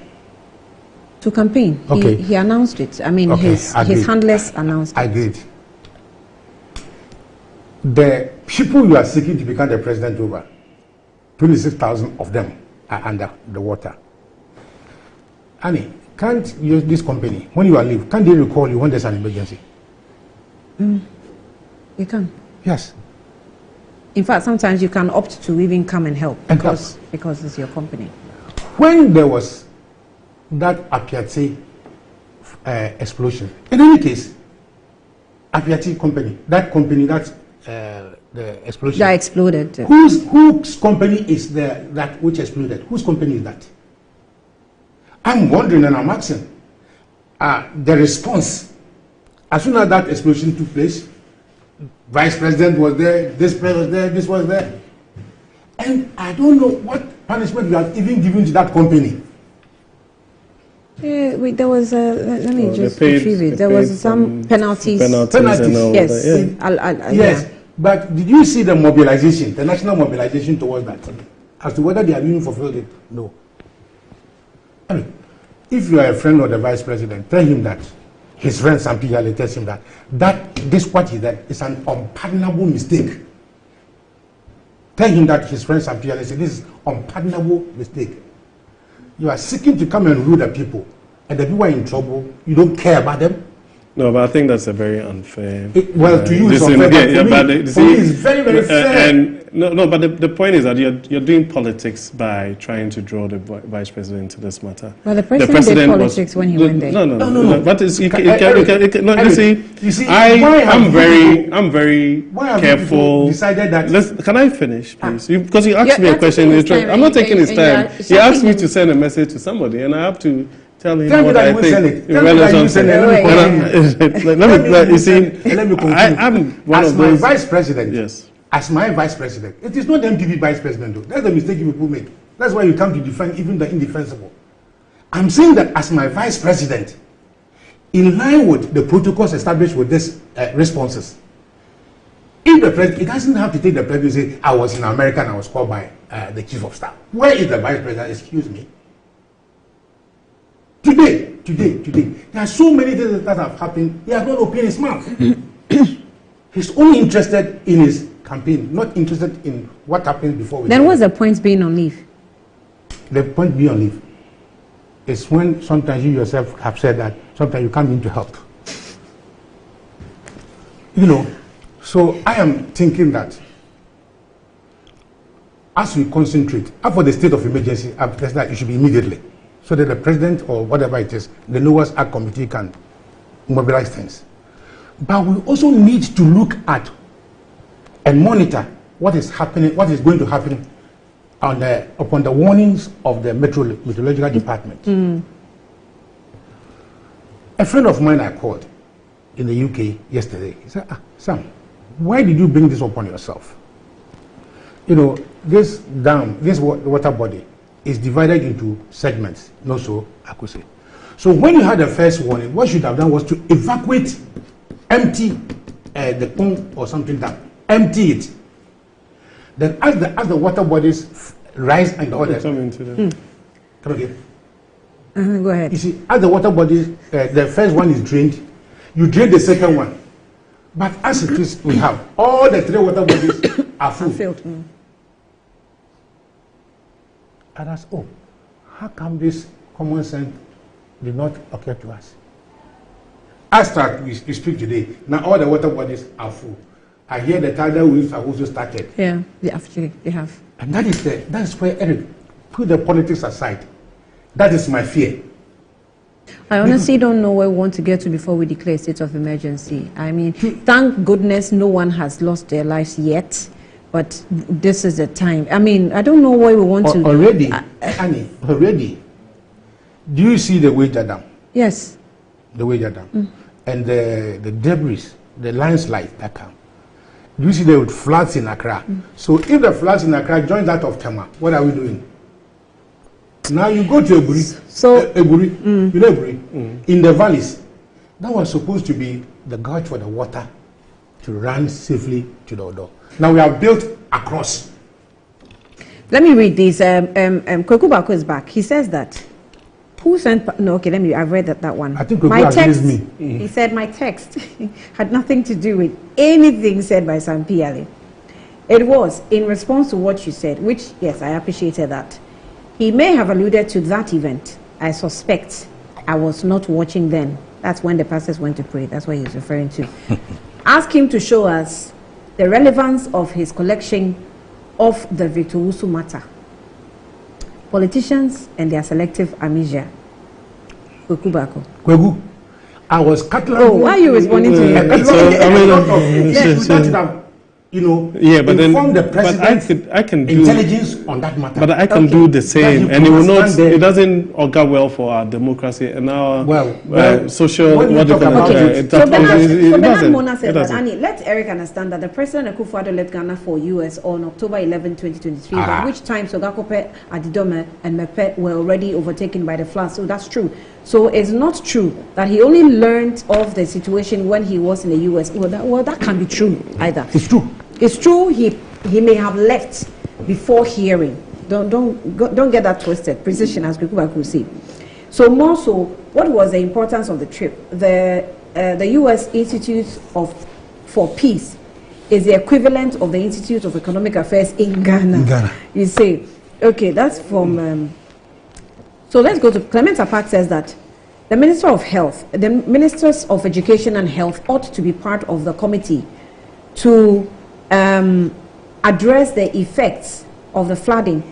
Speaker 9: To campaign.
Speaker 17: Okay.
Speaker 9: He announced it. I mean,
Speaker 17: okay.
Speaker 9: his handlers announced it.
Speaker 17: Agreed. The people you are seeking to become the president over, 26,000 of them are under the water. Annie, can't use this company, when you are leave, can't they recall you when there's an emergency?
Speaker 9: You can.
Speaker 17: Yes.
Speaker 9: In fact, sometimes you can opt to even come and help because it's your company.
Speaker 17: When there was that Apiati explosion, in any case, Apiati company, that the explosion.
Speaker 9: That exploded.
Speaker 17: Whose company is that which exploded? Whose company is that? I'm wondering and I'm asking the response. As soon as that explosion took place, Vice President was there, this president was there, this was there. And I don't know what punishment you have even given to that company.
Speaker 9: There was let me just retrieve it. There was some penalties.
Speaker 17: Penalties.
Speaker 9: Yes.
Speaker 17: Yeah. Yes. But did you see the mobilization, the national mobilization towards that? As to whether they have even fulfilled it? No. I mean, if you are a friend of the vice president, tell him that his friend Sampiyale tells him that this what he did is an unpardonable mistake. Tell him that his friend Sampiyale said this is unpardonable mistake. You are seeking to come and rule the people, and the people are in trouble. You don't care about them.
Speaker 7: No, but I think that's a very unfair.
Speaker 17: To you it's unfair, but for me it's very, very fair.
Speaker 7: And but the point is that you're doing politics by trying to draw the vice president into this matter.
Speaker 9: Well, the president did politics when he went there.
Speaker 7: No. But I'm very careful.
Speaker 17: Decided that.
Speaker 7: Can I finish, please? Because you asked me a question. I'm not taking his time. He asked me to send a message to somebody, and I have to tell him what I think.
Speaker 17: Let me conclude.
Speaker 7: I'm one of those.
Speaker 17: As my vice president.
Speaker 7: Yes.
Speaker 17: As my vice president, it is not the MPP vice president, though. That's the mistake people make. That's why you come to defend even the indefensible. I'm saying that as my vice president, in line with the protocols established with these responses, if the president, it doesn't have to take the president and say, I was in America and I was called by the chief of staff. Where is the vice president? Excuse me. Today, there are so many things that have happened. He has not opened his mouth. He's only interested in his campaign, not interested in what happens before.
Speaker 1: Then what's the point being on leave?
Speaker 17: The point being on leave is when sometimes you yourself have said that sometimes you come in to help. You know, so I am thinking that as we concentrate, for the state of emergency, I've said that it should be immediately, so that the president or whatever it is, the lowest act committee can mobilize things. But we also need to look at and monitor what is happening, what is going to happen upon the warnings of the meteorological department. A friend of mine I called in the UK yesterday. He said, Sam, why did you bring this upon yourself? You know, this dam, this water body is divided into segments, not so I could say. So when you had the first warning, what you should have done was to evacuate, empty the pond or something down, empty it. Then as the water bodies rise and the others come into them. Come again.
Speaker 1: Go ahead.
Speaker 17: You see, as the water bodies, the first one is drained, you drain the second one. But as it is, we have all the three water bodies are full.
Speaker 1: Filled.
Speaker 17: And I said, oh, how come this common sense did not occur to us? As we speak today, now all the water bodies are full. I hear the tidal waves have also started.
Speaker 1: Yeah, actually, they have.
Speaker 17: And that is where, Eric, put the politics aside. That is my fear.
Speaker 1: I honestly don't know where we want to get to before we declare a state of emergency. I mean, thank goodness no one has lost their lives yet, but this is the time. I mean, I don't know where we want to...
Speaker 17: Already, Annie, already, do you see the Wager Dam?
Speaker 1: Yes.
Speaker 17: The Wager Dam. And the debris, the landslide that come. Do you see the floods in Accra? So if the floods in Accra join that of Tema, what are we doing? Now you go to Eburi, you know Eburi, in the valleys. That was supposed to be the gauge for the water to run safely to the Odo. Now we have built across.
Speaker 1: Let me read this. Kweku Bako is back. He says that. Who sent? No, okay. I've read that one.
Speaker 17: I think Kweku agrees me.
Speaker 1: He said my text had nothing to do with anything said by Sam Piale. It was in response to what you said, which yes, I appreciated that. He may have alluded to that event. I suspect I was not watching then. That's when the pastors went to pray. That's what he was referring to. Ask him to show us the relevance of his collection of the Victor Usu matter. Politicians and their selective amnesia. Kweku Bako.
Speaker 17: Kweku, I was cataloging.
Speaker 1: Oh, why are you responding to him?
Speaker 17: You know,
Speaker 7: yeah, but
Speaker 17: inform the president,
Speaker 7: I can do
Speaker 17: intelligence on that matter.
Speaker 7: But I can do the same, and it will not. It doesn't augur well for our democracy and our social. What
Speaker 1: so Bernard Mona said that, Annie, let Eric understand that the president Akufo-Addo left Ghana for US on October 11, 2023, by which time Sogakope, Adidome, and Mepe were already overtaken by the floods. So that's true. So it's not true that he only learned of the situation when he was in the US. Well, that can't be true either.
Speaker 17: It's true.
Speaker 1: It's true. He may have left before hearing. Don't get that twisted. Precision, as people could see. So more so, what was the importance of the trip? The U.S. Institute for Peace is the equivalent of the Institute of Economic Affairs in Ghana. You say, okay, that's from. So let's go to Clement Apak says that the Minister of Health, the Ministers of Education and Health ought to be part of the committee to address the effects of the flooding,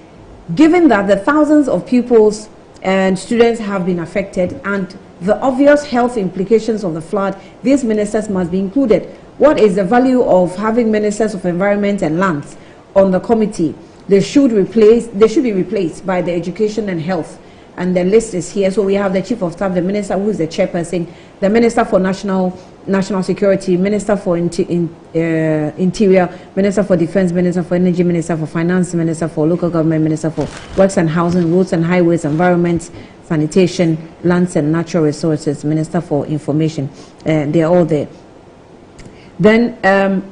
Speaker 1: given that the thousands of pupils and students have been affected and the obvious health implications of the flood. These ministers must be included. What is the value of having ministers of environment and lands on the committee? They should be replaced by the education and health. And the list is here. So we have the chief of staff, the minister who is the chairperson, the minister for national security, minister for interior, minister for defense, minister for energy, minister for finance, minister for local government, minister for works and housing, roads and highways, environment, sanitation, lands and natural resources, minister for information. They're all there. Then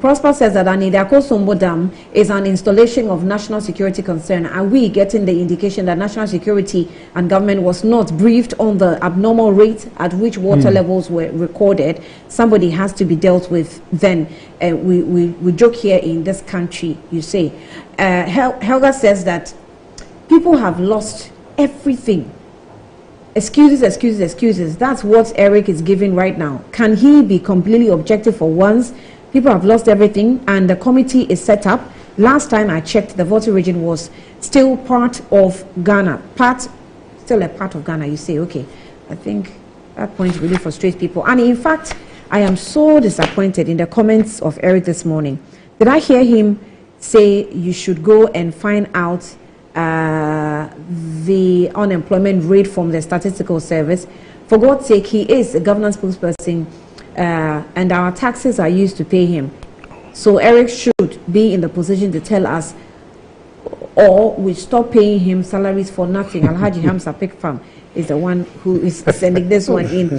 Speaker 1: Prosper says that Anidako Sombo Dam is an installation of national security concern. Are we getting the indication that national security and government was not briefed on the abnormal rate at which water levels were recorded? Somebody has to be dealt with then. we joke here in this country, you say. Helga says that people have lost everything. Excuses, excuses, excuses. That's what Eric is giving right now. Can he be completely objective for once? People have lost everything, and the committee is set up. Last time I checked, the Volta region was still part of Ghana. Still a part of Ghana, you say, okay. I think that point really frustrates people. And in fact, I am so disappointed in the comments of Eric this morning. Did I hear him say you should go and find out the unemployment rate from the statistical service? For God's sake, he is a governance spokesperson, and our taxes are used to pay him. So Eric should be in the position to tell us, or we stop paying him salaries for nothing. Alhaji Hamza Pick Farm is the one who is sending this one in.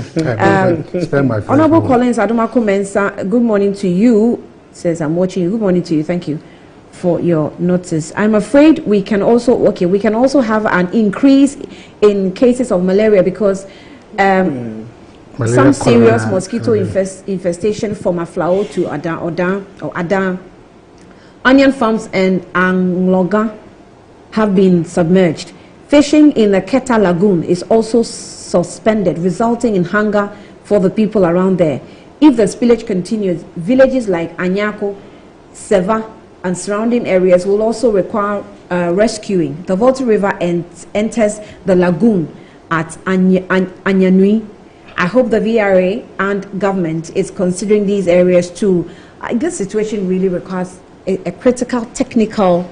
Speaker 1: Honorable Collins Adomako Mensa, good morning to you. Says I'm watching you. Good morning to you. Thank you for your notice. I'm afraid we can also have an increase in cases of malaria because some serious mosquito infestation from Aflao to Adan, onion farms and Angloga have been submerged. Fishing in the Keta Lagoon is also suspended, resulting in hunger for the people around there. If the spillage continues, villages like Anyako, Seva, and surrounding areas will also require rescuing. The Volta River enters the lagoon at Anyanui. I hope the VRA and government is considering these areas too. This situation really requires a critical, technical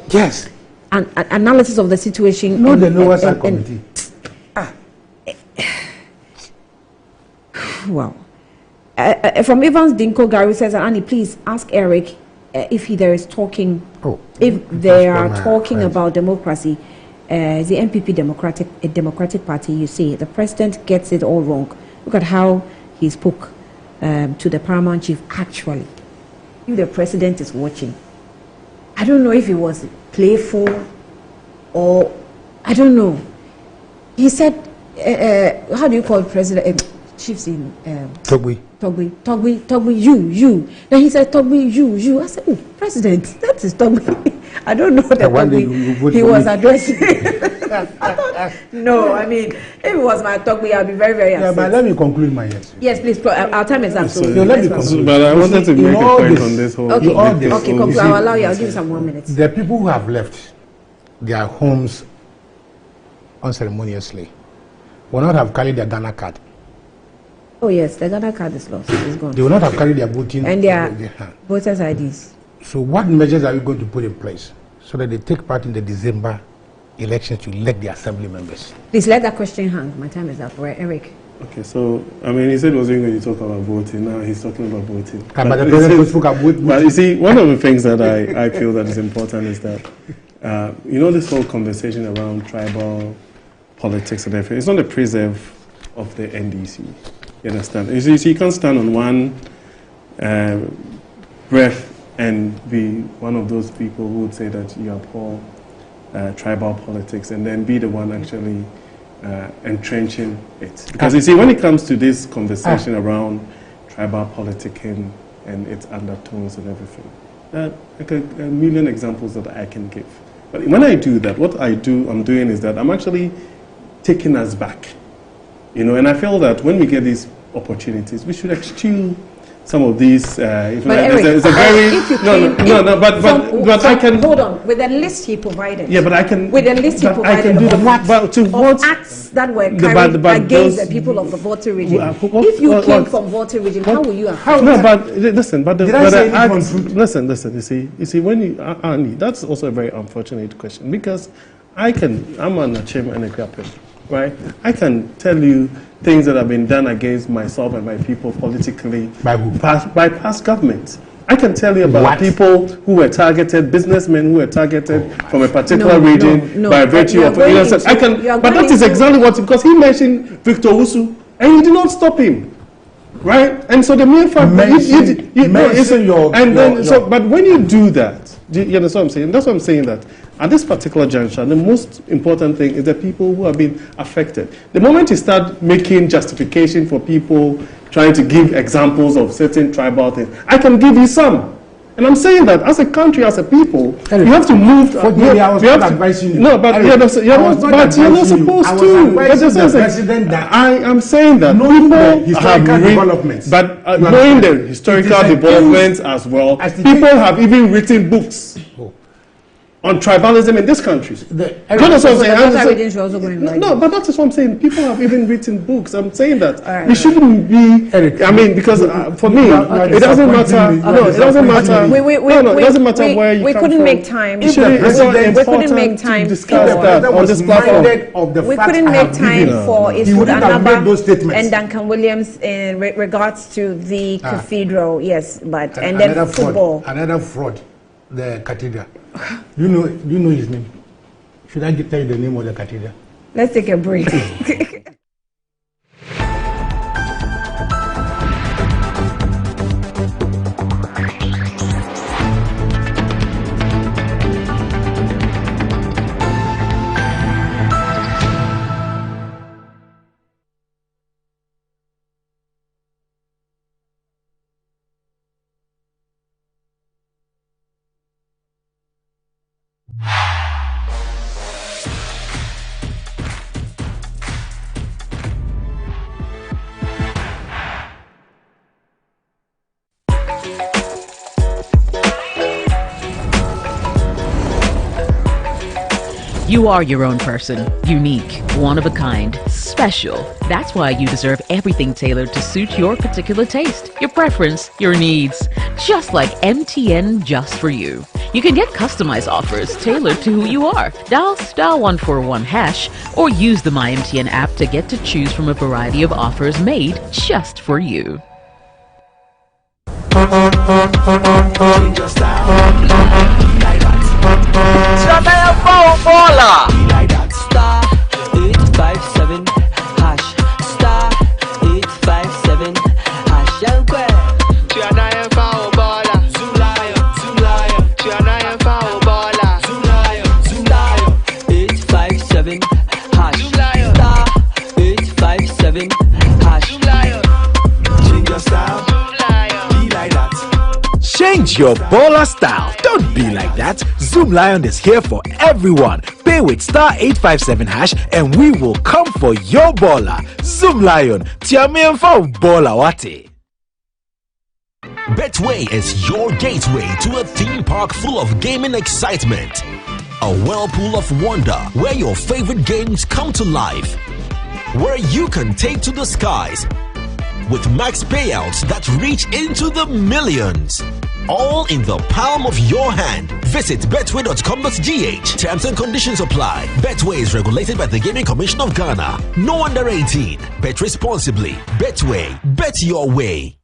Speaker 1: analysis of the situation.
Speaker 17: No, the Noah Side Committee.
Speaker 1: Well, from Evans Dinko Gary says, Annie, please ask Eric if there is talking, if they are talking about democracy. The MPP Democratic Party, you see, the president gets it all wrong. Look at how he spoke to the paramount chief. Actually, if the president is watching, I don't know if it was playful or I don't know. He said, how do you call president chiefs in
Speaker 17: Togbi,
Speaker 1: you. Then he said, Togbi, you. I said, oh, president, that is Togbi. I don't know that Togbi he was addressing. No, I mean, if it was my Togbi, I'd be very, very upset.
Speaker 17: Yeah, but let me conclude my answer.
Speaker 1: Yes, please. Our time is up. So
Speaker 17: let me conclude.
Speaker 7: But I wanted to make a point on this whole.
Speaker 1: Okay, conclude. I'll allow you. I'll give you some more minutes.
Speaker 17: The people who have left their homes unceremoniously will not have carried their Ghana card.
Speaker 1: Oh yes, the Ghana card is lost. It's gone.
Speaker 17: They will not have carried their voting
Speaker 1: and their voters' IDs.
Speaker 17: So what measures are we going to put in place so that they take part in the December elections to elect the assembly members?
Speaker 1: Please let that question hang. My time is up. Right, Eric?
Speaker 7: Okay, so I mean, he said he wasn't going to talk about voting. Now he's talking about voting.
Speaker 17: But
Speaker 7: you see, one of the things that I feel that is important is that you know, this whole conversation around tribal politics and everything. It's not a preserve of the NDC. You understand? You see, you can't stand on one breath and be one of those people who would say that you abhor tribal politics and then be the one actually entrenching it. Because you see, when it comes to this conversation around tribal politicking and its undertones and everything, like a million examples that I can give. But when I do that, what I'm doing is that I'm actually taking us back. You know, and I feel that when we get these opportunities, we should eschew some of these.
Speaker 1: But Eric,
Speaker 7: it's a very but I can
Speaker 1: hold on with the list he provided.
Speaker 7: Yeah, but I can
Speaker 1: with the list he provided.
Speaker 7: I can do
Speaker 1: of acts that were carried against the people of the Volta region. If you came from Volta region, how will you have?
Speaker 7: No, but listen, but the acts. Listen. You see, when you Annie, that's also a very unfortunate question because I'm an Achim and a Krapen. Right, I can tell you things that have been done against myself and my people politically by past governments. I can tell you about people who were targeted, businessmen who were targeted from a particular region by virtue of. I can, but that is exactly what, because he mentioned Victor Usu and you did not stop him, right? And so the mere fact but when you do that, you understand what I'm saying? That's what I'm saying, that at this particular juncture, the most important thing is the people who have been affected. The moment you start making justification for people trying to give examples of certain tribal things, I can give you some. And I'm saying that as a country, as a people, we have to move.
Speaker 17: I was not advising you.
Speaker 7: No, but you're not supposed to. I am saying that
Speaker 17: knowing the
Speaker 7: historical
Speaker 17: developments,
Speaker 7: but knowing the historical developments as well, people have even written books on tribalism in this country. No, but that is what I'm saying. People have even written books. I'm saying that we shouldn't be. I mean, because for me, it doesn't matter. No, it doesn't matter. It doesn't matter where you come from.
Speaker 9: We couldn't make time.
Speaker 7: We couldn't make time to discuss that on this platform.
Speaker 9: We couldn't make time for Isud Anaba and Duncan Williams in regards to the cathedral. Yes, but and then football.
Speaker 17: Another fraud, the cathedral. Do you know his name? Should I tell you the name of the cathedral?
Speaker 9: Let's take a break.
Speaker 2: You are your own person, unique, one of a kind, special. That's why you deserve everything tailored to suit your particular taste, your preference, your needs. Just like MTN Just For You. You can get customized offers tailored to who you are. Dial *141# or use the MyMTN app to get to choose from a variety of offers made just for you.
Speaker 3: Change your style, like that. Like that. Star 857 hash. Star 857 hash. Yankwe. Tiana foul baller. Zoom lion. Tiana foul baller. Zoom lion. 857 hash. Star 857 hash. Change your style.
Speaker 20: Change your baller style. Don't be like that. Zoom Lion is here for everyone. Pay with *857# and we will come for your baller. Zoom Lion. Tiamian for baller wate.
Speaker 15: Betway is your gateway to a theme park full of gaming excitement. A whirlpool of wonder where your favorite games come to life. Where you can take to the skies with max payouts that reach into the millions. All in the palm of your hand. Visit betway.com.gh. Terms and conditions apply. Betway is regulated by the Gaming Commission of Ghana. No under 18. Bet responsibly. Betway. Bet your way.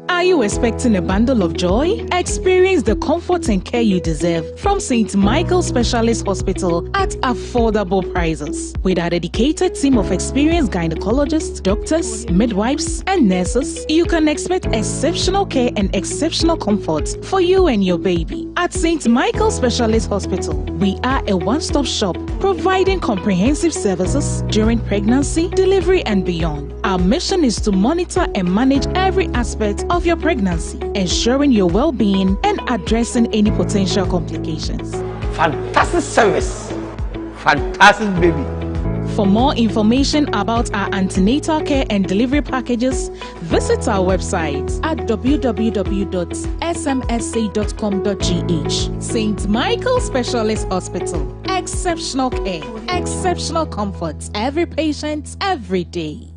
Speaker 21: Are you expecting a bundle of joy? Experience the comfort and care you deserve from St. Michael's Specialist Hospital at affordable prices. With our dedicated team of experienced gynecologists, doctors, midwives, and nurses, you can expect exceptional care and exceptional comfort for you and your baby. At St. Michael's Specialist Hospital, we are a one-stop shop providing comprehensive services during pregnancy, delivery, and beyond. Our mission is to monitor and manage every aspect of your pregnancy, ensuring your well-being and addressing any potential complications.
Speaker 23: Fantastic service. Fantastic baby.
Speaker 21: For more information about our antenatal care and delivery packages, visit our website at www.smsa.com.gh. St. Michael's Specialist Hospital. Exceptional care, exceptional comfort. Every patient, every day.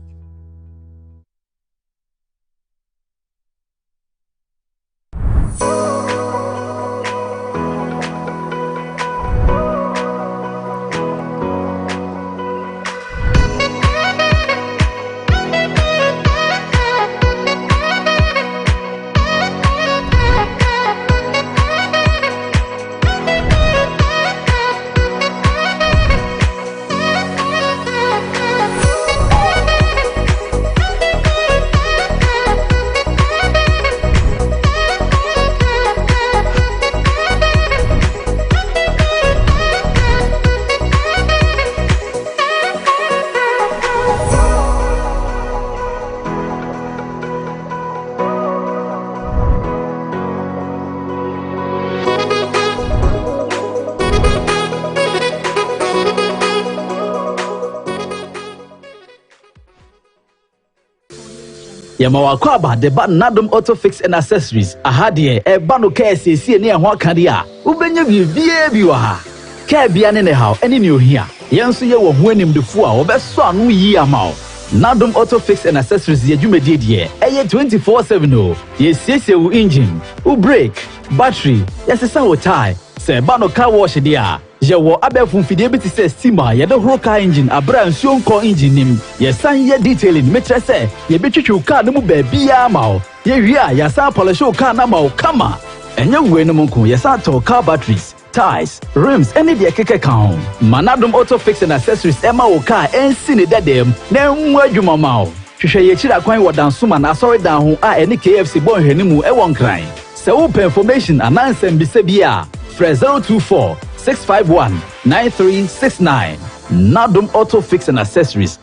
Speaker 5: Yama Wakwaba, the button Nadum Auto Fix and Accessories. Ahadie, a bano care see near Wakadia. Ubenya Biwa. Care Bian in the house, any new here. Yansu ye were winning the four, or best son we ye amount. Nadum Auto Fix and Accessories, ye jume did ye. 24/7. Yes, engine, brake, battery, yes, a sour tie. Say bano car wash dia. Je wo abefun fidelity say steamer ye the whole car engine abra nsuo car engine nim ye san ye detailing metre say ye betwitwu car no mu ba bia ma o ye wi a ya san polish car na ma o kama enye we no munku ye san to car batteries tires rims any de keke kan Manadum Auto Fix and Accessories ema o car ensi ne dadem na nwu adwuma ma o hwehwe ye chira kwan wo dansoma na sorry dan ho a ene KFC bon hwanimu e won kran se wo information anansem bi se bia fresh 024-651-9369. Nadum Auto Fix and Accessories.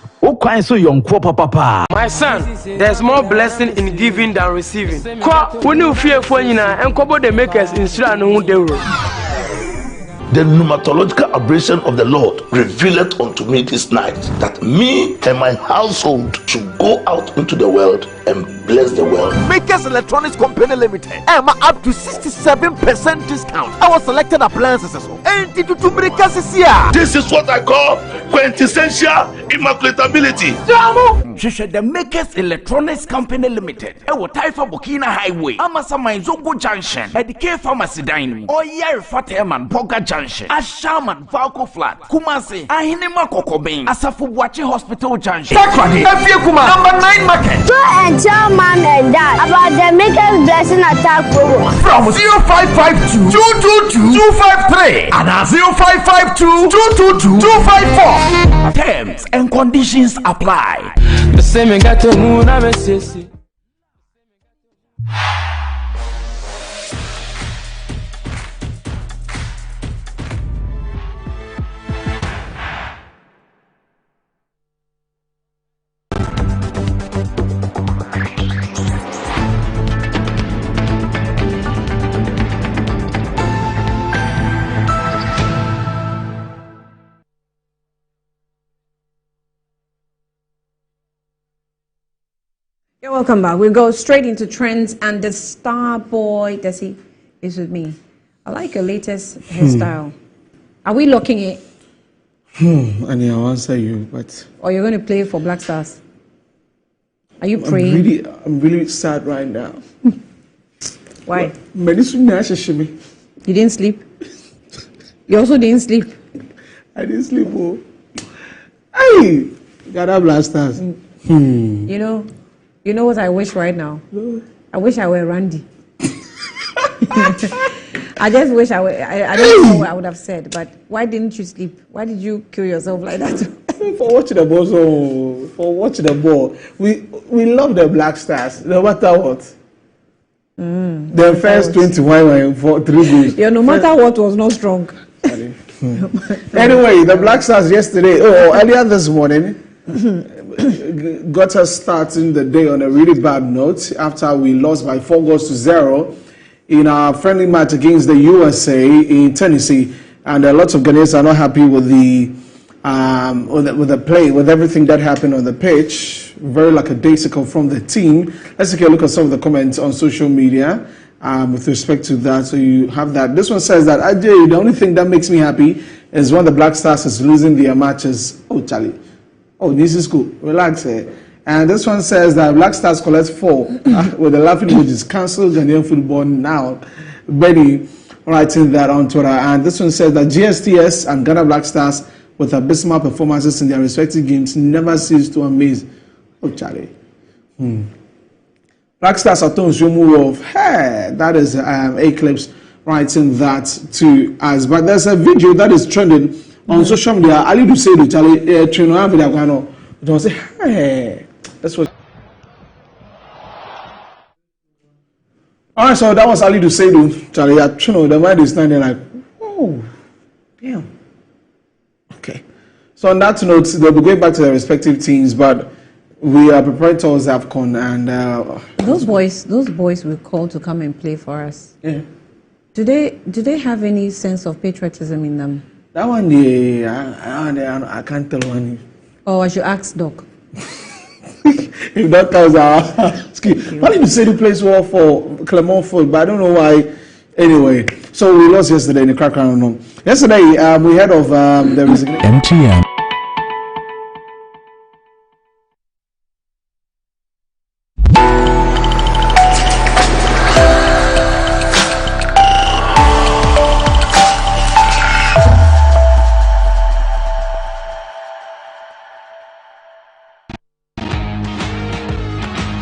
Speaker 5: So young papa.
Speaker 23: My son, there's more blessing in giving than receiving. When you fear for you and cover the makers in
Speaker 6: The pneumatological aberration of the Lord revealed unto me this night that me and my household should go out into the world and bless the world.
Speaker 20: Makers Electronics Company Limited. Up to 67% discount. Our selected appliances.
Speaker 6: This is what I call quintessential immaculatability.
Speaker 20: The Makers Electronics Company Limited. Taifa Burkina Highway. Amasama Zongo Junction. K Pharmacy Dining. Oyer Fateman Boga Junction. Ashaman Valco Flat. Kumasi. Ahinema Kokobin. Asafu Bwachi Hospital Junction. Number 9 Market.
Speaker 24: Tell mom and dad about the Makers Blessing Attack program.
Speaker 20: From 0552 222 253 and 0552 222 254. Terms and conditions apply.
Speaker 23: The same got to moon, I'm a sissy.
Speaker 1: You're welcome back. We'll go straight into trends, and the star boy, is with me. I like your latest hairstyle. Are we locking it?
Speaker 7: And I'll answer you, but...
Speaker 1: Or you're going to play for Black Stars? Are you praying?
Speaker 7: I'm really sad right now.
Speaker 1: Why?
Speaker 7: You
Speaker 1: didn't sleep? You also didn't sleep?
Speaker 7: I didn't sleep, oh. Hey! Ghana Black Stars.
Speaker 1: You know what I wish right now? I wish I were Randy. I just wish I were. I don't know what I would have said, but why didn't you sleep? Why did you kill yourself like that?
Speaker 7: For watching the ball, for watching the ball. We love the Black Stars, no matter what. The first 21 for 3 days.
Speaker 1: Yeah, no matter what was not strong.
Speaker 7: Anyway, the Black Stars yesterday, earlier this morning, got us starting the day on a really bad note after we lost by 4-0 in our friendly match against the USA in Tennessee, and lots of Ghanaians are not happy with the play, with everything that happened on the pitch. Very lackadaisical from the team. Let's take a look at some of the comments on social media with respect to that. So you have that. This one says that the only thing that makes me happy is when the Black Stars is losing their matches. Oh, Charlie. Oh, this is cool. Relax. And this one says that Black Stars collect 4 with the laughing emojis. Cancel Ghanaian football now. Benny writing that on Twitter. And this one says that GSTS and Ghana Black Stars with abysmal performances in their respective games never cease to amaze. Oh, Charlie. Black Stars are told of, hey, that is Eclipse writing that to us. But there's a video that is trending on social media. Ali do say to Charlie, Trino video, don't say, hey, that's what. All right, so that was Ali do say to Charlie, Trino, the mind is standing like, oh, damn. Okay. So on that note, they'll be going back to their respective teams, but we are prepared towards AFCON, and
Speaker 1: those boys will call to come and play for us.
Speaker 7: Yeah.
Speaker 1: Do they have any sense of patriotism in them?
Speaker 7: That one, yeah, I can't tell one.
Speaker 1: Oh, I should ask Doc.
Speaker 7: If Doc tells
Speaker 8: Probably said he plays well for Clermont Foot, but I don't know why. Anyway, so we lost yesterday in the crack round. Yesterday, we heard of the resignation.
Speaker 10: MTN.